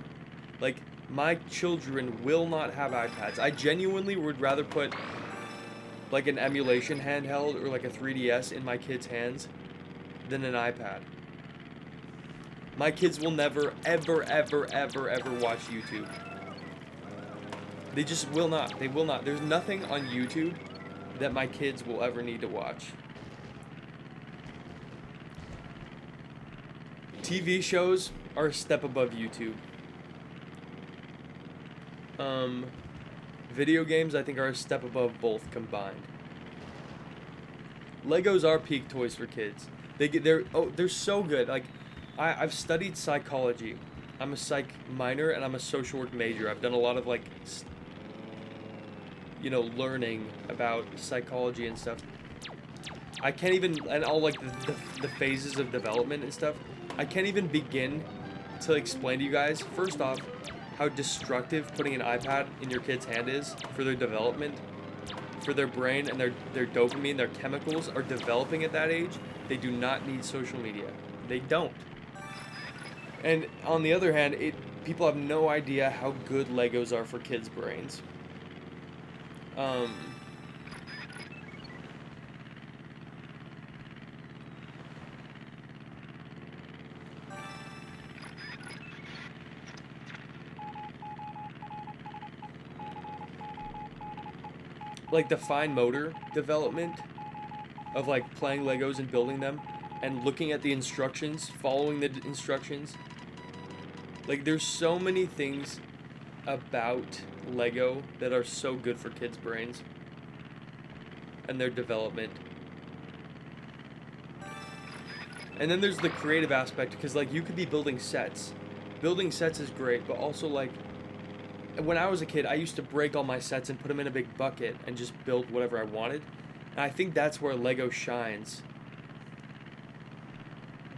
Speaker 1: Like, my children will not have iPads. I genuinely would rather put like an emulation handheld or like a 3DS in my kids' hands than an iPad. My kids will never, ever, ever, ever, ever watch YouTube. They just will not. They will not. There's nothing on YouTube that my kids will ever need to watch. TV shows are a step above YouTube. Video games, I think, are a step above both combined. Legos are peak toys for kids. They're so good. Like, I've studied psychology. I'm a psych minor and I'm a social work major. I've done a lot of like, learning about psychology and stuff. I can't even, and all like the phases of development and stuff. I can't even begin to explain to you guys, first off, how destructive putting an iPad in your kid's hand is for their development, for their brain, and their dopamine, their chemicals are developing at that age. They do not need social media. They don't. And on the other hand, people have no idea how good Legos are for kids' brains. Like the fine motor development of like playing Legos and building them and looking at the instructions, following the instructions. Like, there's so many things about Lego that are so good for kids' brains and their development. And then there's the creative aspect, because like you could be building sets. Building sets is great, but also like when I was a kid, I used to break all my sets and put them in a big bucket and just build whatever I wanted. And I think that's where Lego shines,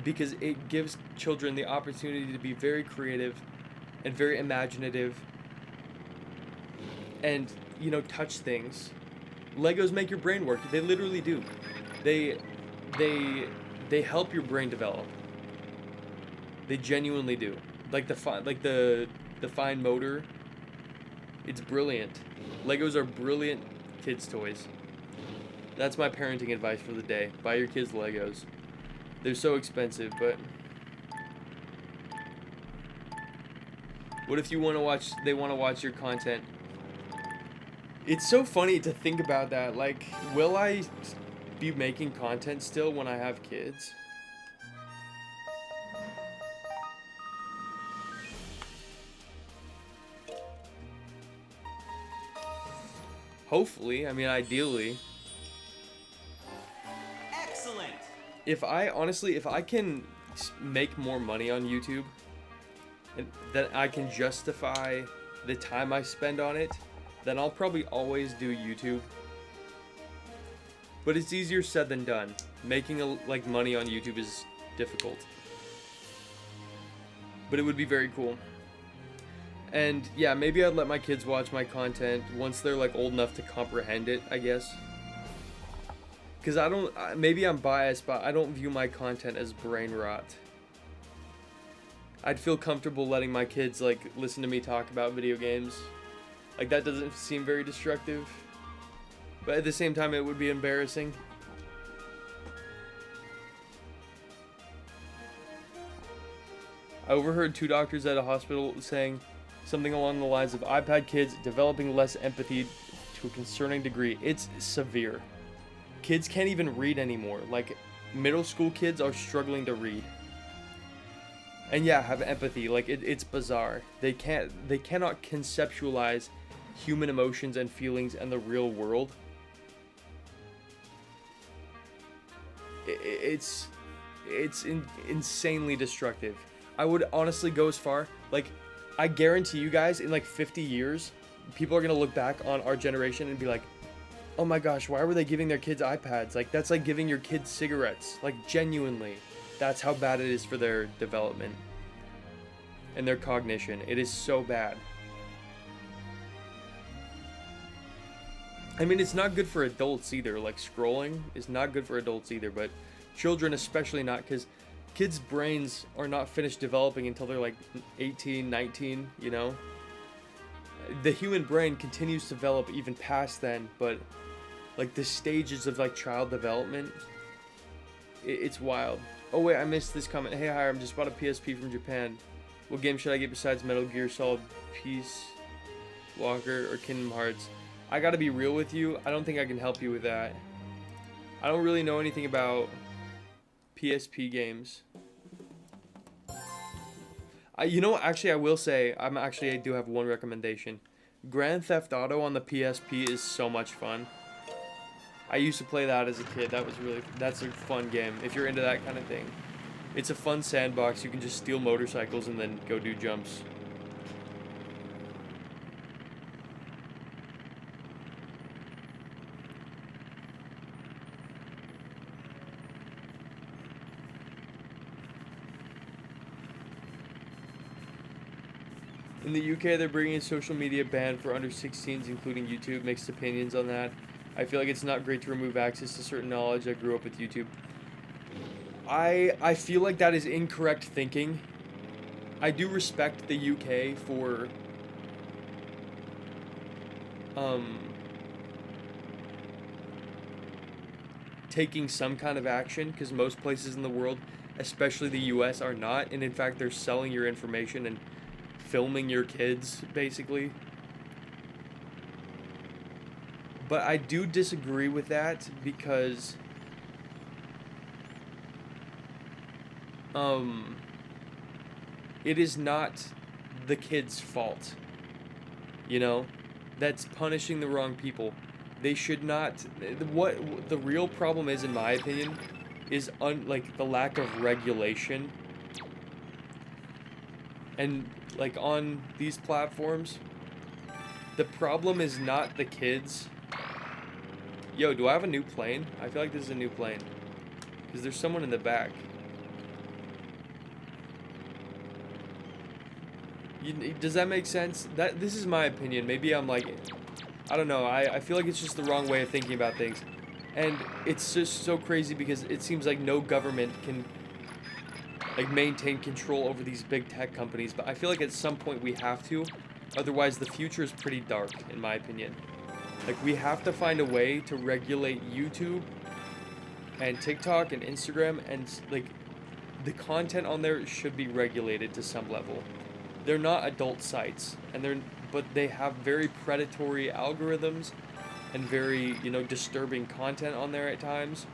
Speaker 1: because it gives children the opportunity to be very creative and very imaginative and, touch things. Legos make your brain work. They literally do. They help your brain develop. They genuinely do. Like the fine motor, it's brilliant. Legos are brilliant kids' toys. That's my parenting advice for the day. Buy your kids Legos. They're so expensive, but what if they want to watch your content? It's so funny to think about that. Like, will I be making content still when I have kids? Hopefully, ideally.
Speaker 2: Excellent.
Speaker 1: If I can make more money on YouTube, and that I can justify the time I spend on it, then I'll probably always do YouTube. But it's easier said than done. Making money on YouTube is difficult. But it would be very cool. And yeah, maybe I'd let my kids watch my content once they're old enough to comprehend it, I guess. Because maybe I'm biased, but I don't view my content as brain rot. I'd feel comfortable letting my kids listen to me talk about video games. That doesn't seem very destructive. But at the same time, it would be embarrassing. I overheard 2 doctors at a hospital saying something along the lines of iPad kids developing less empathy to a concerning degree. It's severe. Kids can't even read anymore. Middle school kids are struggling to read. And yeah, have empathy. It's bizarre. They cannot conceptualize human emotions and feelings and the real world. It's insanely destructive. I would honestly go as far, I guarantee you guys, in 50 years, people are gonna look back on our generation and be like, oh my gosh, why were they giving their kids iPads? That's like giving your kids cigarettes. Genuinely. That's how bad it is for their development and their cognition. It is so bad. It's not good for adults either. Scrolling is not good for adults either, but Children especially not, because kids' brains are not finished developing until they're like 18, 19, you know? The human brain continues to develop even past then, but like the stages of like child development, it's wild. Oh wait, I missed this comment. Hey Hiram, just bought a PSP from Japan. What game should I get besides Metal Gear Solid, Peace Walker, or Kingdom Hearts? I gotta be real with you, I don't think I can help you with that. I don't really know anything about PSP games. You know, actually I will say, I do have one recommendation. Grand Theft Auto on the PSP is so much fun. I used to play that as a kid. That's a fun game if you're into that kind of thing. It's a fun sandbox. You can just steal motorcycles and then go do jumps. In the UK, they're bringing a social media ban for under 16s, including YouTube. Mixed opinions on that. I feel like it's not great to remove access to certain knowledge. I grew up with YouTube. I feel like that is incorrect thinking. I do respect the UK for taking some kind of action, because most places in the world, especially the US, are not, and in fact they're selling your information and filming your kids basically. But I do disagree with that because it is not the kid's fault. You know, that's punishing the wrong people. They should not. What the real problem is, in my opinion, is like the lack of regulation. And like on these platforms, the problem is not the kids. Yo, do I have a new plane? I feel like this is a new plane. Because there's someone in the back. Does that make sense? This is my opinion. Maybe I'm like, I don't know. I feel like it's just the wrong way of thinking about things. And it's just so crazy because it seems like no government can like maintain control over these big tech companies. But I feel like at some point we have to. Otherwise the future is pretty dark, in my opinion. Like, we have to find a way to regulate YouTube and TikTok and Instagram, and like the content on there should be regulated to some level. They're not adult sites, but they have very predatory algorithms and very, you know, disturbing content on there at times.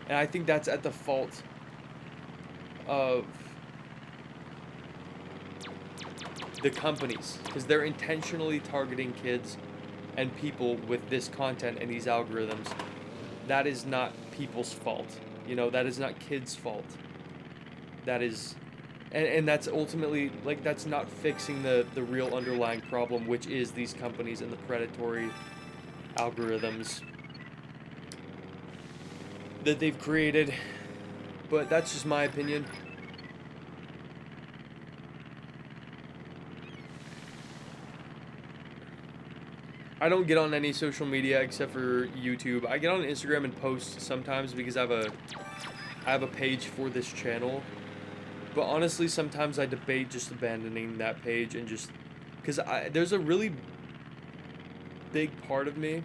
Speaker 1: And I think that's at the fault of the companies, because they're intentionally targeting kids and people with this content and these algorithms. That is not people's fault. You know, that is not kids' fault. That is, and that's ultimately, like, that's not fixing the real underlying problem, which is these companies and the predatory algorithms that they've created. But that's just my opinion. I don't get on any social media except for YouTube. I get on Instagram and post sometimes because I have a page for this channel. But honestly, sometimes I debate just abandoning that page and just because there's a really big part of me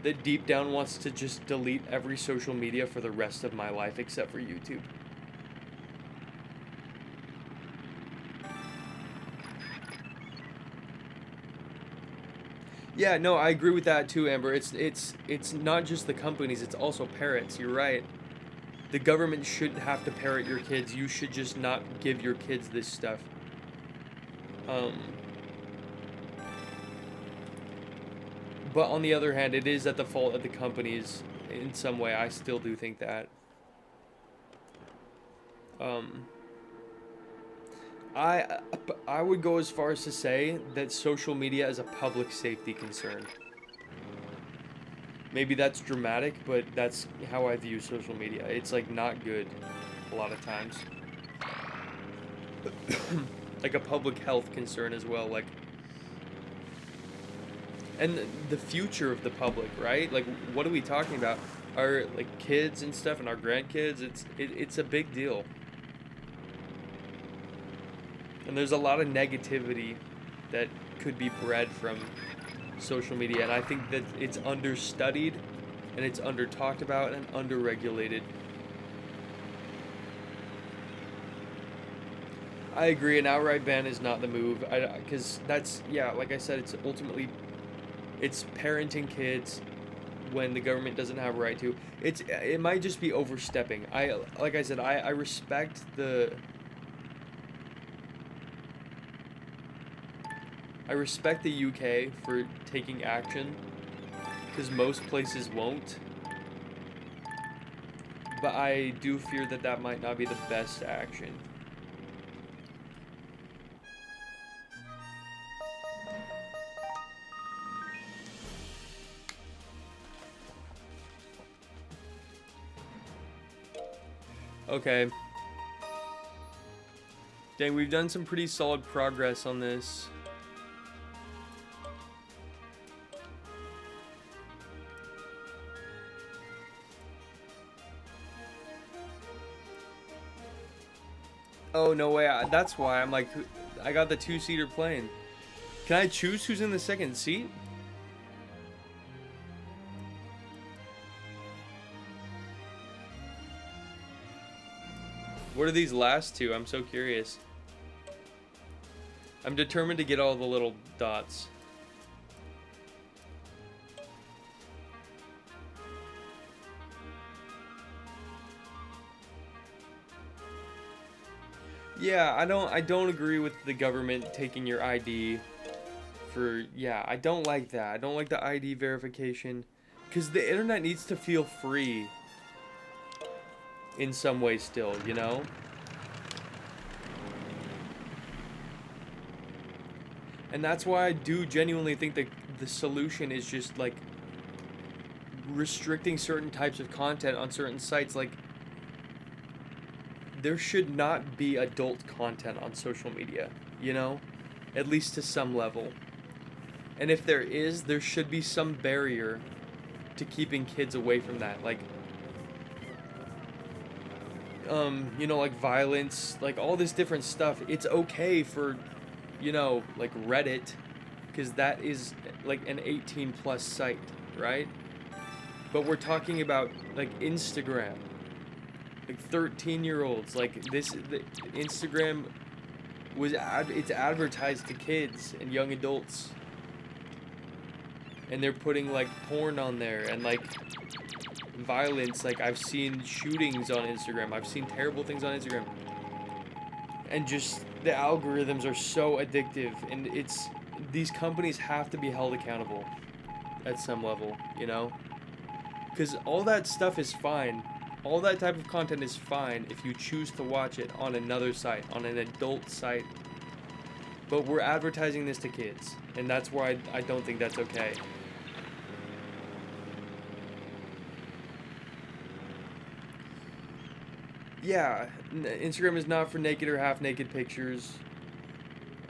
Speaker 1: that deep down wants to just delete every social media for the rest of my life except for YouTube. Yeah, no, I agree with that too, Amber. It's not just the companies, it's also parents. You're right. The government shouldn't have to parent your kids. You should just not give your kids this stuff. But on the other hand, it is at the fault of the companies in some way. I still do think that. I would go as far as to say that social media is a public safety concern. Maybe that's dramatic, but that's how I view social media. It's like not good a lot of times. Like a public health concern as well, like, and the future of the public, right? Like, what are we talking about? our like kids and stuff and our grandkids. It's a big deal. And there's a lot of negativity that could be bred from social media, and I think that it's understudied and it's under talked about and under regulated. I agree, an outright ban is not the move. Because that's, yeah, like I said, it's ultimately, it's parenting kids when the government doesn't have a right to. It might just be overstepping. Like I said, I respect the UK for taking action, because most places won't. But I do fear that that might not be the best action. Okay. Dang, we've done some pretty solid progress on this. Oh, no way. That's why I'm like, I got the two-seater plane. Can I choose who's in the second seat? What are these last two? I'm so curious. I'm determined to get all the little dots. Yeah, I don't agree with the government taking your ID for, yeah, I don't like that. I don't like the ID verification, because the internet needs to feel free in some way still, you know? And that's why I do genuinely think that the solution is just like restricting certain types of content on certain sites. Like, there should not be adult content on social media, you know? At least to some level. And if there is, there should be some barrier to keeping kids away from that. Like, you know, like violence, like all this different stuff. It's okay for, you know, like Reddit, because that is like an 18 plus site, right? But we're talking about like Instagram, like 13-year-olds. Like the Instagram it's advertised to kids and young adults, and they're putting like porn on there and like violence. Like, I've seen shootings on Instagram. I've seen terrible things on Instagram. And just the algorithms are so addictive, and these companies have to be held accountable at some level, you know? Because all that stuff is fine. All that type of content is fine if you choose to watch it on another site, on an adult site. But we're advertising this to kids, and that's why I don't think that's okay. Yeah, Instagram is not for naked or half-naked pictures.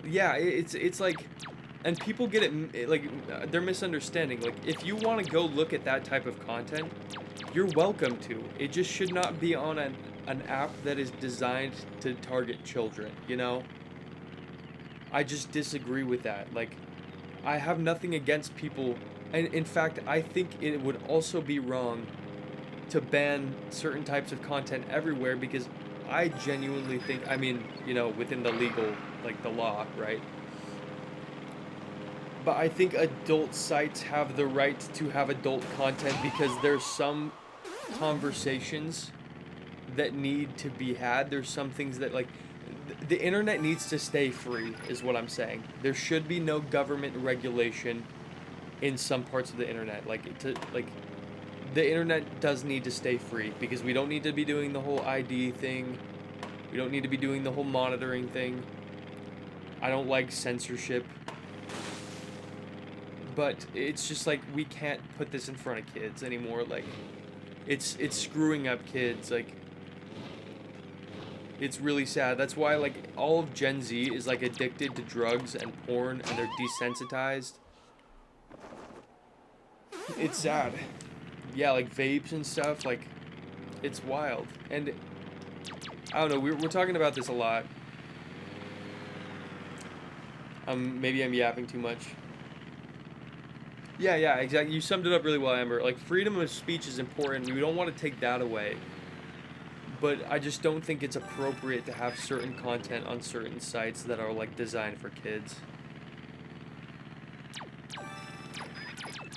Speaker 1: Yeah, it's like, and people get it, like, they're misunderstanding. Like, if you want to go look at that type of content, you're welcome to. It just should not be on an app that is designed to target children, you know? I just disagree with that. Like, I have nothing against people, and in fact, I think it would also be wrong to ban certain types of content everywhere, because I genuinely think, I mean, you know, within the legal, like the law, right? But I think adult sites have the right to have adult content, because there's some conversations that need to be had. There's some things that, like, the internet needs to stay free, is what I'm saying. There should be no government regulation in some parts of the internet. The internet does need to stay free, because we don't need to be doing the whole ID thing. We don't need to be doing the whole monitoring thing. I don't like censorship. But it's just like, we can't put this in front of kids anymore. Like, it's screwing up kids. Like, it's really sad. That's why, like, all of Gen Z is like addicted to drugs and porn, and they're desensitized. It's sad. yeah, like vapes and stuff, like, it's wild. And I don't know, we're talking about this a lot. Maybe I'm yapping too much. Yeah, exactly. You summed it up really well, Amber. Like, freedom of speech is important. We don't want to take that away. But I just don't think it's appropriate to have certain content on certain sites that are, like, designed for kids.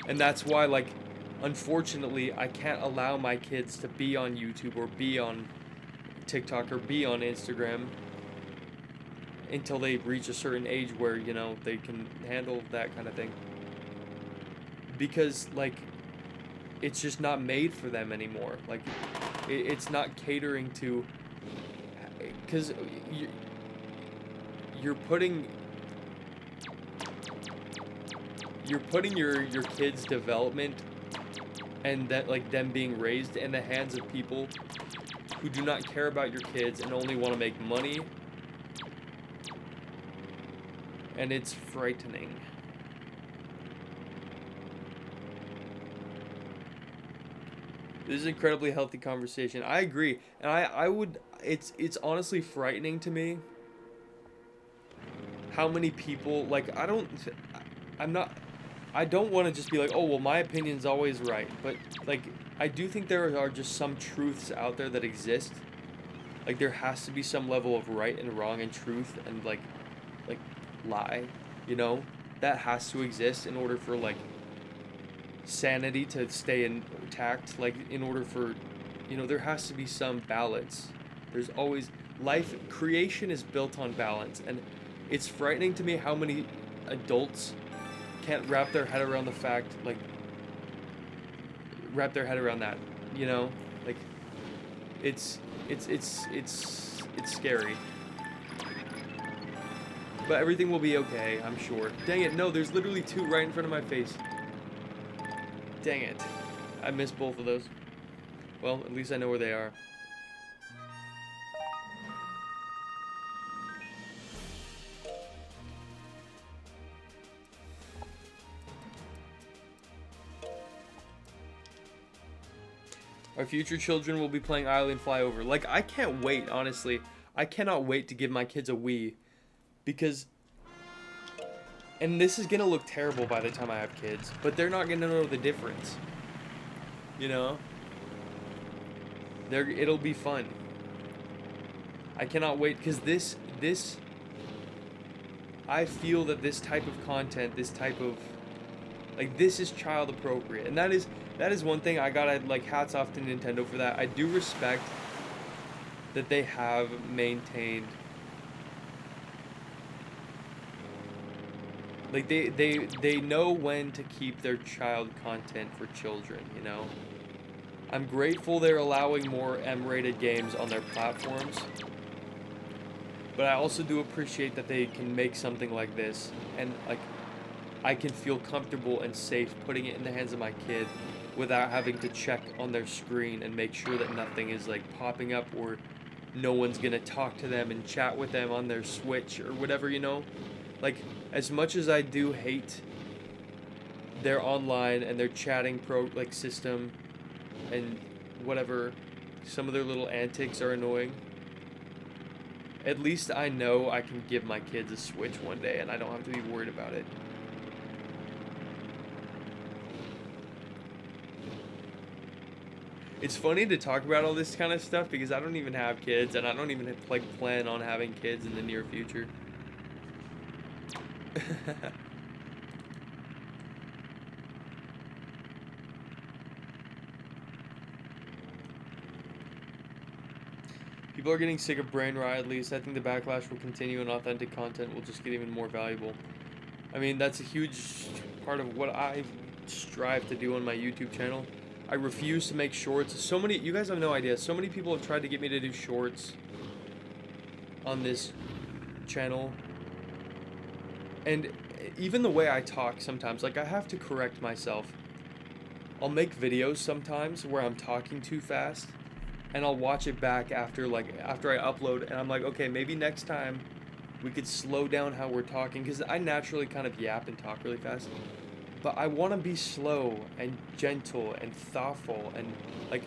Speaker 1: And that's why, like, unfortunately, I can't allow my kids to be on YouTube or be on TikTok or be on Instagram until they reach a certain age where, you know, they can handle that kind of thing. Because, like, it's just not made for them anymore. Like, it's not catering to, because you're putting your kids' development and that, like, them being raised in the hands of people who do not care about your kids and only want to make money. And it's frightening. This is an incredibly healthy conversation. I agree. And I would, it's honestly frightening to me how many people, like, I don't want to just be like, oh, well, my opinion's always right. But, like, I do think there are just some truths out there that exist. Like, there has to be some level of right and wrong and truth and, like lie, you know? That has to exist in order for, like, sanity to stay intact. Like, in order for, you know, there has to be some balance. There's always, creation is built on balance. And it's frightening to me how many adults can't wrap their head around the fact, like, wrap their head around that, you know? Like, it's scary. But everything will be okay, I'm sure. Dang it, no, there's literally two right in front of my face. Dang it. I missed both of those. Well, at least I know where they are. Our future children will be playing Island Flyover. Like, I can't wait, honestly. I cannot wait to give my kids a Wii. Because, and this is gonna look terrible by the time I have kids, but they're not gonna know the difference. You know? It'll be fun. I cannot wait, because this, I feel that this type of content, this type of, like, this is child appropriate. And that is one thing I gotta, like, hats off to Nintendo for that. I do respect that they have maintained, like, they know when to keep their child content for children, you know? I'm grateful they're allowing more M-rated games on their platforms. But I also do appreciate that they can make something like this. And, like, I can feel comfortable and safe putting it in the hands of my kid without having to check on their screen and make sure that nothing is, like, popping up or no one's gonna talk to them and chat with them on their Switch or whatever, you know? Like, as much as I do hate their online and their chatting system and whatever, some of their little antics are annoying, at least I know I can give my kids a Switch one day and I don't have to be worried about it. It's funny to talk about all this kind of stuff because I don't even have kids and I don't even, like, plan on having kids in the near future. People are getting sick of brain rot, at least. I think the backlash will continue and authentic content will just get even more valuable. I mean, that's a huge part of what I strive to do on my YouTube channel. I refuse to make shorts. So many, you guys have no idea, so many people have tried to get me to do shorts on this channel. And even the way I talk sometimes, like, I have to correct myself. I'll make videos sometimes where I'm talking too fast, and I'll watch it back after I upload, and I'm like, okay, maybe next time we could slow down how we're talking, because I naturally kind of yap and talk really fast. but I want to be slow and gentle and thoughtful, and like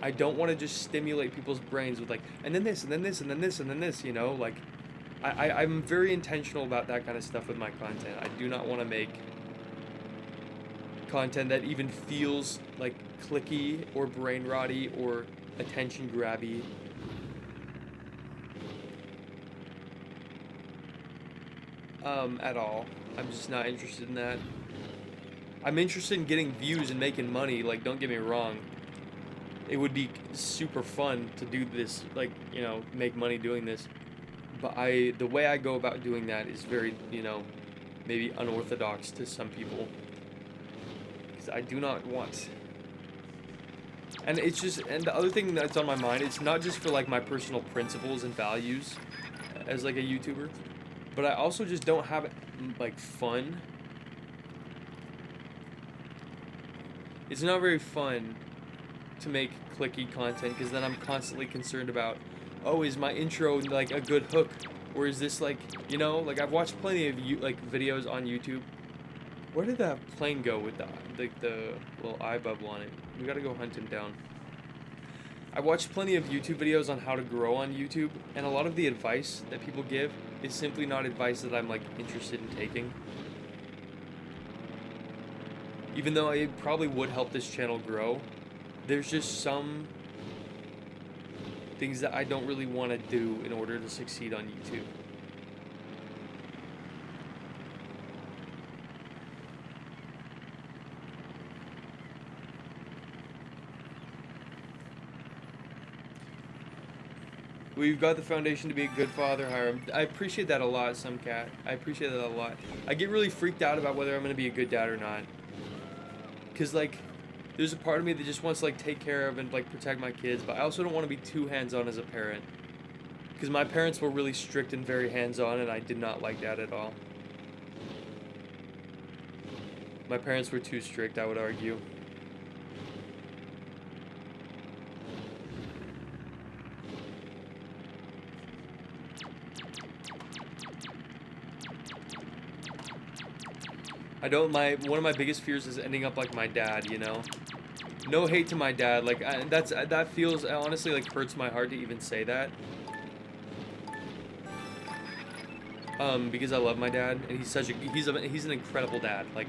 Speaker 1: I don't want to just stimulate people's brains with like, and then this and then this and then this and then this, you know, like I'm very intentional about that kind of stuff with my content. I do not want to make content that even feels like clicky or brain rotty or attention grabby. At all. I'm just not interested in that. I'm interested in getting views and making money, like, don't get me wrong. It would be super fun to do this, like, you know, make money doing this. But the way I go about doing that is very, you know, maybe unorthodox to some people. Because I do not want. And it's just, and the other thing that's on my mind, it's not just for, like, my personal principles and values as, like, a YouTuber. But I also just don't have, like, fun. It's not very fun to make clicky content, because then I'm constantly concerned about, oh, is my intro, like, a good hook? Or is this, like, you know, like, I've watched plenty of, videos on YouTube. Where did that plane go with the little eye bubble on it? We gotta go hunt him down. I watched plenty of YouTube videos on how to grow on YouTube, and a lot of the advice that people give is simply not advice that I'm, like, interested in taking. Even though it probably would help this channel grow, there's just some things that I don't really want to do in order to succeed on YouTube. We've got the foundation to be a good father, Hiram. I appreciate that a lot, Sumcat. I appreciate that a lot. I get really freaked out about whether I'm going to be a good dad or not. Because, like, there's a part of me that just wants to, like, take care of and, like, protect my kids, but I also don't want to be too hands-on as a parent. Because my parents were really strict and very hands-on, and I did not like that at all. My parents were too strict, I would argue. One of my biggest fears is ending up like my dad, you know? No hate to my dad, like, that feels, honestly, like, hurts my heart to even say that. Because I love my dad, and he's an incredible dad, like,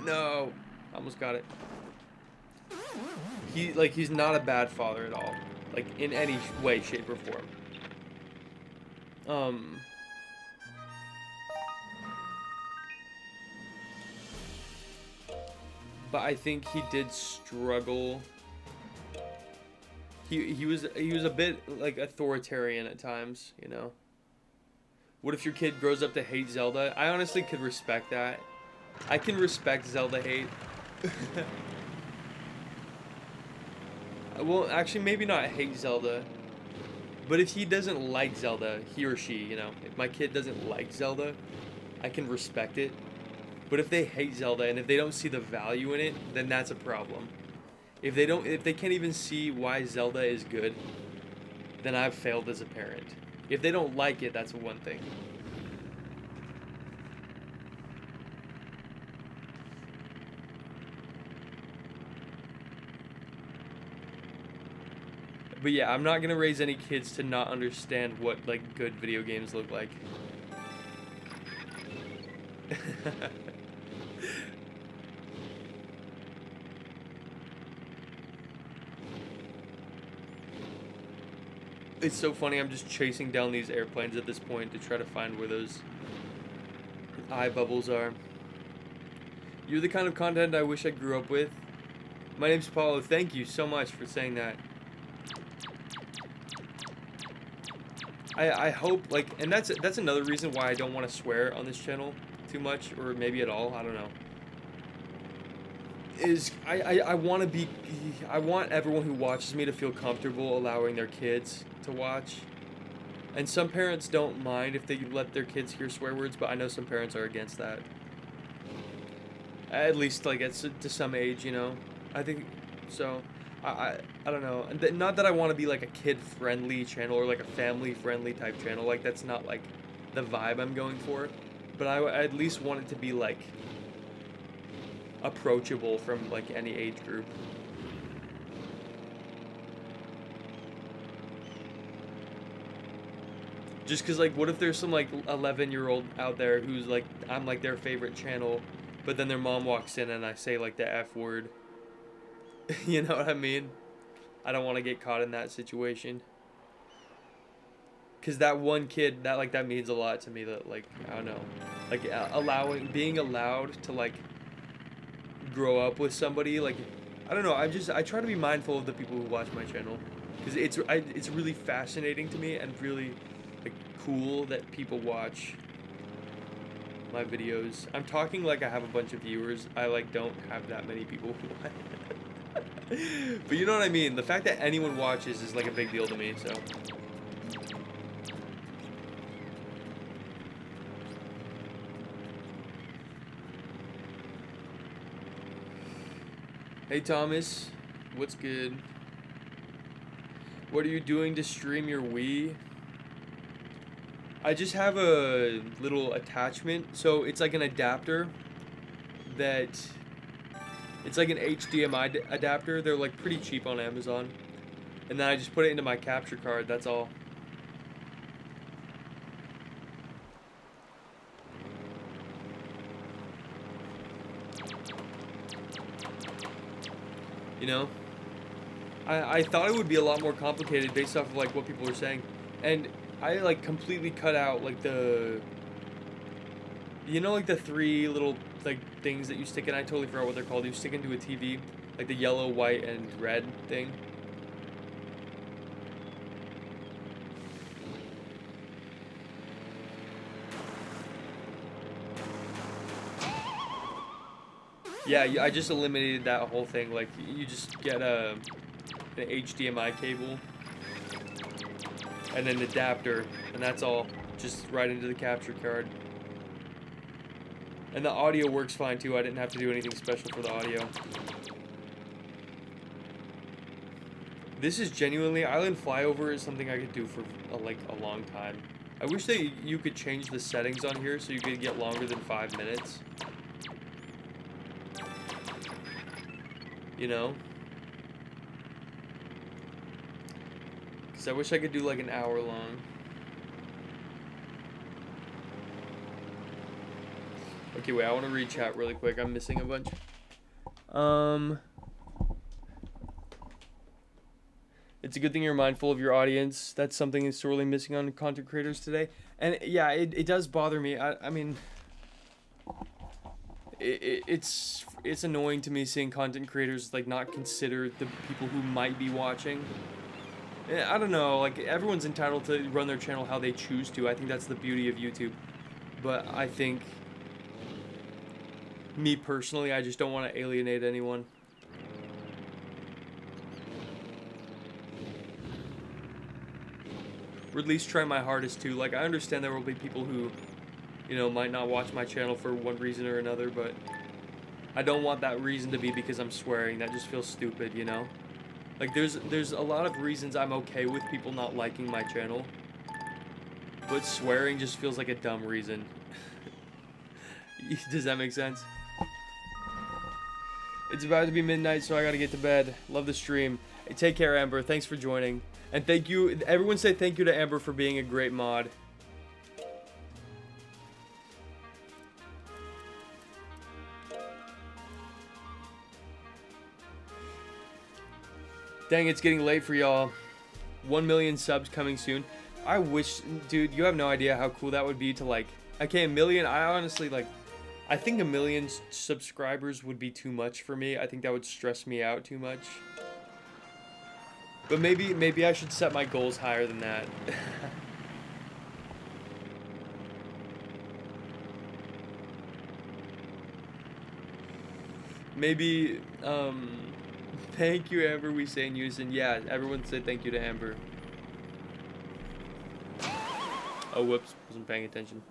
Speaker 1: no, almost got it. He's not a bad father at all, like, in any way, shape, or form. But I think he did struggle. He was a bit, like, authoritarian at times, you know. What if your kid grows up to hate Zelda? I honestly could respect that. I can respect Zelda hate. Well, actually, maybe not hate Zelda. But if he doesn't like Zelda, he or she, you know, if my kid doesn't like Zelda, I can respect it. But if they hate Zelda and if they don't see the value in it, then that's a problem. If they can't even see why Zelda is good, then I've failed as a parent. If they don't like it, that's one thing. But yeah, I'm not gonna raise any kids to not understand what, like, good video games look like. It's so funny, I'm just chasing down these airplanes at this point to try to find where those eye bubbles are. You're the kind of content I wish I grew up with. My name's Paulo. Thank you so much for saying that. I hope, like, and that's another reason why I don't want to swear on this channel too much, or maybe at all, I don't know. Is I want to be, I want everyone who watches me to feel comfortable allowing their kids to watch. And some parents don't mind if they let their kids hear swear words, but I know some parents are against that. At least, like, it's to some age, you know. I think so. I don't know. Not that I want to be like a kid-friendly channel or like a family-friendly type channel. Like, that's not like the vibe I'm going for. But I at least want it to be like approachable from like any age group. Just cause like, what if there's some like 11-year-old out there who's like, I'm like their favorite channel, but then their mom walks in and I say like the F word. You know what I mean? I don't want to get caught in that situation. Cause that one kid, that means a lot to me. That like, I don't know, like being allowed to like grow up with somebody. Like, I don't know. I try to be mindful of the people who watch my channel, cause it's really fascinating to me and really like cool that people watch my videos. I'm talking like I have a bunch of viewers. I like don't have that many people who watch. But you know what I mean? The fact that anyone watches is like a big deal to me, so. Hey Thomas, what's good? What are you doing to stream your Wii? I just have a little attachment, so it's like an adapter that, it's like an HDMI adapter. They're like pretty cheap on Amazon. And then I just put it into my capture card, that's all. You know? I thought it would be a lot more complicated based off of like what people were saying. And I like completely cut out like the, you know, like the 3 little like things that you stick in. I totally forgot what they're called. You stick into a TV, like the yellow, white, and red thing. Yeah, I just eliminated that whole thing. Like, you just get an HDMI cable and an adapter, and that's all. Just right into the capture card. And the audio works fine too. I didn't have to do anything special for the audio. This is genuinely, Island Flyover is something I could do for like a long time. I wish that you could change the settings on here so you could get longer than 5 minutes. You know? Because I wish I could do like an hour long. Okay, wait, I want to read chat really quick. I'm missing a bunch. It's a good thing you're mindful of your audience. That's something that's sorely missing on content creators today. And yeah, it does bother me. I mean, it's annoying to me seeing content creators like not consider the people who might be watching. I don't know, like everyone's entitled to run their channel how they choose to. I think that's the beauty of YouTube. But I think, me personally, I just don't want to alienate anyone. Or at least try my hardest to. Like, I understand there will be people who, you know, might not watch my channel for one reason or another, but I don't want that reason to be because I'm swearing. That just feels stupid, you know? Like, there's a lot of reasons I'm okay with people not liking my channel, but swearing just feels like a dumb reason. Does that make sense? It's about to be midnight, so I gotta get to bed. Love the stream. Hey, take care, Amber. Thanks for joining. And thank you. Everyone say thank you to Amber for being a great mod. Dang, it's getting late for y'all. 1 million subs coming soon. I wish, dude, you have no idea how cool that would be to like, okay, 1 million, I honestly like, I think 1 million subscribers would be too much for me. I think that would stress me out too much. But maybe I should set my goals higher than that. Maybe, thank you, Amber, we say in unison. Yeah, everyone said thank you to Amber. Oh, whoops, wasn't paying attention.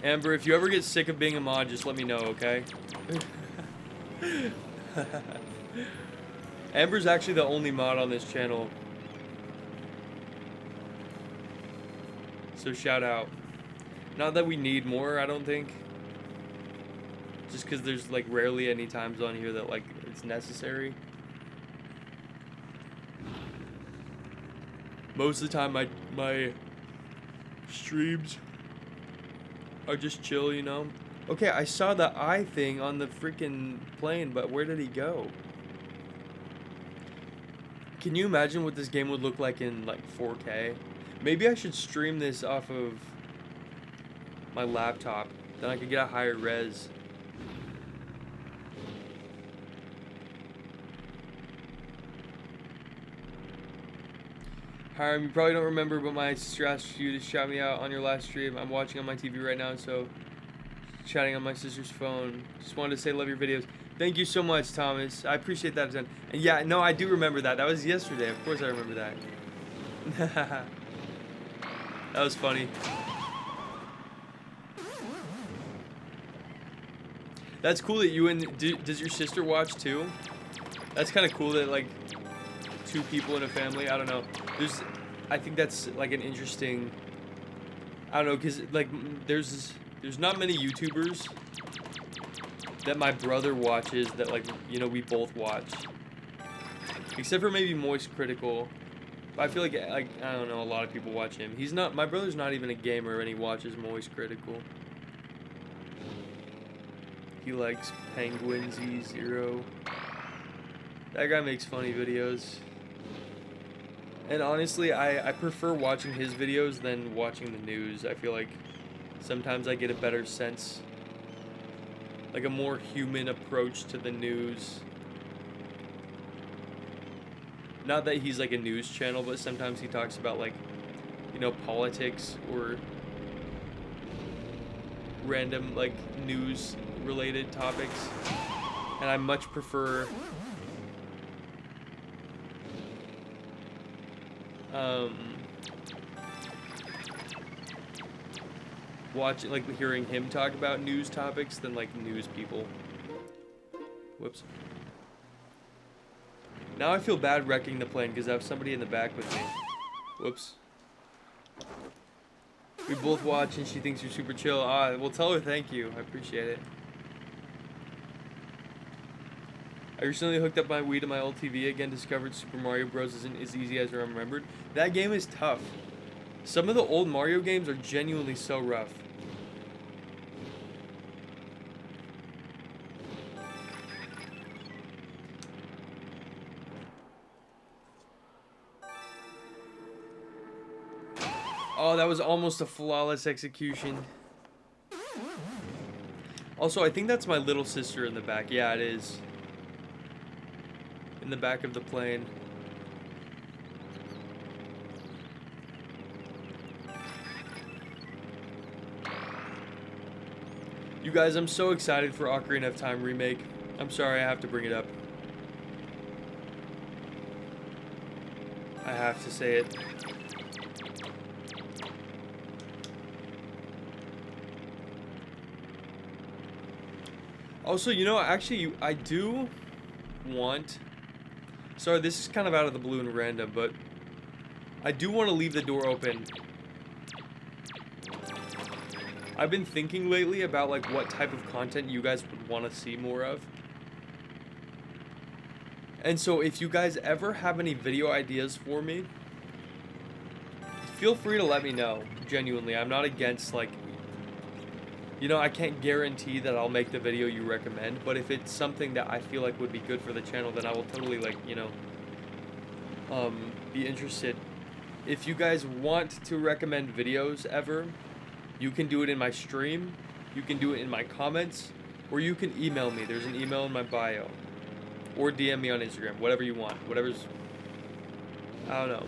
Speaker 1: Amber, if you ever get sick of being a mod, just let me know, okay? Amber's actually the only mod on this channel. So shout out. Not that we need more, I don't think. just because there's like rarely any times on here that like it's necessary. Most of the time my streams are just chill, you know. Okay, I saw the eye thing on the freaking plane, but where did he go? Can you imagine what this game would look like in like 4K? Maybe I should stream this off of my laptop. Then I could get a higher res. Hiram, you probably don't remember, but my sister asked you to shout me out on your last stream. I'm watching on my TV right now, so chatting on my sister's phone. Just wanted to say love your videos. Thank you so much, Thomas. I appreciate that. And yeah, no, I do remember that. That was yesterday. Of course I remember that. That was funny. That's cool that you and... does your sister watch too? That's kind of cool that, like, 2 people in a family. I don't know. I think that's, like, an interesting... I don't know, because, like, there's not many YouTubers that my brother watches that, like, you know, we both watch. Except for maybe Moist Critical. But I feel like, I don't know, a lot of people watch him. He's not... My brother's not even a gamer, and he watches Moist Critical. He likes Penguin Z0. That guy makes funny videos. And honestly, I prefer watching his videos than watching the news. I feel like sometimes I get a better sense, like a more human approach to the news. Not that he's like a news channel, but sometimes he talks about, like, you know, politics or random, like, news related topics. And I much prefer watching, like, hearing him talk about news topics than, like, news people. Whoops. Now I feel bad wrecking the plane because I have somebody in the back with me. Whoops. We both watch and she thinks you're super chill. Well, tell her thank you. I appreciate it. I recently hooked up my Wii to my old TV again, discovered Super Mario Bros. Isn't as easy as I remembered. That game is tough. Some of the old Mario games are genuinely so rough. Oh, that was almost a flawless execution. Also, I think that's my little sister in the back. Yeah, it is. In the back of the plane. You guys, I'm so excited for Ocarina of Time remake. I'm sorry, I have to bring it up. I have to say it. Also, you know, actually, I do want... Sorry, this is kind of out of the blue and random, but I do want to leave the door open. I've been thinking lately about, like, what type of content you guys would want to see more of. And so if you guys ever have any video ideas for me, feel free to let me know. Genuinely, I'm not against, like... You know, I can't guarantee that I'll make the video you recommend, but if it's something that I feel like would be good for the channel, then I will totally, like, you know, be interested. If you guys want to recommend videos ever, you can do it in my stream, you can do it in my comments, or you can email me. There's an email in my bio. Or DM me on Instagram, whatever you want. Whatever's, I don't know.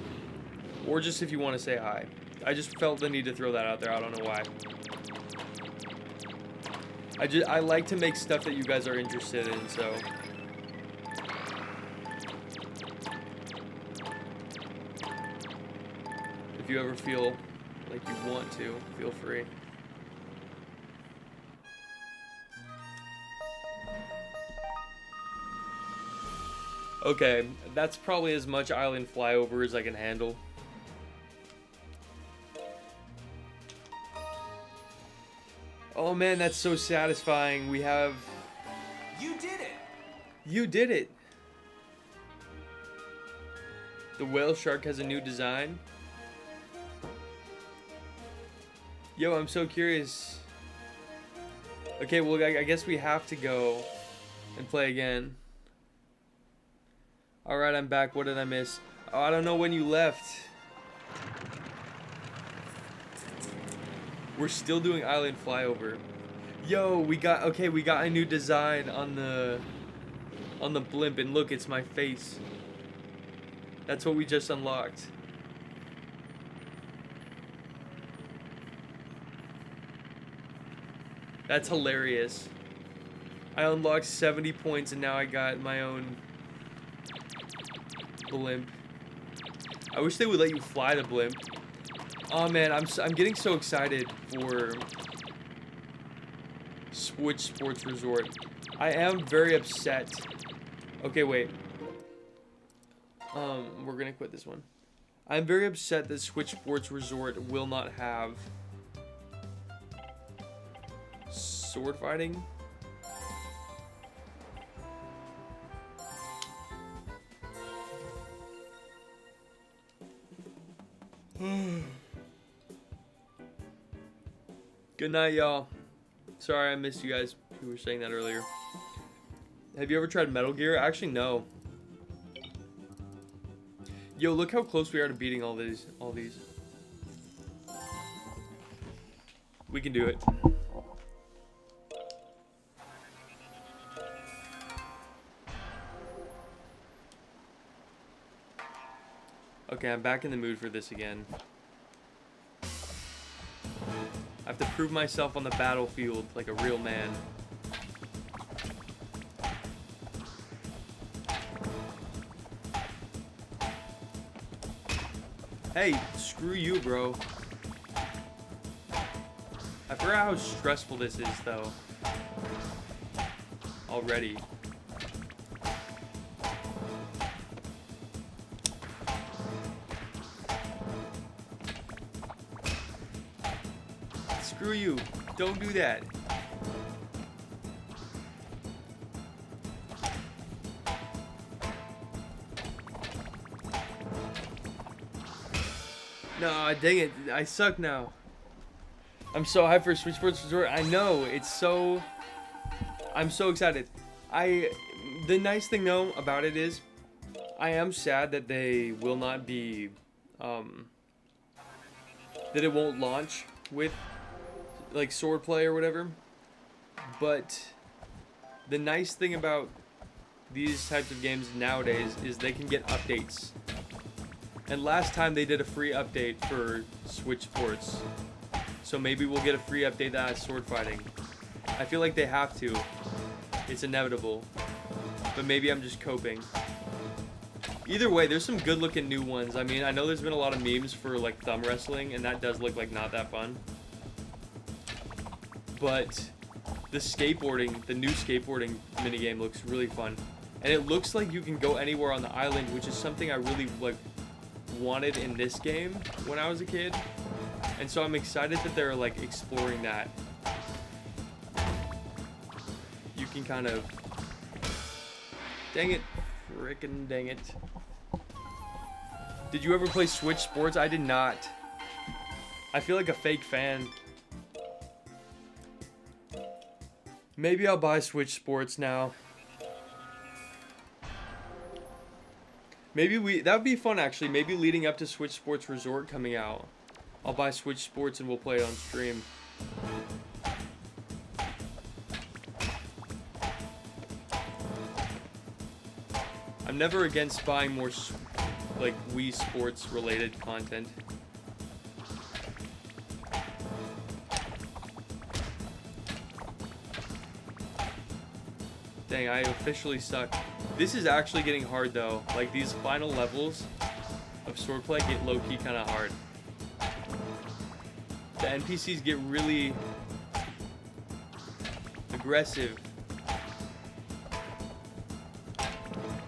Speaker 1: Or just if you want to say hi. I just felt the need to throw that out there. I don't know why. I like to make stuff that you guys are interested in, so. If you ever feel like you want to, feel free. Okay, that's probably as much island flyover as I can handle. Oh man, that's so satisfying. We have
Speaker 2: You did it!
Speaker 1: You did it! The whale shark has a new design. Yo, I'm so curious. Okay, well, I guess we have to go and play again. Alright, I'm back. What did I miss? Oh, I don't know when you left. We're still doing island flyover. Yo, we got a new design on the blimp, and look, it's my face. That's what we just unlocked. That's hilarious. I unlocked 70 points and now I got my own blimp. I wish they would let you fly the blimp. Oh man, I'm getting so excited for Switch Sports Resort. I am very upset. Okay, wait. We're gonna quit this one. I'm very upset that Switch Sports Resort will not have sword fighting. Good night, y'all. Sorry I missed you guys who were saying that earlier. Have you ever tried Metal Gear? Actually, no. Yo, look how close we are to beating all these. We can do it. Okay, I'm back in the mood for this again. I have to prove myself on the battlefield like a real man. Hey, screw you, bro. I forgot how stressful this is, though. Already. Screw you. Don't do that. No, dang it. I suck now. I'm so hyped for Switch Sports Resort. I know. It's so... I'm so excited. The nice thing, though, about it is I am sad that they will not be... that it won't launch with, like, swordplay or whatever. But the nice thing about these types of games nowadays is they can get updates. And last time they did a free update for Switch Sports. So maybe we'll get a free update that has sword fighting. I feel like they have to. It's inevitable. But maybe I'm just coping. Either way, there's some good looking new ones. I mean, I know there's been a lot of memes for like thumb wrestling, and that does look like not that fun. But the skateboarding, the new skateboarding minigame looks really fun. And it looks like you can go anywhere on the island, which is something I really like wanted in this game when I was a kid. And so I'm excited that they're like exploring that. You can kind of... Dang it. Frickin' dang it. Did you ever play Switch Sports? I did not. I feel like a fake fan. Maybe I'll buy Switch Sports now. Maybe that would be fun actually. Maybe leading up to Switch Sports Resort coming out, I'll buy Switch Sports and we'll play it on stream. I'm never against buying more like Wii Sports related content. Dang, I officially suck. This is actually getting hard though. Like these final levels of swordplay get low-key kind of hard. The NPCs get really aggressive.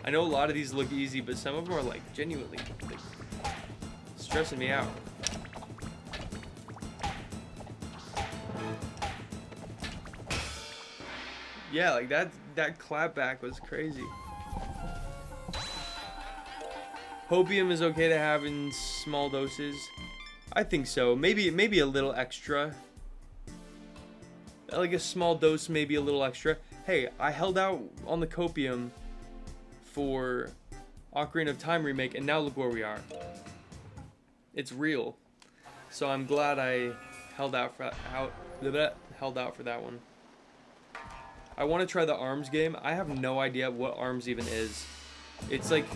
Speaker 1: I know a lot of these look easy, but some of them are like genuinely like, stressing me out. Yeah, like that clapback was crazy. Hopium is okay to have in small doses. I think so. Maybe a little extra. Like a small dose, maybe a little extra. Hey, I held out on the copium for Ocarina of Time remake, and now look where we are. It's real. So I'm glad I held out for that one. I want to try the ARMS game. I have no idea what ARMS even is. It's like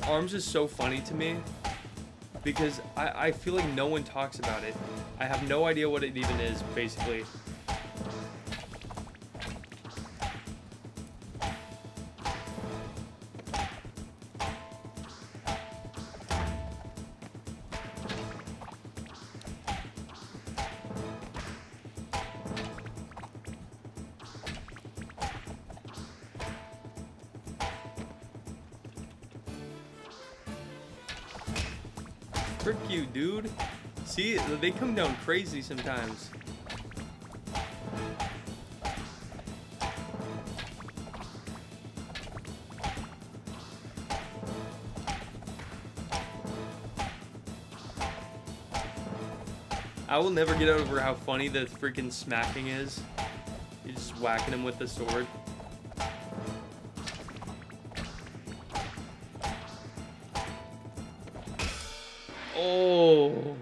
Speaker 1: ARMS is so funny to me because I feel like no one talks about it. I have no idea what it even is, basically. Frick you, dude. See, they come down crazy sometimes. I will never get over how funny the freaking smacking is. You're just whacking him with the sword. Oh.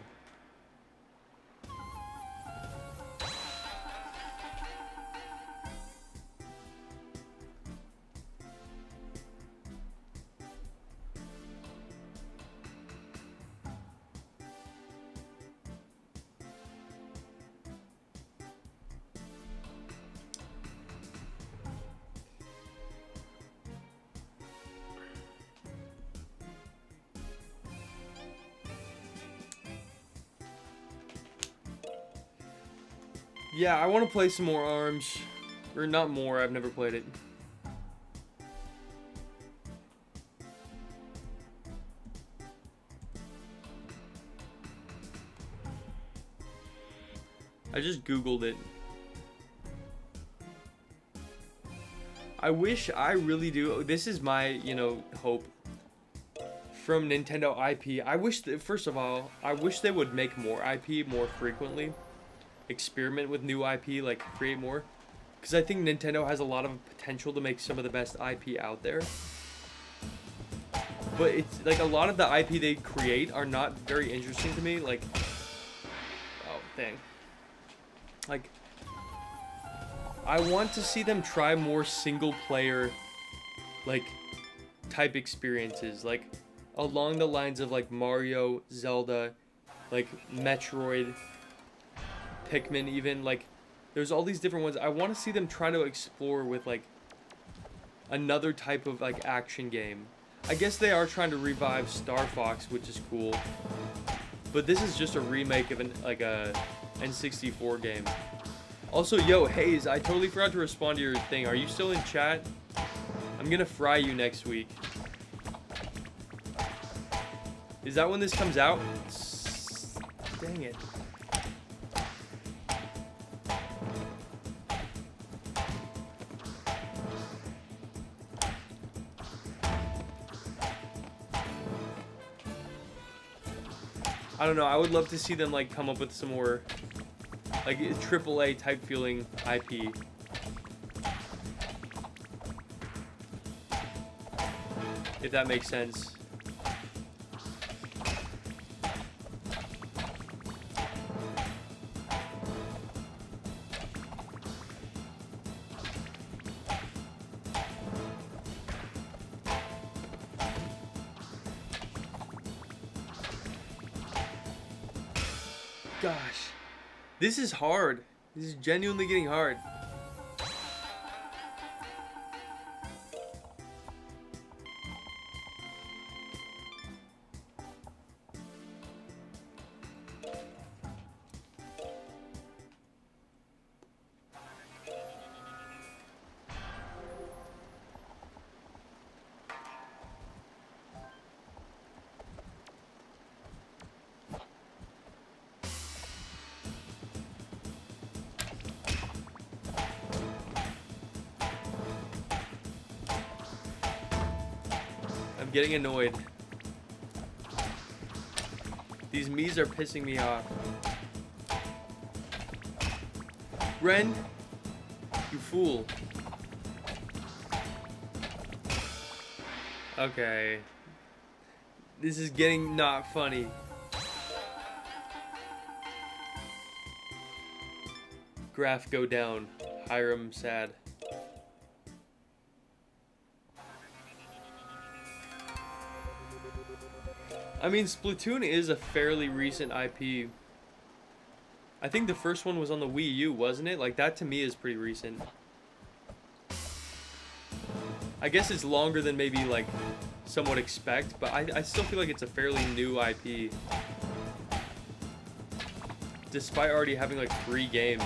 Speaker 1: Yeah, I want to play some more ARMS. Or not more, I've never played it. I just Googled it. I wish, I really do. This is my, hope from Nintendo IP. I wish that, first of all, I wish they would make more IP more frequently. Experiment with new IP, like create more. Because I think Nintendo has a lot of potential to make some of the best IP out there. But it's like a lot of the IP they create are not very interesting to me. Like, oh, dang. Like, I want to see them try more single player, like, type experiences. Like, along the lines of like Mario, Zelda, like Metroid, Pikmin even, like there's all these different ones. I want to see them try to explore with like another type of like action game. I guess they are trying to revive Star Fox, which is cool. But this is just a remake of a N64 game. Also, yo, Hayes, I totally forgot to respond to your thing. Are you still in chat? I'm gonna fry you next week. Is that when this comes out? Dang it. I don't know, I would love to see them like come up with some more like AAA type feeling IP. If that makes sense. Gosh, this is hard. This is genuinely getting hard. I'm getting annoyed. These Miis are pissing me off. Ren, you fool. Okay. This is getting not funny. Graph go down. Hiram sad. I mean, Splatoon is a fairly recent IP. I think the first one was on the Wii U, wasn't it? Like, that to me is pretty recent. I guess it's longer than maybe, like, some would expect, but I still feel like it's a fairly new IP. Despite already having, like, 3 games.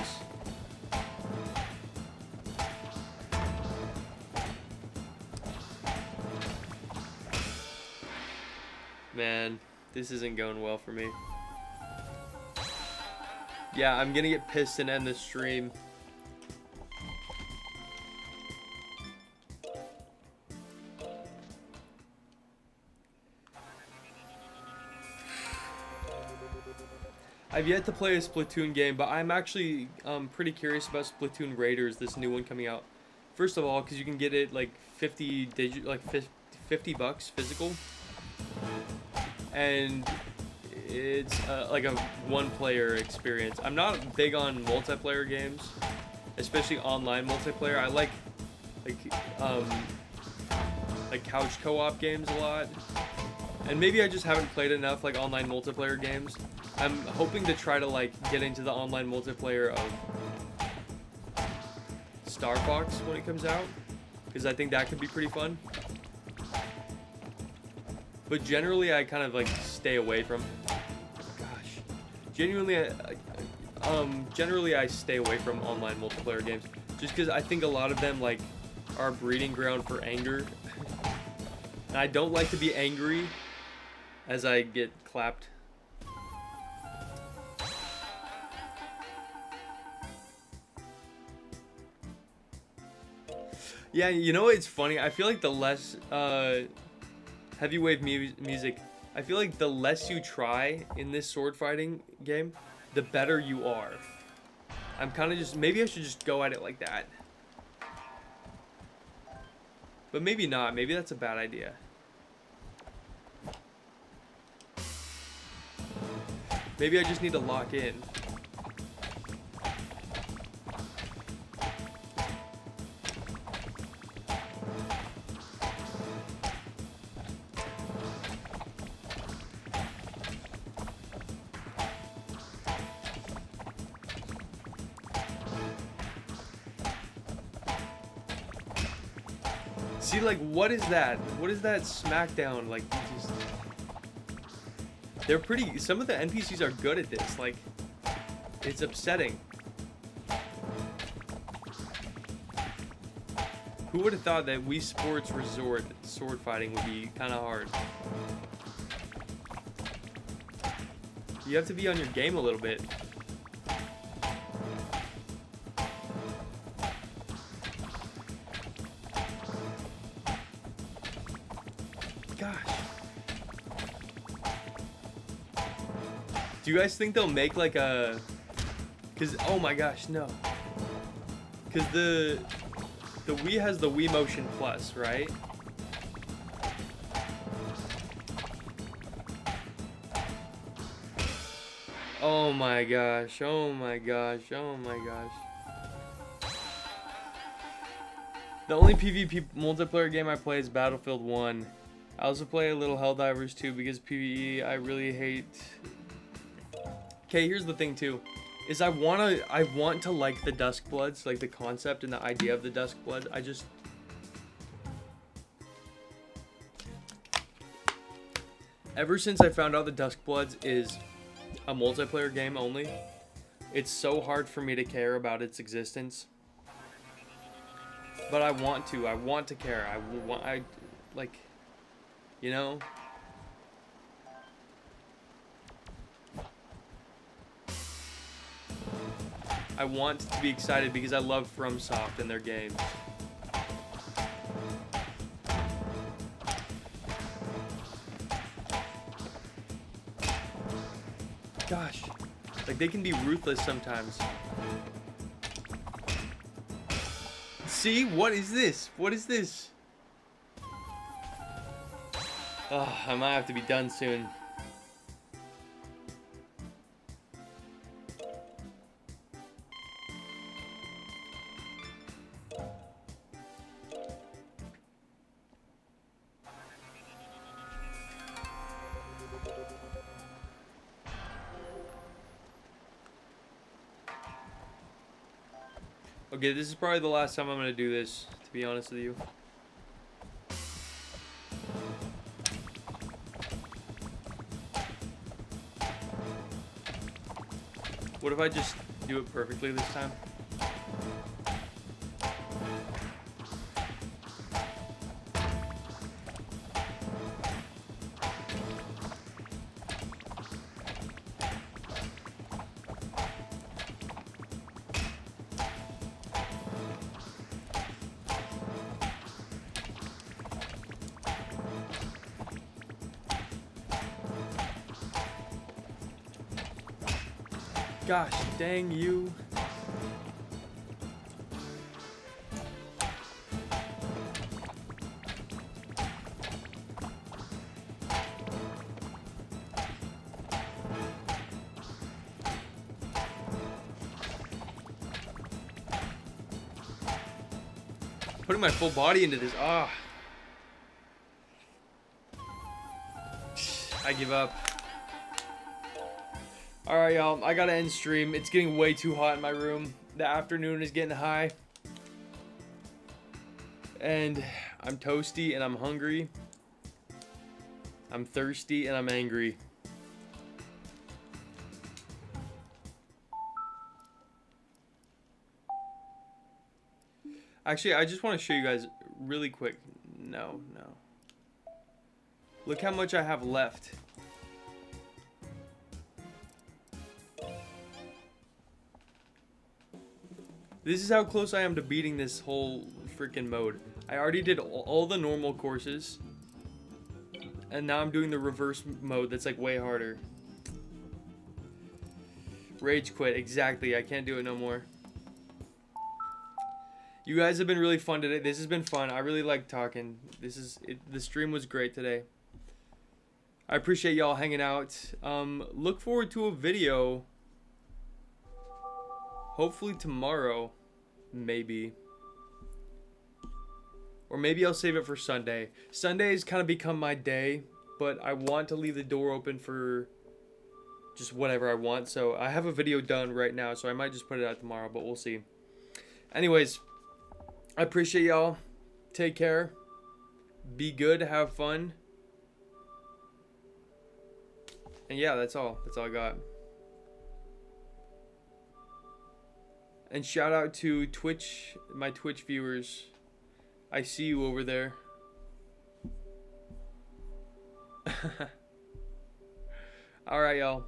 Speaker 1: Man, this isn't going well for me. Yeah, I'm gonna get pissed and end the stream. I've yet to play a Splatoon game, but I'm actually pretty curious about Splatoon Raiders, this new one coming out. First of all, because you can get it like 50 bucks physical, and it's like a one-player experience. I'm not big on multiplayer games, especially online multiplayer. I like couch co-op games a lot, and maybe I just haven't played enough like online multiplayer games. I'm hoping to try to like get into the online multiplayer of Star Fox when it comes out, because I think that could be pretty fun. But generally, I kind of like stay away from. Gosh, genuinely, generally I stay away from online multiplayer games, just because I think a lot of them like are a breeding ground for anger, and I don't like to be angry as I get clapped. Yeah, you know it's funny. I feel like the less heavyweight music, I feel like the less you try in this sword fighting game, the better you are. I'm kind of just, maybe I should just go at it like that. But maybe not. Maybe that's a bad idea. Maybe I just need to lock in. See, like, what is that? What is that smackdown? Like, just... They're pretty... Some of the NPCs are good at this. Like, it's upsetting. Who would have thought that Wii Sports Resort sword fighting would be kind of hard? You have to be on your game a little bit. Do you guys think they'll make like a... Cause oh my gosh, no. Cause the Wii has the Wii Motion Plus, right? Oh my gosh, oh my gosh, oh my gosh. The only PvP multiplayer game I play is Battlefield 1. I also play a little Helldivers 2 because PvE I really hate. Okay, here's the thing too, is I want to like the Duskbloods, like the concept and the idea of the Duskblood. I just... Ever since I found out the Duskbloods is a multiplayer game only, it's so hard for me to care about its existence. But I want to care. I like, you know? I want to be excited because I love FromSoft and their games. Gosh. Like, they can be ruthless sometimes. See? What is this? What is this? Oh, I might have to be done soon. Okay, this is probably the last time I'm gonna do this, to be honest with you. What if I just do it perfectly this time? Gosh, dang you. Putting my full body into this. Ah. I give up. Alright, y'all. I gotta end stream. It's getting way too hot in my room. The afternoon is getting high. And I'm toasty and I'm hungry. I'm thirsty and I'm angry. Actually, I just want to show you guys really quick. No. Look how much I have left. This is how close I am to beating this whole freaking mode. I already did all the normal courses. And now I'm doing the reverse mode that's like way harder. Rage quit. Exactly. I can't do it no more. You guys have been really fun today. This has been fun. I really like talking. The stream was great today. I appreciate y'all hanging out. Look forward to a video. Hopefully tomorrow, maybe. Or maybe I'll save it for Sunday. Sunday has kind of become my day, but I want to leave the door open for just whatever I want. So I have a video done right now, so I might just put it out tomorrow, but we'll see. Anyways, I appreciate y'all. Take care. Be good. Have fun. And yeah, that's all. That's all I got. And shout out to Twitch, my Twitch viewers. I see you over there. Alright, y'all.